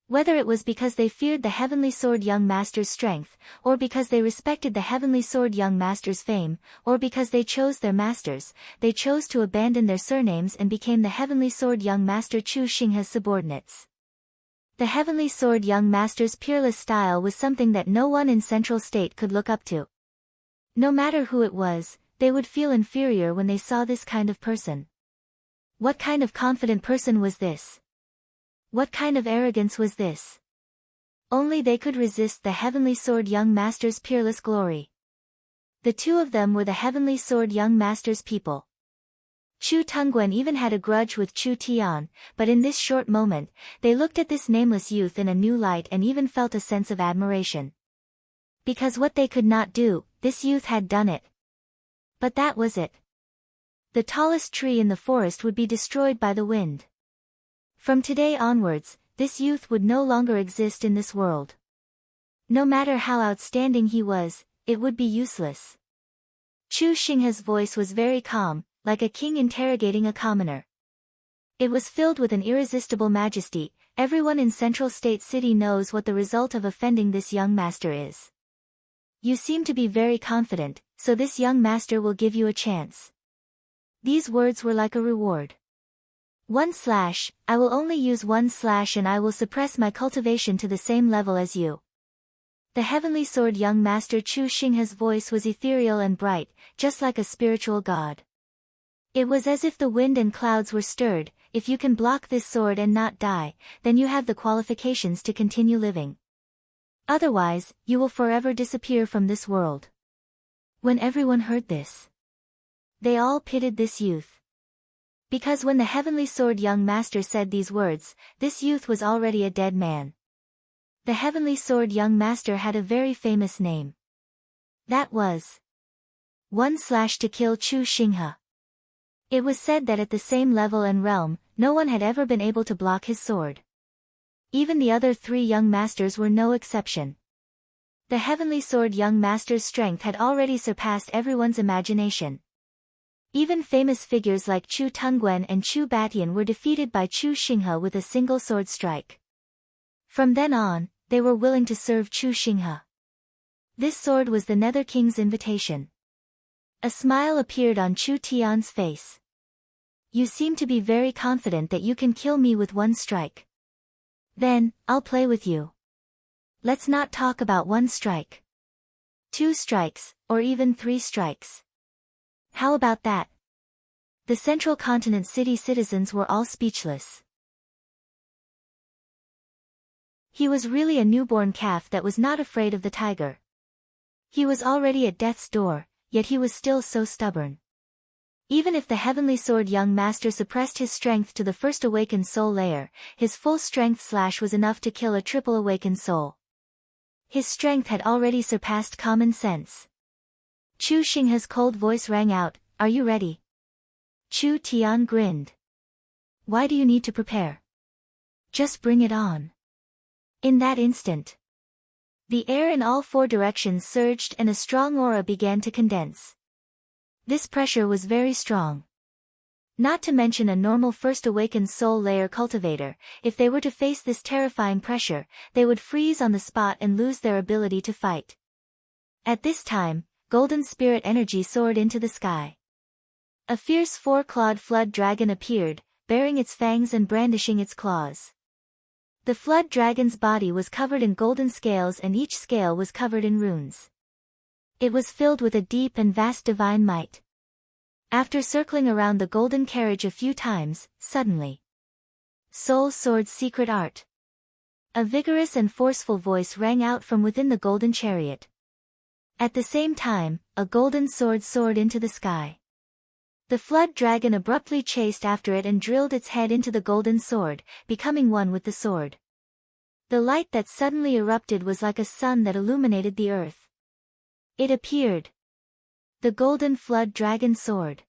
[SPEAKER 1] Whether it was because they feared the heavenly sword young master's strength, or because they respected the heavenly sword young master's fame, or because they chose their masters, they chose to abandon their surnames and became the heavenly sword young master Chu Xinghe's subordinates. The heavenly sword young master's peerless style was something that no one in Central State could look up to. No matter who it was, they would feel inferior when they saw this kind of person. What kind of confident person was this? What kind of arrogance was this? Only they could resist the heavenly sword young master's peerless glory. The two of them were the heavenly sword young master's people. Chu Tunguen even had a grudge with Chu Tian, but in this short moment, they looked at this nameless youth in a new light and even felt a sense of admiration. Because what they could not do, this youth had done it. But that was it. The tallest tree in the forest would be destroyed by the wind. From today onwards, this youth would no longer exist in this world. No matter how outstanding he was, it would be useless. Chu Xinghe's voice was very calm, like a king interrogating a commoner. It was filled with an irresistible majesty. Everyone in Central State City knows what the result of offending this young master is. You seem to be very confident, so this young master will give you a chance. These words were like a reward. I will only use and I will suppress my cultivation to the same level as you. The heavenly sword young master Chu Xinghe's voice was ethereal and bright, just like a spiritual god. It was as if the wind and clouds were stirred. If you can block this sword and not die, then you have the qualifications to continue living. Otherwise, you will forever disappear from this world. When everyone heard this, they all pitied this youth. Because when the heavenly sword young master said these words, this youth was already a dead man. The heavenly sword young master had a very famous name. That was to kill Chu Xinghe. It was said that at the same level and realm, no one had ever been able to block his sword. Even the other three young masters were no exception. The heavenly sword young master's strength had already surpassed everyone's imagination. Even famous figures like Chu Tunguen and Chu Batian were defeated by Chu Xinghe with a single sword strike. From then on, they were willing to serve Chu Xinghe. This sword was the Nether King's invitation. A smile appeared on Chu Tian's face. You seem to be very confident that you can kill me with one strike. Then, I'll play with you. Let's not talk about one strike. 2 strikes, or even 3 strikes. How about that? The Central Continent city citizens were all speechless. He was really a newborn calf that was not afraid of the tiger. He was already at death's door, yet he was still so stubborn. Even if the heavenly sword young master suppressed his strength to the first awakened soul layer, his full strength slash was enough to kill a triple awakened soul. His strength had already surpassed common sense. Chu Xinghe's cold voice rang out, "Are you ready?" Chu Tian grinned. "Why do you need to prepare? Just bring it on." In that instant, the air in all 4 directions surged and a strong aura began to condense. This pressure was very strong. Not to mention a normal first awakened soul layer cultivator, if they were to face this terrifying pressure, they would freeze on the spot and lose their ability to fight. At this time, golden spirit energy soared into the sky. A fierce 4-clawed flood dragon appeared, bearing its fangs and brandishing its claws. The flood dragon's body was covered in golden scales and each scale was covered in runes. It was filled with a deep and vast divine might. After circling around the golden carriage a few times, suddenly, Soul Sword's secret art. A vigorous and forceful voice rang out from within the golden chariot. At the same time, a golden sword soared into the sky. The flood dragon abruptly chased after it and drilled its head into the golden sword, becoming one with the sword. The light that suddenly erupted was like a sun that illuminated the earth. It appeared. The golden flood dragon sword.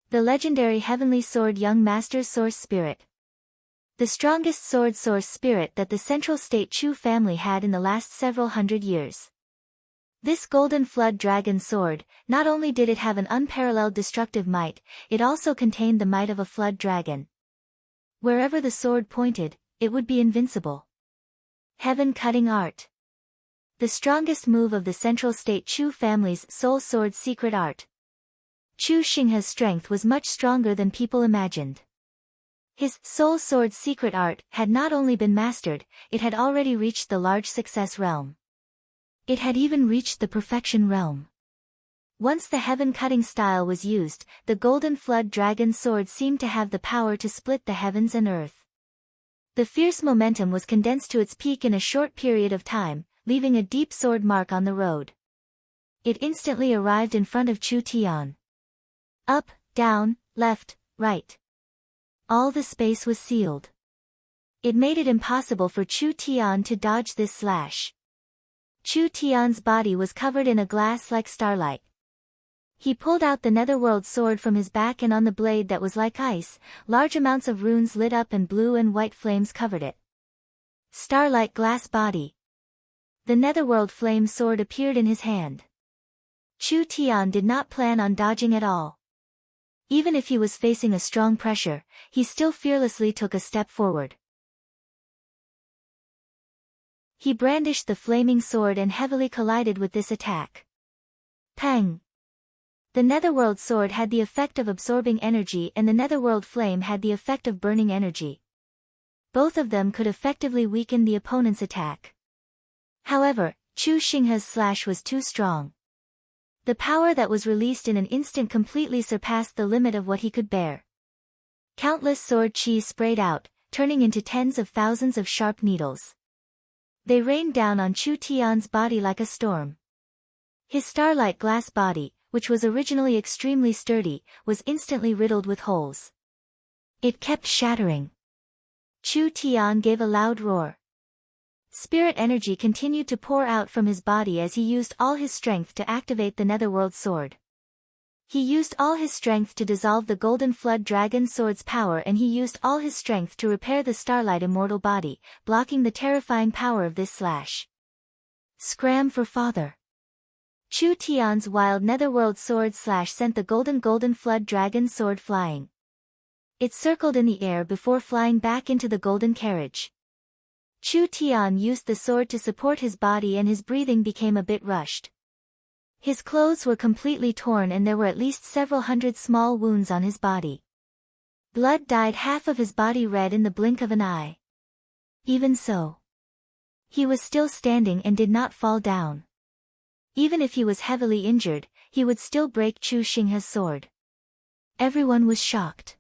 [SPEAKER 1] The legendary heavenly sword young master's source spirit. The strongest sword source spirit that the Central State Chu family had in the last several hundred years. This golden flood dragon sword, not only did it have an unparalleled destructive might, it also contained the might of a flood dragon. Wherever the sword pointed, it would be invincible. Heaven-cutting art. The strongest move of the Central State Chu family's soul sword secret art. Chu Xinghe's strength was much stronger than people imagined. His soul sword secret art had not only been mastered, it had already reached the large success realm. It had even reached the perfection realm. Once the heaven-cutting style was used, the golden flood dragon sword seemed to have the power to split the heavens and earth. The fierce momentum was condensed to its peak in a short period of time, leaving a deep sword mark on the road. It instantly arrived in front of Chu Tian. Up, down, left, right. All the space was sealed. It made it impossible for Chu Tian to dodge this slash. Chu Tian's body was covered in a glass like starlight. He pulled out the netherworld sword from his back, and on the blade that was like ice, large amounts of runes lit up and blue and white flames covered it. Starlight glass body. The netherworld flame sword appeared in his hand. Chu Tian did not plan on dodging at all. Even if he was facing a strong pressure, he still fearlessly took a step forward. He brandished the flaming sword and heavily collided with this attack. Pang! The netherworld sword had the effect of absorbing energy, and the netherworld flame had the effect of burning energy. Both of them could effectively weaken the opponent's attack. However, Chu Xinghe's slash was too strong. The power that was released in an instant completely surpassed the limit of what he could bear. Countless sword chi sprayed out, turning into tens of thousands of sharp needles. They rained down on Chu Tian's body like a storm. His starlight glass body, which was originally extremely sturdy, was instantly riddled with holes. It kept shattering. Chu Tian gave a loud roar. Spirit energy continued to pour out from his body as he used all his strength to activate the netherworld sword. He used all his strength to dissolve the golden flood dragon sword's power, and he used all his strength to repair the starlight immortal body, blocking the terrifying power of this slash. Scram for father. Chu Tian's wild netherworld sword slash sent the golden flood dragon sword flying. It circled in the air before flying back into the golden carriage. Chu Tian used the sword to support his body, and his breathing became a bit rushed. His clothes were completely torn, and there were at least several hundred small wounds on his body. Blood dyed half of his body red in the blink of an eye. Even so, he was still standing and did not fall down. Even if he was heavily injured, he would still break Chu Xinghe's sword. Everyone was shocked.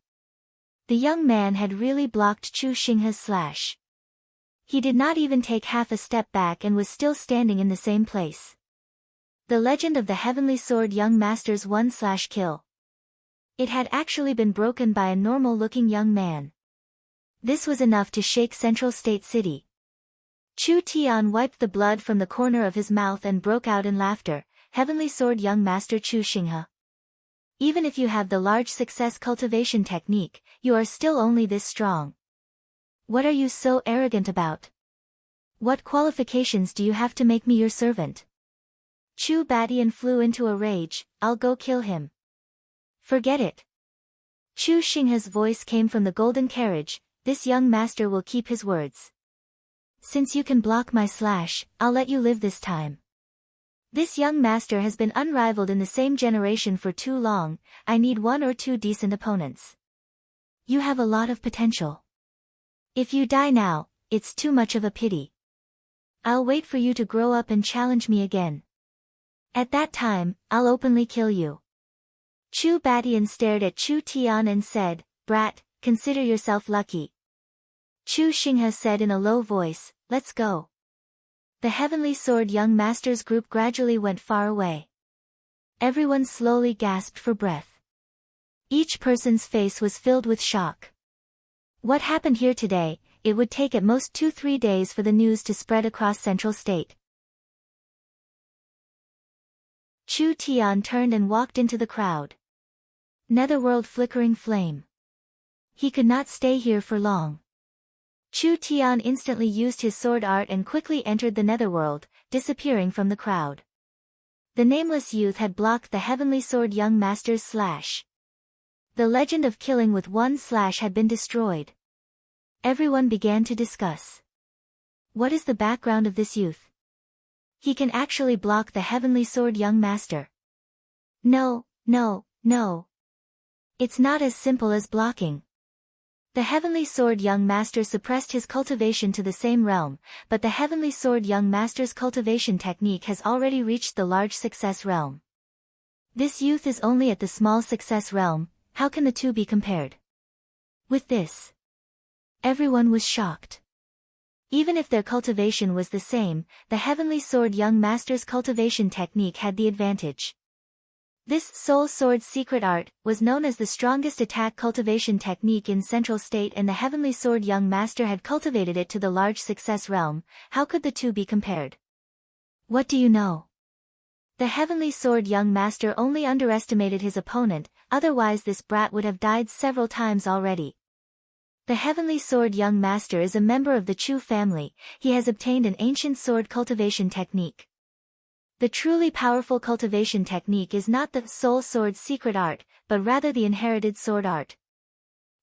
[SPEAKER 1] The young man had really blocked Chu Xinghe's slash. He did not even take half a step back and was still standing in the same place. The legend of the heavenly sword young master's one/kill. It had actually been broken by a normal-looking young man. This was enough to shake Central State City. Chu Tian wiped the blood from the corner of his mouth and broke out in laughter. Heavenly sword young master Chu Xinghe. Even if you have the large success cultivation technique, you are still only this strong. What are you so arrogant about? What qualifications do you have to make me your servant? Chu Batian flew into a rage. I'll go kill him. Forget it. Chu Xinghe's voice came from the golden carriage. This young master will keep his words. Since you can block my slash, I'll let you live this time. This young master has been unrivaled in the same generation for too long. I need 1 or 2 decent opponents. You have a lot of potential. If you die now, it's too much of a pity. I'll wait for you to grow up and challenge me again. At that time, I'll openly kill you. Chu Batian stared at Chu Tian and said, Brat, consider yourself lucky. Chu Xinghe said in a low voice, "Let's go." The Heavenly Sword Young Masters group gradually went far away. Everyone slowly gasped for breath. Each person's face was filled with shock. What happened here today? It would take at most 2-3 days for the news to spread across Central State. Chu Tian turned and walked into the crowd. Netherworld flickering flame. He could not stay here for long. Chu Tian instantly used his sword art and quickly entered the netherworld, disappearing from the crowd. The nameless youth had blocked the Heavenly Sword Young Master's slash. The legend of killing with one slash had been destroyed. Everyone began to discuss. What is the background of this youth? He can actually block the Heavenly Sword Young Master. No. It's not as simple as blocking. The Heavenly Sword Young Master suppressed his cultivation to the same realm, but the Heavenly Sword Young Master's cultivation technique has already reached the large success realm. This youth is only at the small success realm. How can the two be compared? With this, everyone was shocked. Even if their cultivation was the same, the Heavenly Sword Young Master's cultivation technique had the advantage. This Soul Sword secret art was known as the strongest attack cultivation technique in Central State, and the Heavenly Sword Young Master had cultivated it to the large success realm. How could the two be compared? What do you know? The Heavenly Sword Young Master only underestimated his opponent, otherwise this brat would have died several times already. The Heavenly Sword Young Master is a member of the Chu family. He has obtained an ancient sword cultivation technique. The truly powerful cultivation technique is not the Soul Sword secret art, but rather the inherited sword art.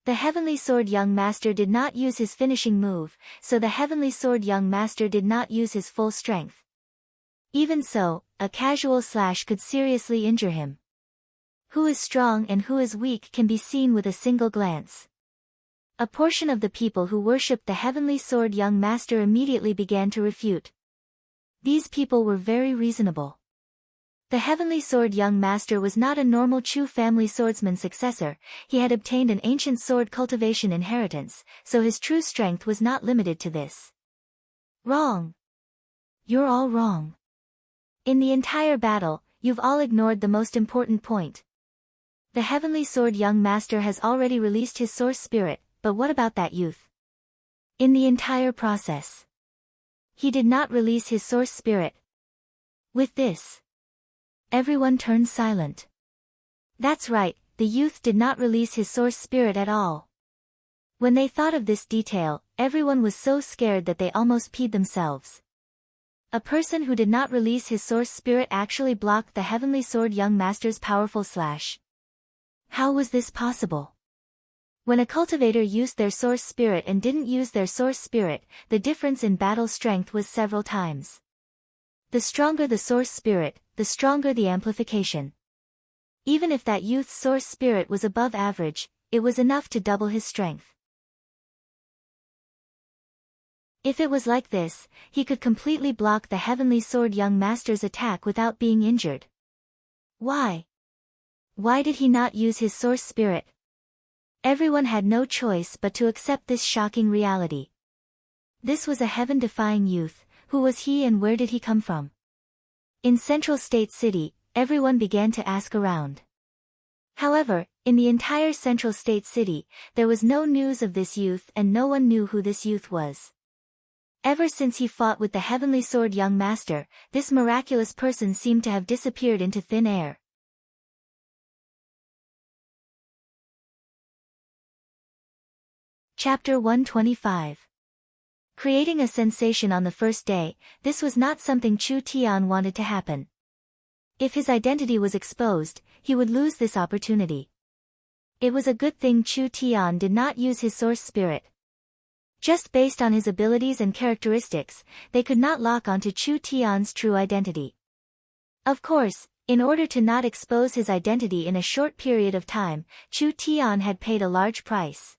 [SPEAKER 1] The Heavenly Sword Young Master did not use his finishing move, so the Heavenly Sword Young Master did not use his full strength. Even so, a casual slash could seriously injure him. Who is strong and who is weak can be seen with a single glance. A portion of the people who worshipped the Heavenly Sword Young Master immediately began to refute. These people were very reasonable. The Heavenly Sword Young Master was not a normal Chu family swordsman successor. He had obtained an ancient sword cultivation inheritance, so his true strength was not limited to this. Wrong. You're all wrong. In the entire battle, you've all ignored the most important point. The Heavenly Sword Young Master has already released his source spirit, but what about that youth? In the entire process, he did not release his source spirit. With this, everyone turned silent. That's right, the youth did not release his source spirit at all. When they thought of this detail, everyone was so scared that they almost peed themselves. A person who did not release his source spirit actually blocked the Heavenly Sword Young Master's powerful slash. How was this possible? When a cultivator used their source spirit and didn't use their source spirit, the difference in battle strength was several times. The stronger the source spirit, the stronger the amplification. Even if that youth's source spirit was above average, it was enough to double his strength. If it was like this, he could completely block the Heavenly Sword Young Master's attack without being injured. Why? Why did he not use his source spirit? Everyone had no choice but to accept this shocking reality. This was a heaven-defying youth. Who was he and where did he come from? In Central State City, everyone began to ask around. However, in the entire Central State City, there was no news of this youth and no one knew who this youth was. Ever since he fought with the Heavenly Sword Young Master, this miraculous person seemed to have disappeared into thin air. Chapter 125. Creating a sensation on the first day, this was not something Chu Tian wanted to happen. If his identity was exposed, he would lose this opportunity. It was a good thing Chu Tian did not use his source spirit. Just based on his abilities and characteristics, they could not lock onto Chu Tian's true identity. Of course, in order to not expose his identity in a short period of time, Chu Tian had paid a large price.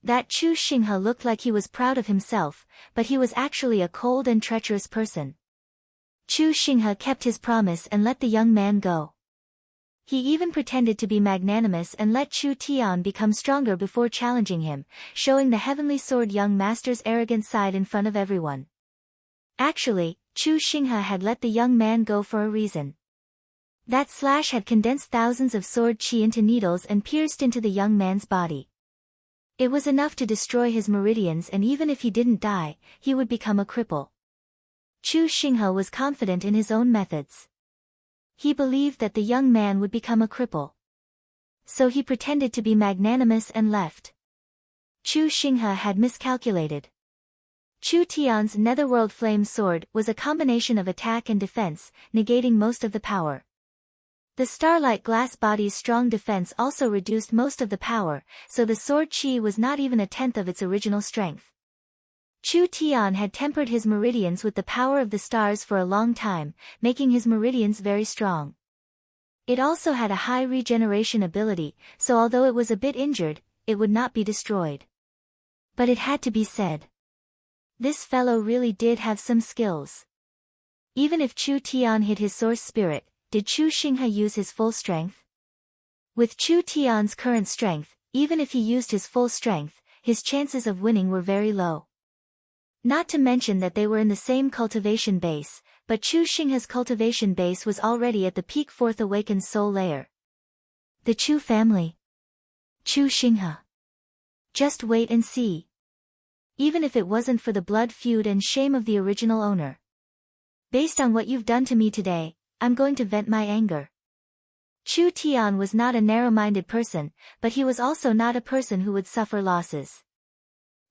[SPEAKER 1] That Chu Xinghe looked like he was proud of himself, but he was actually a cold and treacherous person. Chu Xinghe kept his promise and let the young man go. He even pretended to be magnanimous and let Chu Tian become stronger before challenging him, showing the heavenly sword young master's arrogant side in front of everyone. Actually, Chu Xinghe had let the young man go for a reason. That slash had condensed thousands of sword chi into needles and pierced into the young man's body. It was enough to destroy his meridians, and even if he didn't die, he would become a cripple. Chu Xinghe was confident in his own methods. He believed that the young man would become a cripple. So he pretended to be magnanimous and left. Chu Xinghe had miscalculated. Chu Tian's netherworld flame sword was a combination of attack and defense, negating most of the power. The starlight glass body's strong defense also reduced most of the power, so the sword chi was not even a tenth of its original strength. Chu Tian had tempered his meridians with the power of the stars for a long time, making his meridians very strong. It also had a high regeneration ability, so although it was a bit injured, it would not be destroyed. But it had to be said. This fellow really did have some skills. Even if Chu Tian hid his source spirit, did Chu Xinghe use his full strength? With Chu Tian's current strength, even if he used his full strength, his chances of winning were very low. Not to mention that they were in the same cultivation base, but Chu Xinghe's cultivation base was already at the peak fourth awakened soul layer. The Chu family. Chu Xinghe. Just wait and see. Even if it wasn't for the blood feud and shame of the original owner. Based on what you've done to me today, I'm going to vent my anger. Chu Tian was not a narrow-minded person, but he was also not a person who would suffer losses.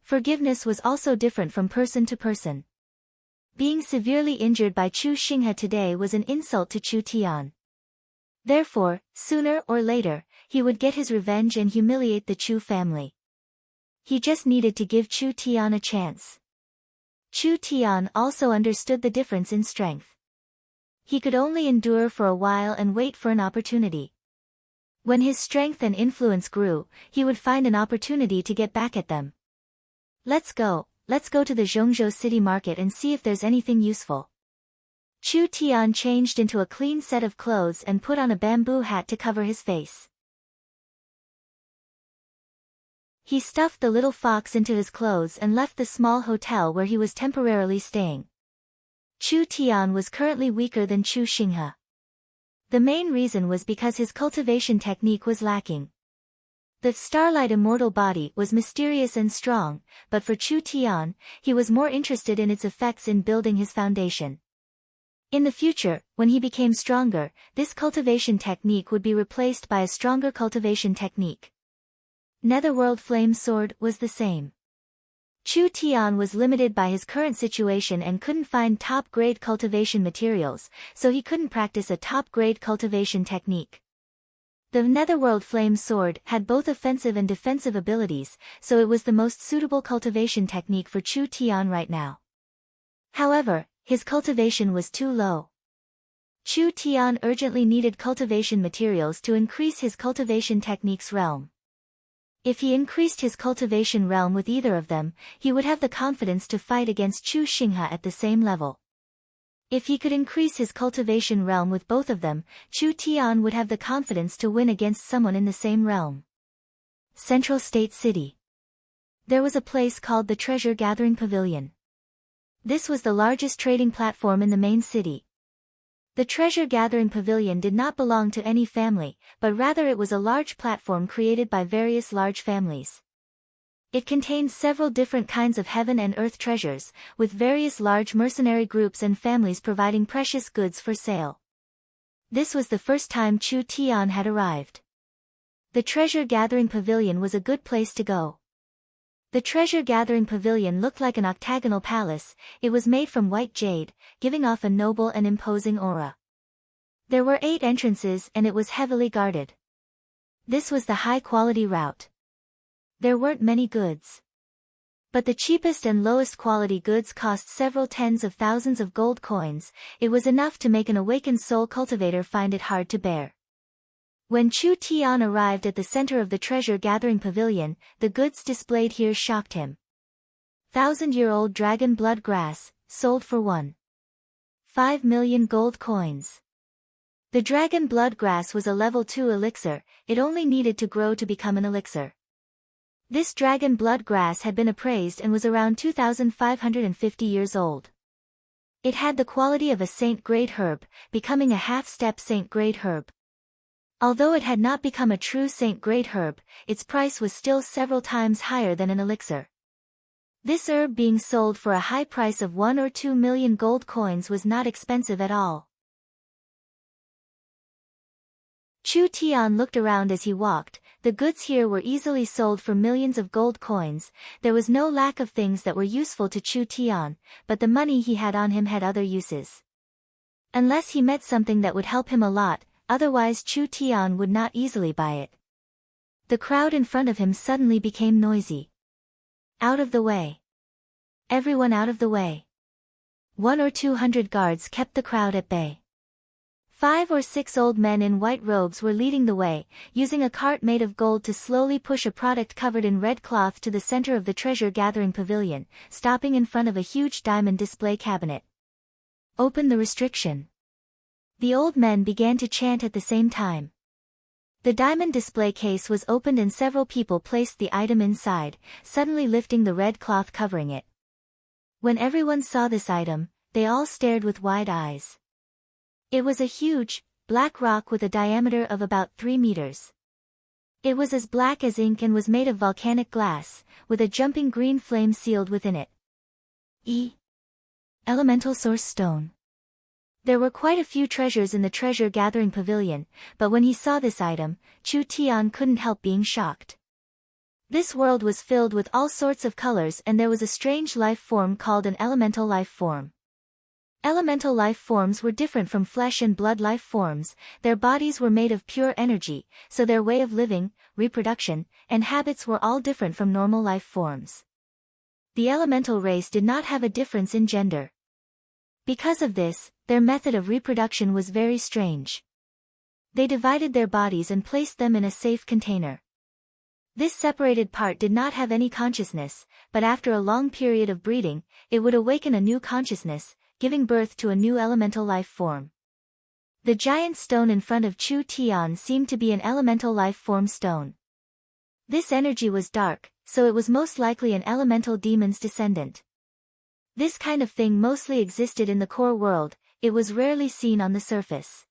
[SPEAKER 1] Forgiveness was also different from person to person. Being severely injured by Chu Xinghe today was an insult to Chu Tian. Therefore, sooner or later, he would get his revenge and humiliate the Chu family. He just needed to give Chu Tian a chance. Chu Tian also understood the difference in strength. He could only endure for a while and wait for an opportunity. When his strength and influence grew, he would find an opportunity to get back at them. Let's go to the Zhongzhou city market and see if there's anything useful. Chu Tian changed into a clean set of clothes and put on a bamboo hat to cover his face. He stuffed the little fox into his clothes and left the small hotel where he was temporarily staying. Chu Tian was currently weaker than Chu Xinghe. The main reason was because his cultivation technique was lacking. The starlight immortal body was mysterious and strong, but for Chu Tian, he was more interested in its effects in building his foundation. In the future, when he became stronger, this cultivation technique would be replaced by a stronger cultivation technique. Netherworld Flame Sword was the same. Chu Tian was limited by his current situation and couldn't find top-grade cultivation materials, so he couldn't practice a top-grade cultivation technique. The Netherworld Flame Sword had both offensive and defensive abilities, so it was the most suitable cultivation technique for Chu Tian right now. However, his cultivation was too low. Chu Tian urgently needed cultivation materials to increase his cultivation technique's realm. If he increased his cultivation realm with either of them, he would have the confidence to fight against Chu Xinghe at the same level. If he could increase his cultivation realm with both of them, Chu Tian would have the confidence to win against someone in the same realm. Central State City. There was a place called the Treasure Gathering Pavilion. This was the largest trading platform in the main city. The Treasure Gathering Pavilion did not belong to any family, but rather it was a large platform created by various large families. It contained several different kinds of heaven and earth treasures, with various large mercenary groups and families providing precious goods for sale. This was the first time Chu Tian had arrived. The Treasure Gathering Pavilion was a good place to go. The Treasure Gathering Pavilion looked like an octagonal palace. It was made from white jade, giving off a noble and imposing aura. There were 8 entrances and it was heavily guarded. This was the high-quality route. There weren't many goods. But the cheapest and lowest quality goods cost several tens of thousands of gold coins. It was enough to make an awakened soul cultivator find it hard to bear. When Chu Tian arrived at the center of the Treasure Gathering Pavilion, the goods displayed here shocked him. 1,000-year-old dragon blood grass, sold for 1.5 million gold coins. The dragon blood grass was a level 2 elixir, it only needed to grow to become an elixir. This dragon blood grass had been appraised and was around 2,550 years old. It had the quality of a saint-grade herb, becoming a half-step saint-grade herb. Although it had not become a true saint-grade herb, its price was still several times higher than an elixir. This herb being sold for a high price of 1 or 2 million gold coins was not expensive at all. Chu Tian looked around as he walked. The goods here were easily sold for millions of gold coins. There was no lack of things that were useful to Chu Tian, but the money he had on him had other uses. Unless he met something that would help him a lot, otherwise Chu Tian would not easily buy it. The crowd in front of him suddenly became noisy. Out of the way. Everyone out of the way. 100 or 200 guards kept the crowd at bay. 5 or 6 old men in white robes were leading the way, using a cart made of gold to slowly push a product covered in red cloth to the center of the treasure-gathering pavilion, stopping in front of a huge diamond display cabinet. Open the restriction. The old men began to chant at the same time. The diamond display case was opened and several people placed the item inside, suddenly lifting the red cloth covering it. When everyone saw this item, they all stared with wide eyes. It was a huge, black rock with a diameter of about 3 meters. It was as black as ink and was made of volcanic glass, with a jumping green flame sealed within it. Elemental Source Stone. There were quite a few treasures in the treasure-gathering pavilion, but when he saw this item, Chu Tian couldn't help being shocked. This world was filled with all sorts of colors and there was a strange life form called an elemental life form. Elemental life forms were different from flesh and blood life forms, their bodies were made of pure energy, so their way of living, reproduction, and habits were all different from normal life forms. The elemental race did not have a difference in gender. Because of this, their method of reproduction was very strange. They divided their bodies and placed them in a safe container. This separated part did not have any consciousness, but after a long period of breeding, it would awaken a new consciousness, giving birth to a new elemental life form. The giant stone in front of Chu Tian seemed to be an elemental life form stone. This energy was dark, so it was most likely an elemental demon's descendant. This kind of thing mostly existed in the core world, it was rarely seen on the surface.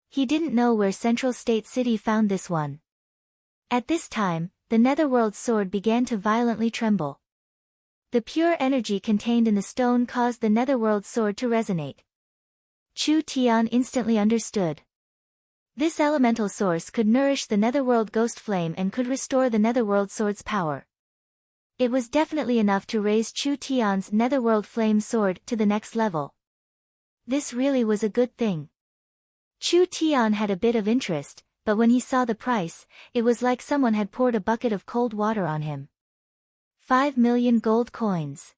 [SPEAKER 1] He didn't know where Central State City found this one. At this time, the Netherworld sword began to violently tremble. The pure energy contained in the stone caused the Netherworld sword to resonate. Chu Tian instantly understood. This elemental source could nourish the Netherworld ghost flame and could restore the Netherworld sword's power. It was definitely enough to raise Chu Tian's Netherworld flame sword to the next level. This really was a good thing. Chu Tian had a bit of interest, but when he saw the price, it was like someone had poured a bucket of cold water on him. 5 million gold coins.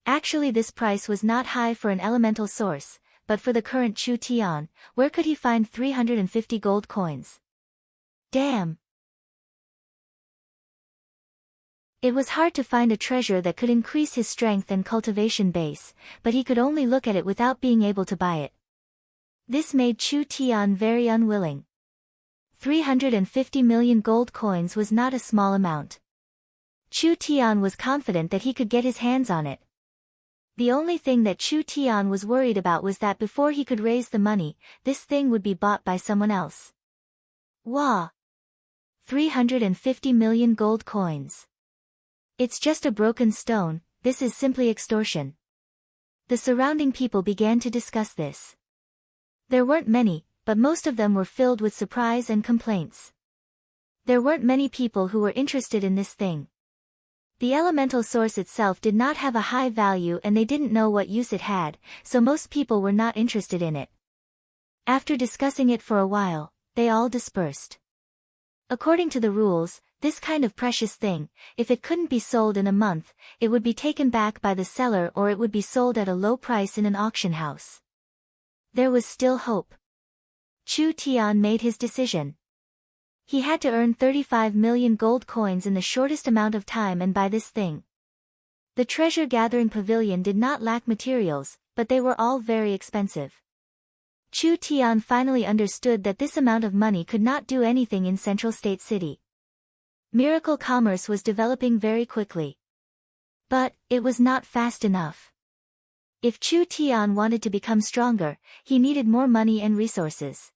[SPEAKER 1] Actually this price was not high for an elemental source, but for the current Chu Tian, where could he find 350 gold coins? Damn! It was hard to find a treasure that could increase his strength and cultivation base, but he could only look at it without being able to buy it. This made Chu Tian very unwilling. 350 million gold coins was not a small amount. Chu Tian was confident that he could get his hands on it. The only thing that Chu Tian was worried about was that before he could raise the money, this thing would be bought by someone else. Wah! 350 million gold coins. It's just a broken stone, this is simply extortion. The surrounding people began to discuss this. There weren't many, but most of them were filled with surprise and complaints. There weren't many people who were interested in this thing. The elemental source itself did not have a high value and they didn't know what use it had, so most people were not interested in it. After discussing it for a while, they all dispersed. According to the rules, this kind of precious thing, if it couldn't be sold in a month, it would be taken back by the seller or it would be sold at a low price in an auction house. There was still hope. Chu Tian made his decision. He had to earn 35 million gold coins in the shortest amount of time and buy this thing. The treasure-gathering pavilion did not lack materials, but they were all very expensive. Chu Tian finally understood that this amount of money could not do anything in Central State City. Miracle commerce was developing very quickly. But, it was not fast enough. If Chu Tian wanted to become stronger, he needed more money and resources.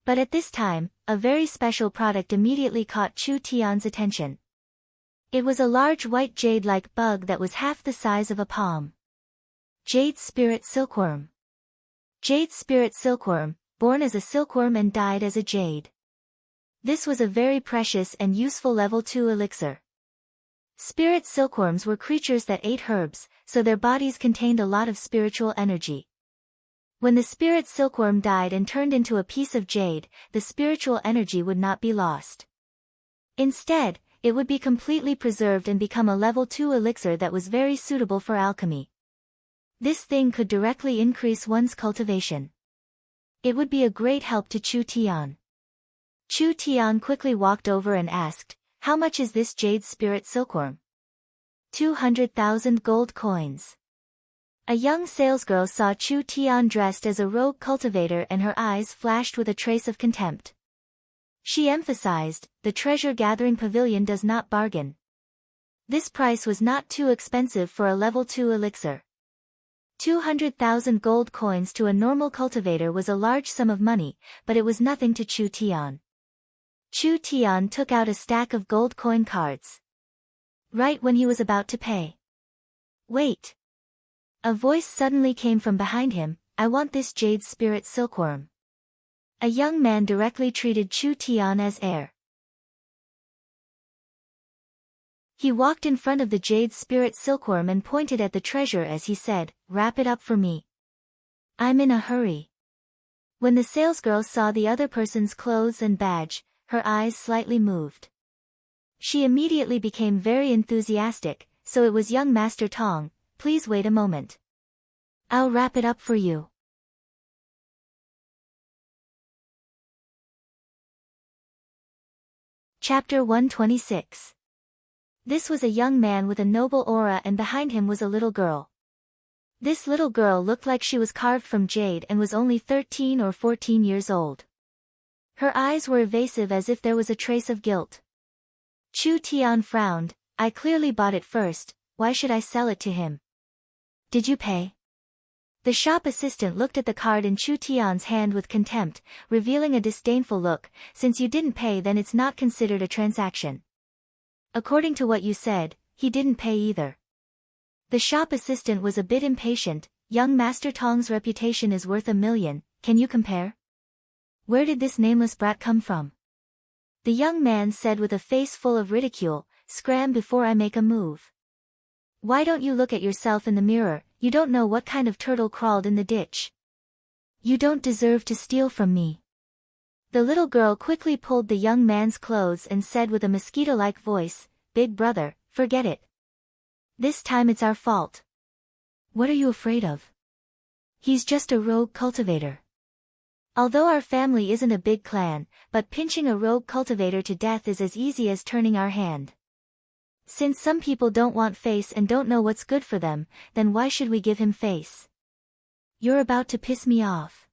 [SPEAKER 1] But at this time, a very special product immediately caught Chu Tian's attention. It was a large white jade-like bug that was half the size of a palm. Jade Spirit Silkworm. Jade Spirit Silkworm, born as a silkworm and died as a jade. This was a very precious and useful level 2 elixir. Spirit silkworms were creatures that ate herbs, so their bodies contained a lot of spiritual energy. When the spirit silkworm died and turned into a piece of jade, the spiritual energy would not be lost. Instead, it would be completely preserved and become a level 2 elixir that was very suitable for alchemy. This thing could directly increase one's cultivation. It would be a great help to Chu Tian. Chu Tian quickly walked over and asked, "How much is this jade spirit silkworm?" 200,000 gold coins. A young salesgirl saw Chu Tian dressed as a rogue cultivator and her eyes flashed with a trace of contempt. She emphasized, "The treasure-gathering pavilion does not bargain." This price was not too expensive for a level 2 elixir. 200,000 gold coins to a normal cultivator was a large sum of money, but it was nothing to Chu Tian. Chu Tian took out a stack of gold coin cards. Right when he was about to pay. "Wait." A voice suddenly came from behind him, "I want this jade spirit silkworm." A young man directly treated Chu Tian as heir. He walked in front of the jade spirit silkworm and pointed at the treasure as he said, "Wrap it up for me. I'm in a hurry." When the salesgirl saw the other person's clothes and badge, her eyes slightly moved. She immediately became very enthusiastic, "So it was young Master Tong, please wait a moment. I'll wrap it up for you." Chapter 126. This was a young man with a noble aura and behind him was a little girl. This little girl looked like she was carved from jade and was only 13 or 14 years old. Her eyes were evasive as if there was a trace of guilt. Chu Tian frowned, "I clearly bought it first, why should I sell it to him?" "Did you pay?" The shop assistant looked at the card in Chu Tian's hand with contempt, revealing a disdainful look, "Since you didn't pay then it's not considered a transaction." "According to what you said, he didn't pay either." The shop assistant was a bit impatient, "Young Master Tong's reputation is worth 1,000,000, can you compare? Where did this nameless brat come from?" The young man said with a face full of ridicule, "Scram before I make a move. Why don't you look at yourself in the mirror, you don't know what kind of turtle crawled in the ditch. You don't deserve to steal from me." The little girl quickly pulled the young man's clothes and said with a mosquito-like voice, "Big brother, forget it. This time it's our fault." "What are you afraid of? He's just a rogue cultivator." Although our family isn't a big clan, but pinching a rogue cultivator to death is as easy as turning our hand. Since some people don't want face and don't know what's good for them, then why should we give him face? You're about to piss me off.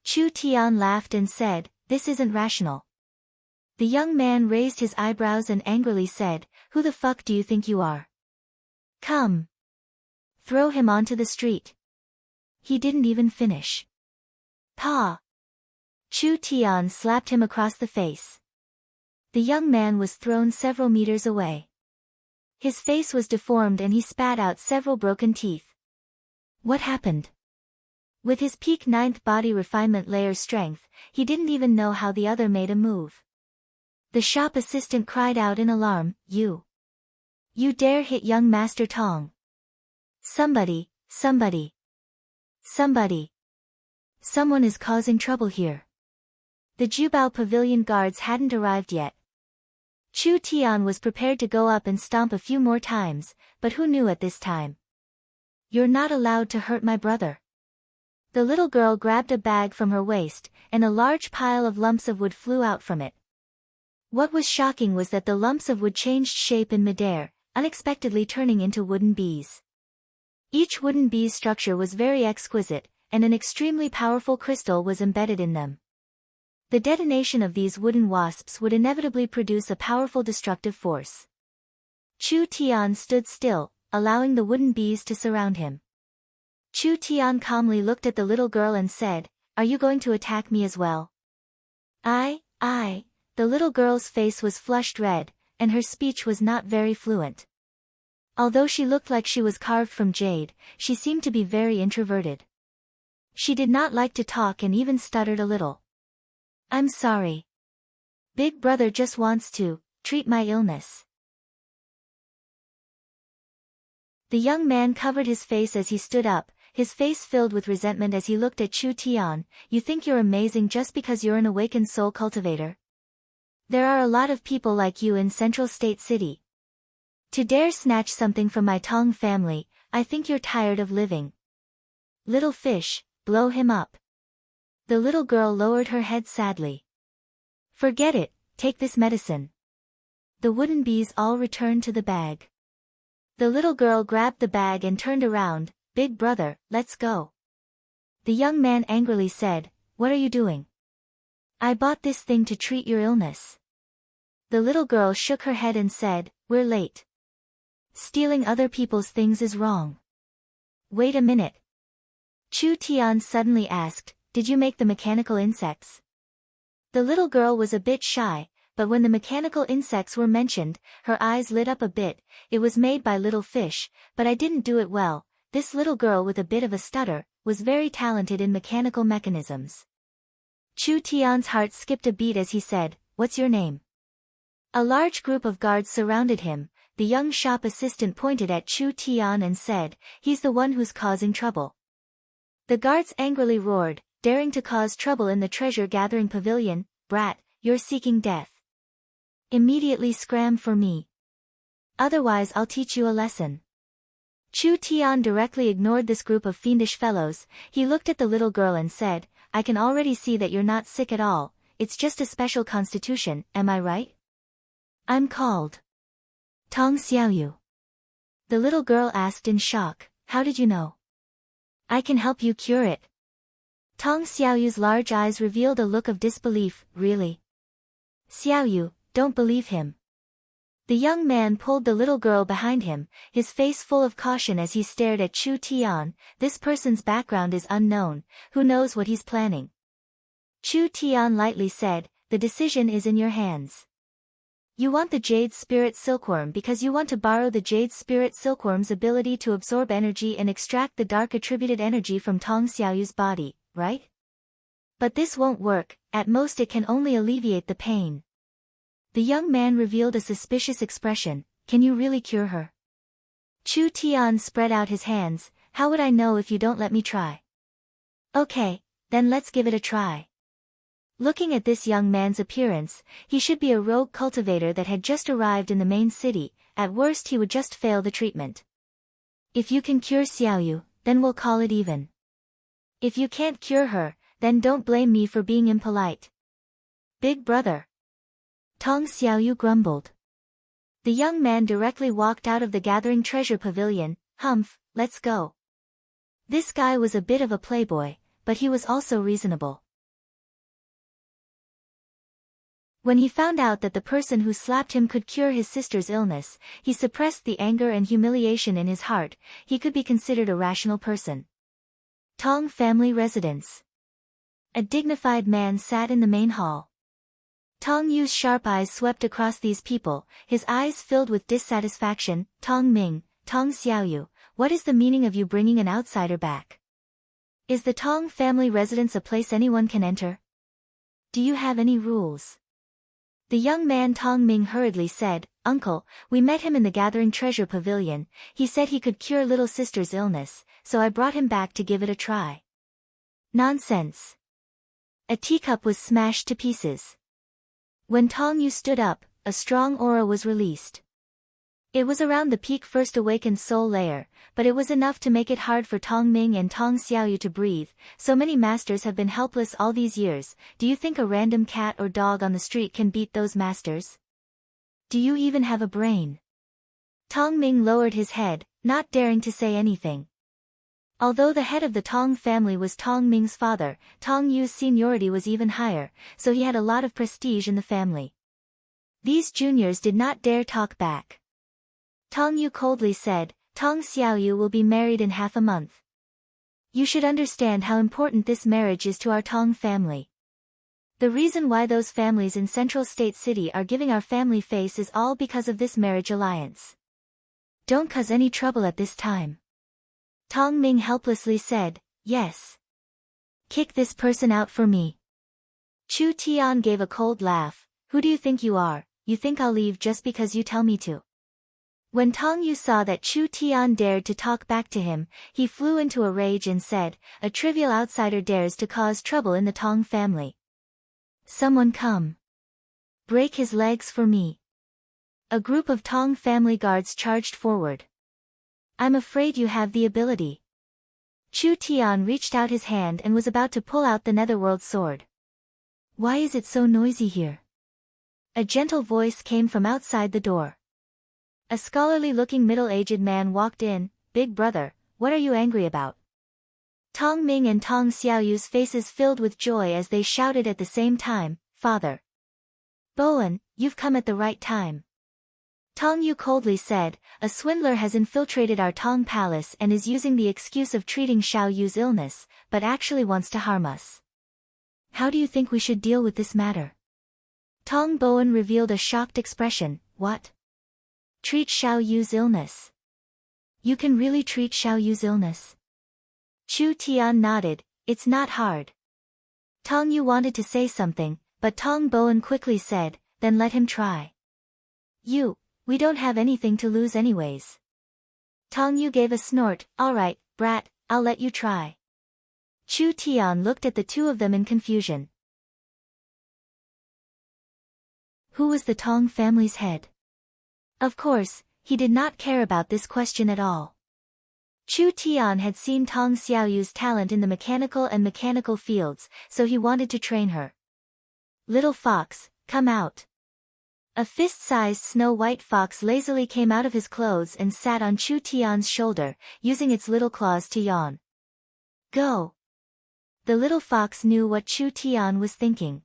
[SPEAKER 1] Chu Tian laughed and said, "This isn't rational." The young man raised his eyebrows and angrily said, "Who the fuck do you think you are? Come. Throw him onto the street." He didn't even finish. "Pa!" Chu Tian slapped him across the face. The young man was thrown several meters away. His face was deformed and he spat out several broken teeth. What happened? With his peak 9th body refinement layer strength, he didn't even know how the other made a move. The shop assistant cried out in alarm, You dare hit young Master Tong? Somebody. Someone is causing trouble here." The Jubao Pavilion guards hadn't arrived yet. Chu Tian was prepared to go up and stomp a few more times, but who knew at this time? "You're not allowed to hurt my brother." The little girl grabbed a bag from her waist, and a large pile of lumps of wood flew out from it. What was shocking was that the lumps of wood changed shape in midair, unexpectedly turning into wooden bees. Each wooden bee's structure was very exquisite, and an extremely powerful crystal was embedded in them. The detonation of these wooden wasps would inevitably produce a powerful destructive force. Chu Tian stood still, allowing the wooden bees to surround him. Chu Tian calmly looked at the little girl and said, "Are you going to attack me as well?" I. The little girl's face was flushed red, and her speech was not very fluent. Although she looked like she was carved from jade, she seemed to be very introverted. She did not like to talk and even stuttered a little. "I'm sorry. Big brother just wants to treat my illness." The young man covered his face as he stood up, his face filled with resentment as he looked at Chu Tian. "You think you're amazing just because you're an awakened soul cultivator? There are a lot of people like you in Central State City. To dare snatch something from my Tong family, I think you're tired of living. Little fish, blow him up." The little girl lowered her head sadly. "Forget it, take this medicine." The wooden bees all returned to the bag. The little girl grabbed the bag and turned around. "Big brother, let's go." The young man angrily said, "What are you doing?" "I bought this thing to treat your illness." The little girl shook her head and said, "We're late. Stealing other people's things is wrong." "Wait a minute." Chu Tian suddenly asked, "Did you make the mechanical insects?" The little girl was a bit shy, but when the mechanical insects were mentioned, her eyes lit up a bit. "It was made by little fish, but I didn't do it well." This little girl with a bit of a stutter, was very talented in mechanical mechanisms. Chu Tian's heart skipped a beat as he said, "What's your name?" A large group of guards surrounded him. The young shop assistant pointed at Chu Tian and said, "He's the one who's causing trouble." The guards angrily roared, "Daring to cause trouble in the treasure-gathering pavilion, brat, you're seeking death. Immediately scram for me. Otherwise I'll teach you a lesson." Chu Tian directly ignored this group of fiendish fellows. He looked at the little girl and said, "I can already see that you're not sick at all, it's just a special constitution, am I right?" "I'm called Tong Xiaoyu." The little girl asked in shock, "How did you know?" "I can help you cure it." Tong Xiaoyu's large eyes revealed a look of disbelief. "Really? Xiaoyu, don't believe him." The young man pulled the little girl behind him, his face full of caution as he stared at Chu Tian. "This person's background is unknown, who knows what he's planning?" Chu Tian lightly said, "The decision is in your hands. You want the Jade Spirit Silkworm because you want to borrow the Jade Spirit Silkworm's ability to absorb energy and extract the dark attributed energy from Tong Xiaoyu's body, right? But this won't work, at most it can only alleviate the pain." The young man revealed a suspicious expression. "Can you really cure her?" Chu Tian spread out his hands. "How would I know if you don't let me try?" "Okay, then let's give it a try." Looking at this young man's appearance, he should be a rogue cultivator that had just arrived in the main city. At worst he would just fail the treatment. "If you can cure Xiaoyu, then we'll call it even. If you can't cure her, then don't blame me for being impolite." "Big brother." Tong Xiaoyu grumbled. The young man directly walked out of the gathering treasure pavilion. "Humph, let's go." This guy was a bit of a playboy, but he was also reasonable. When he found out that the person who slapped him could cure his sister's illness, he suppressed the anger and humiliation in his heart. He could be considered a rational person. Tong family residence. A dignified man sat in the main hall. Tong Yu's sharp eyes swept across these people, his eyes filled with dissatisfaction. "Tong Ming, Tong Xiaoyu, what is the meaning of you bringing an outsider back? Is the Tong family residence a place anyone can enter? Do you have any rules?" The young man Tong Ming hurriedly said, "Uncle, we met him in the gathering treasure pavilion. He said he could cure little sister's illness, so I brought him back to give it a try." "Nonsense." A teacup was smashed to pieces. When Tong Yu stood up, a strong aura was released. It was around the peak first awakened soul layer, but it was enough to make it hard for Tong Ming and Tong Xiaoyu to breathe. "So many masters have been helpless all these years. Do you think a random cat or dog on the street can beat those masters? Do you even have a brain?" Tong Ming lowered his head, not daring to say anything. Although the head of the Tong family was Tong Ming's father, Tong Yu's seniority was even higher, so he had a lot of prestige in the family. These juniors did not dare talk back. Tong Yu coldly said, Tong Xiaoyu will be married in half a month. You should understand how important this marriage is to our Tong family. The reason why those families in Central State City are giving our family face is all because of this marriage alliance. Don't cause any trouble at this time. Tong Ming helplessly said, yes. Kick this person out for me. Chu Tian gave a cold laugh. Who do you think you are? You think I'll leave just because you tell me to? When Tong Yu saw that Chu Tian dared to talk back to him, he flew into a rage and said, a trivial outsider dares to cause trouble in the Tong family. Someone come. Break his legs for me. A group of Tong family guards charged forward. I'm afraid you have the ability. Chu Tian reached out his hand and was about to pull out the netherworld sword. Why is it so noisy here? A gentle voice came from outside the door. A scholarly-looking middle-aged man walked in. Big brother, what are you angry about? Tong Ming and Tong Xiaoyu's faces filled with joy as they shouted at the same time, Father. Bowen, you've come at the right time. Tong Yu coldly said, a swindler has infiltrated our Tong palace and is using the excuse of treating Xiao Yu's illness, but actually wants to harm us. How do you think we should deal with this matter? Tong Bowen revealed a shocked expression. What? Treat Xiao Yu's illness? You can really treat Xiao Yu's illness? Chu Tian nodded. It's not hard. Tong Yu wanted to say something, but Tong Bowen quickly said, then let him try. We don't have anything to lose anyways. Tong Yu gave a snort. Alright, brat, I'll let you try. Chu Tian looked at the two of them in confusion. Who was the Tong family's head? Of course, he did not care about this question at all. Chu Tian had seen Tong Xiaoyu's talent in the mechanical fields, so he wanted to train her. Little fox, come out. A fist-sized snow-white fox lazily came out of his clothes and sat on Chu Tian's shoulder, using its little claws to yawn. Go! The little fox knew what Chu Tian was thinking.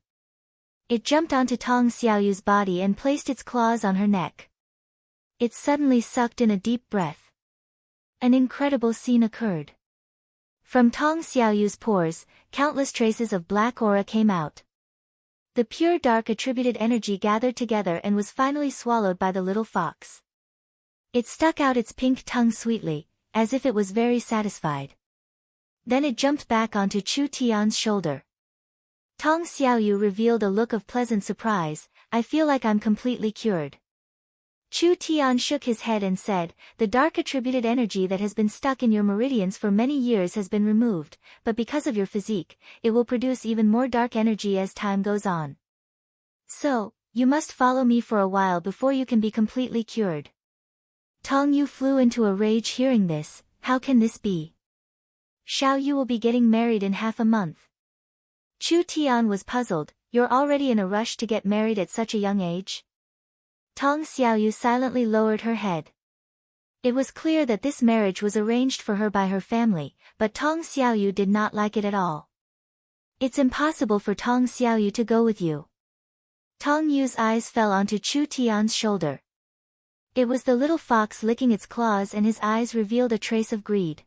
[SPEAKER 1] It jumped onto Tong Xiaoyu's body and placed its claws on her neck. It suddenly sucked in a deep breath. An incredible scene occurred. From Tong Xiaoyu's pores, countless traces of black aura came out. The pure dark attributed energy gathered together and was finally swallowed by the little fox. It stuck out its pink tongue sweetly, as if it was very satisfied. Then it jumped back onto Chu Tian's shoulder. Tong Xiaoyu revealed a look of pleasant surprise. I feel like I'm completely cured. Chu Tian shook his head and said, the dark attributed energy that has been stuck in your meridians for many years has been removed, but because of your physique, it will produce even more dark energy as time goes on. So, you must follow me for a while before you can be completely cured. Tong Yu flew into a rage hearing this. How can this be? Xiao Yu will be getting married in half a month. Chu Tian was puzzled. You're already in a rush to get married at such a young age? Tong Xiaoyu silently lowered her head. It was clear that this marriage was arranged for her by her family, but Tong Xiaoyu did not like it at all. It's impossible for Tong Xiaoyu to go with you. Tong Yu's eyes fell onto Chu Tian's shoulder. It was the little fox licking its claws and his eyes revealed a trace of greed.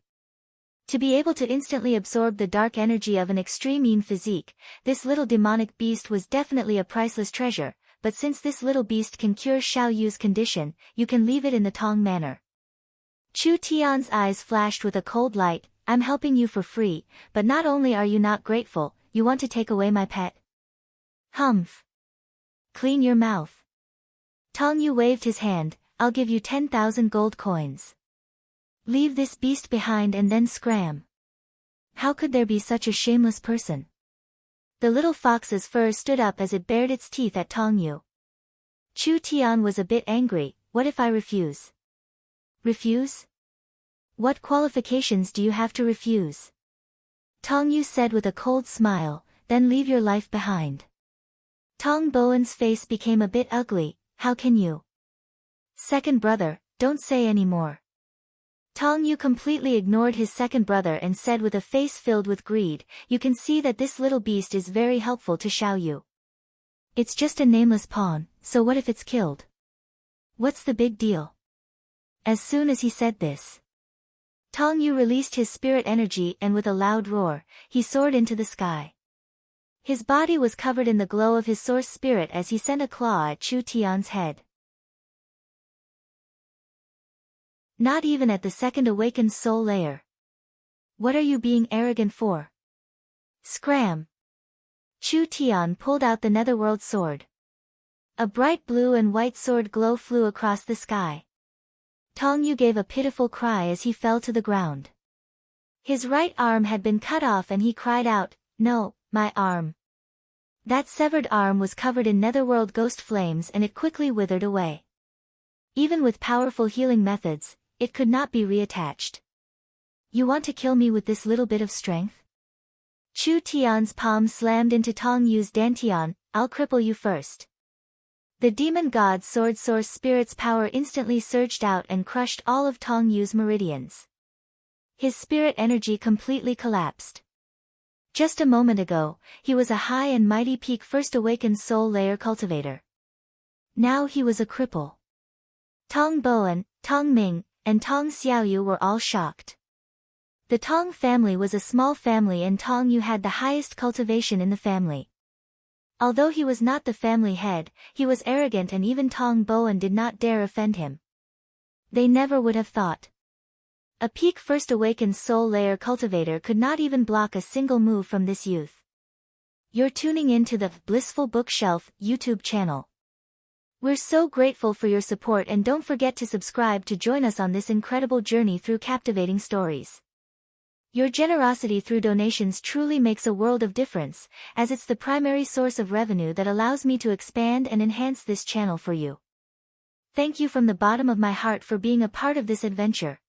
[SPEAKER 1] To be able to instantly absorb the dark energy of an extreme physique, this little demonic beast was definitely a priceless treasure, but since this little beast can cure Xiao Yu's condition, you can leave it in the Tong manor. Chu Tian's eyes flashed with a cold light. I'm helping you for free, but not only are you not grateful, you want to take away my pet? Humph. Clean your mouth. Tong Yu waved his hand. I'll give you 10,000 gold coins. Leave this beast behind and then scram. How could there be such a shameless person? The little fox's fur stood up as it bared its teeth at Tong Yu. Chu Tian was a bit angry. What if I refuse? Refuse? What qualifications do you have to refuse? Tong Yu said with a cold smile, then leave your life behind. Tong Bowen's face became a bit ugly. How can you? Second brother, don't say any more. Tong Yu completely ignored his second brother and said with a face filled with greed, "You can see that this little beast is very helpful to Xiao Yu. It's just a nameless pawn, so what if it's killed? What's the big deal?" As soon as he said this, Tong Yu released his spirit energy and with a loud roar, he soared into the sky. His body was covered in the glow of his source spirit as he sent a claw at Chu Tian's head. Not even at the second awakened soul layer. What are you being arrogant for? Scram! Chu Tian pulled out the netherworld sword. A bright blue and white sword glow flew across the sky. Tong Yu gave a pitiful cry as he fell to the ground. His right arm had been cut off and he cried out, "No, my arm." That severed arm was covered in netherworld ghost flames and it quickly withered away. Even with powerful healing methods, it could not be reattached. "You want to kill me with this little bit of strength?" Chu Tian's palm slammed into Tong Yu's dantian. "I'll cripple you first." The demon god's sword source spirit's power instantly surged out and crushed all of Tong Yu's meridians. His spirit energy completely collapsed. Just a moment ago, he was a high and mighty peak first awakened soul layer cultivator. Now he was a cripple. Tong Boan, Tong Ming, and Tong Xiaoyu were all shocked. The Tong family was a small family and Tong Yu had the highest cultivation in the family. Although he was not the family head, he was arrogant and even Tong Boan did not dare offend him. They never would have thought. A peak first awakened soul layer cultivator could not even block a single move from this youth. You're tuning in to the Blissful Bookshelf YouTube channel. We're so grateful for your support and don't forget to subscribe to join us on this incredible journey through captivating stories. Your generosity through donations truly makes a world of difference, as it's the primary source of revenue that allows me to expand and enhance this channel for you. Thank you from the bottom of my heart for being a part of this adventure.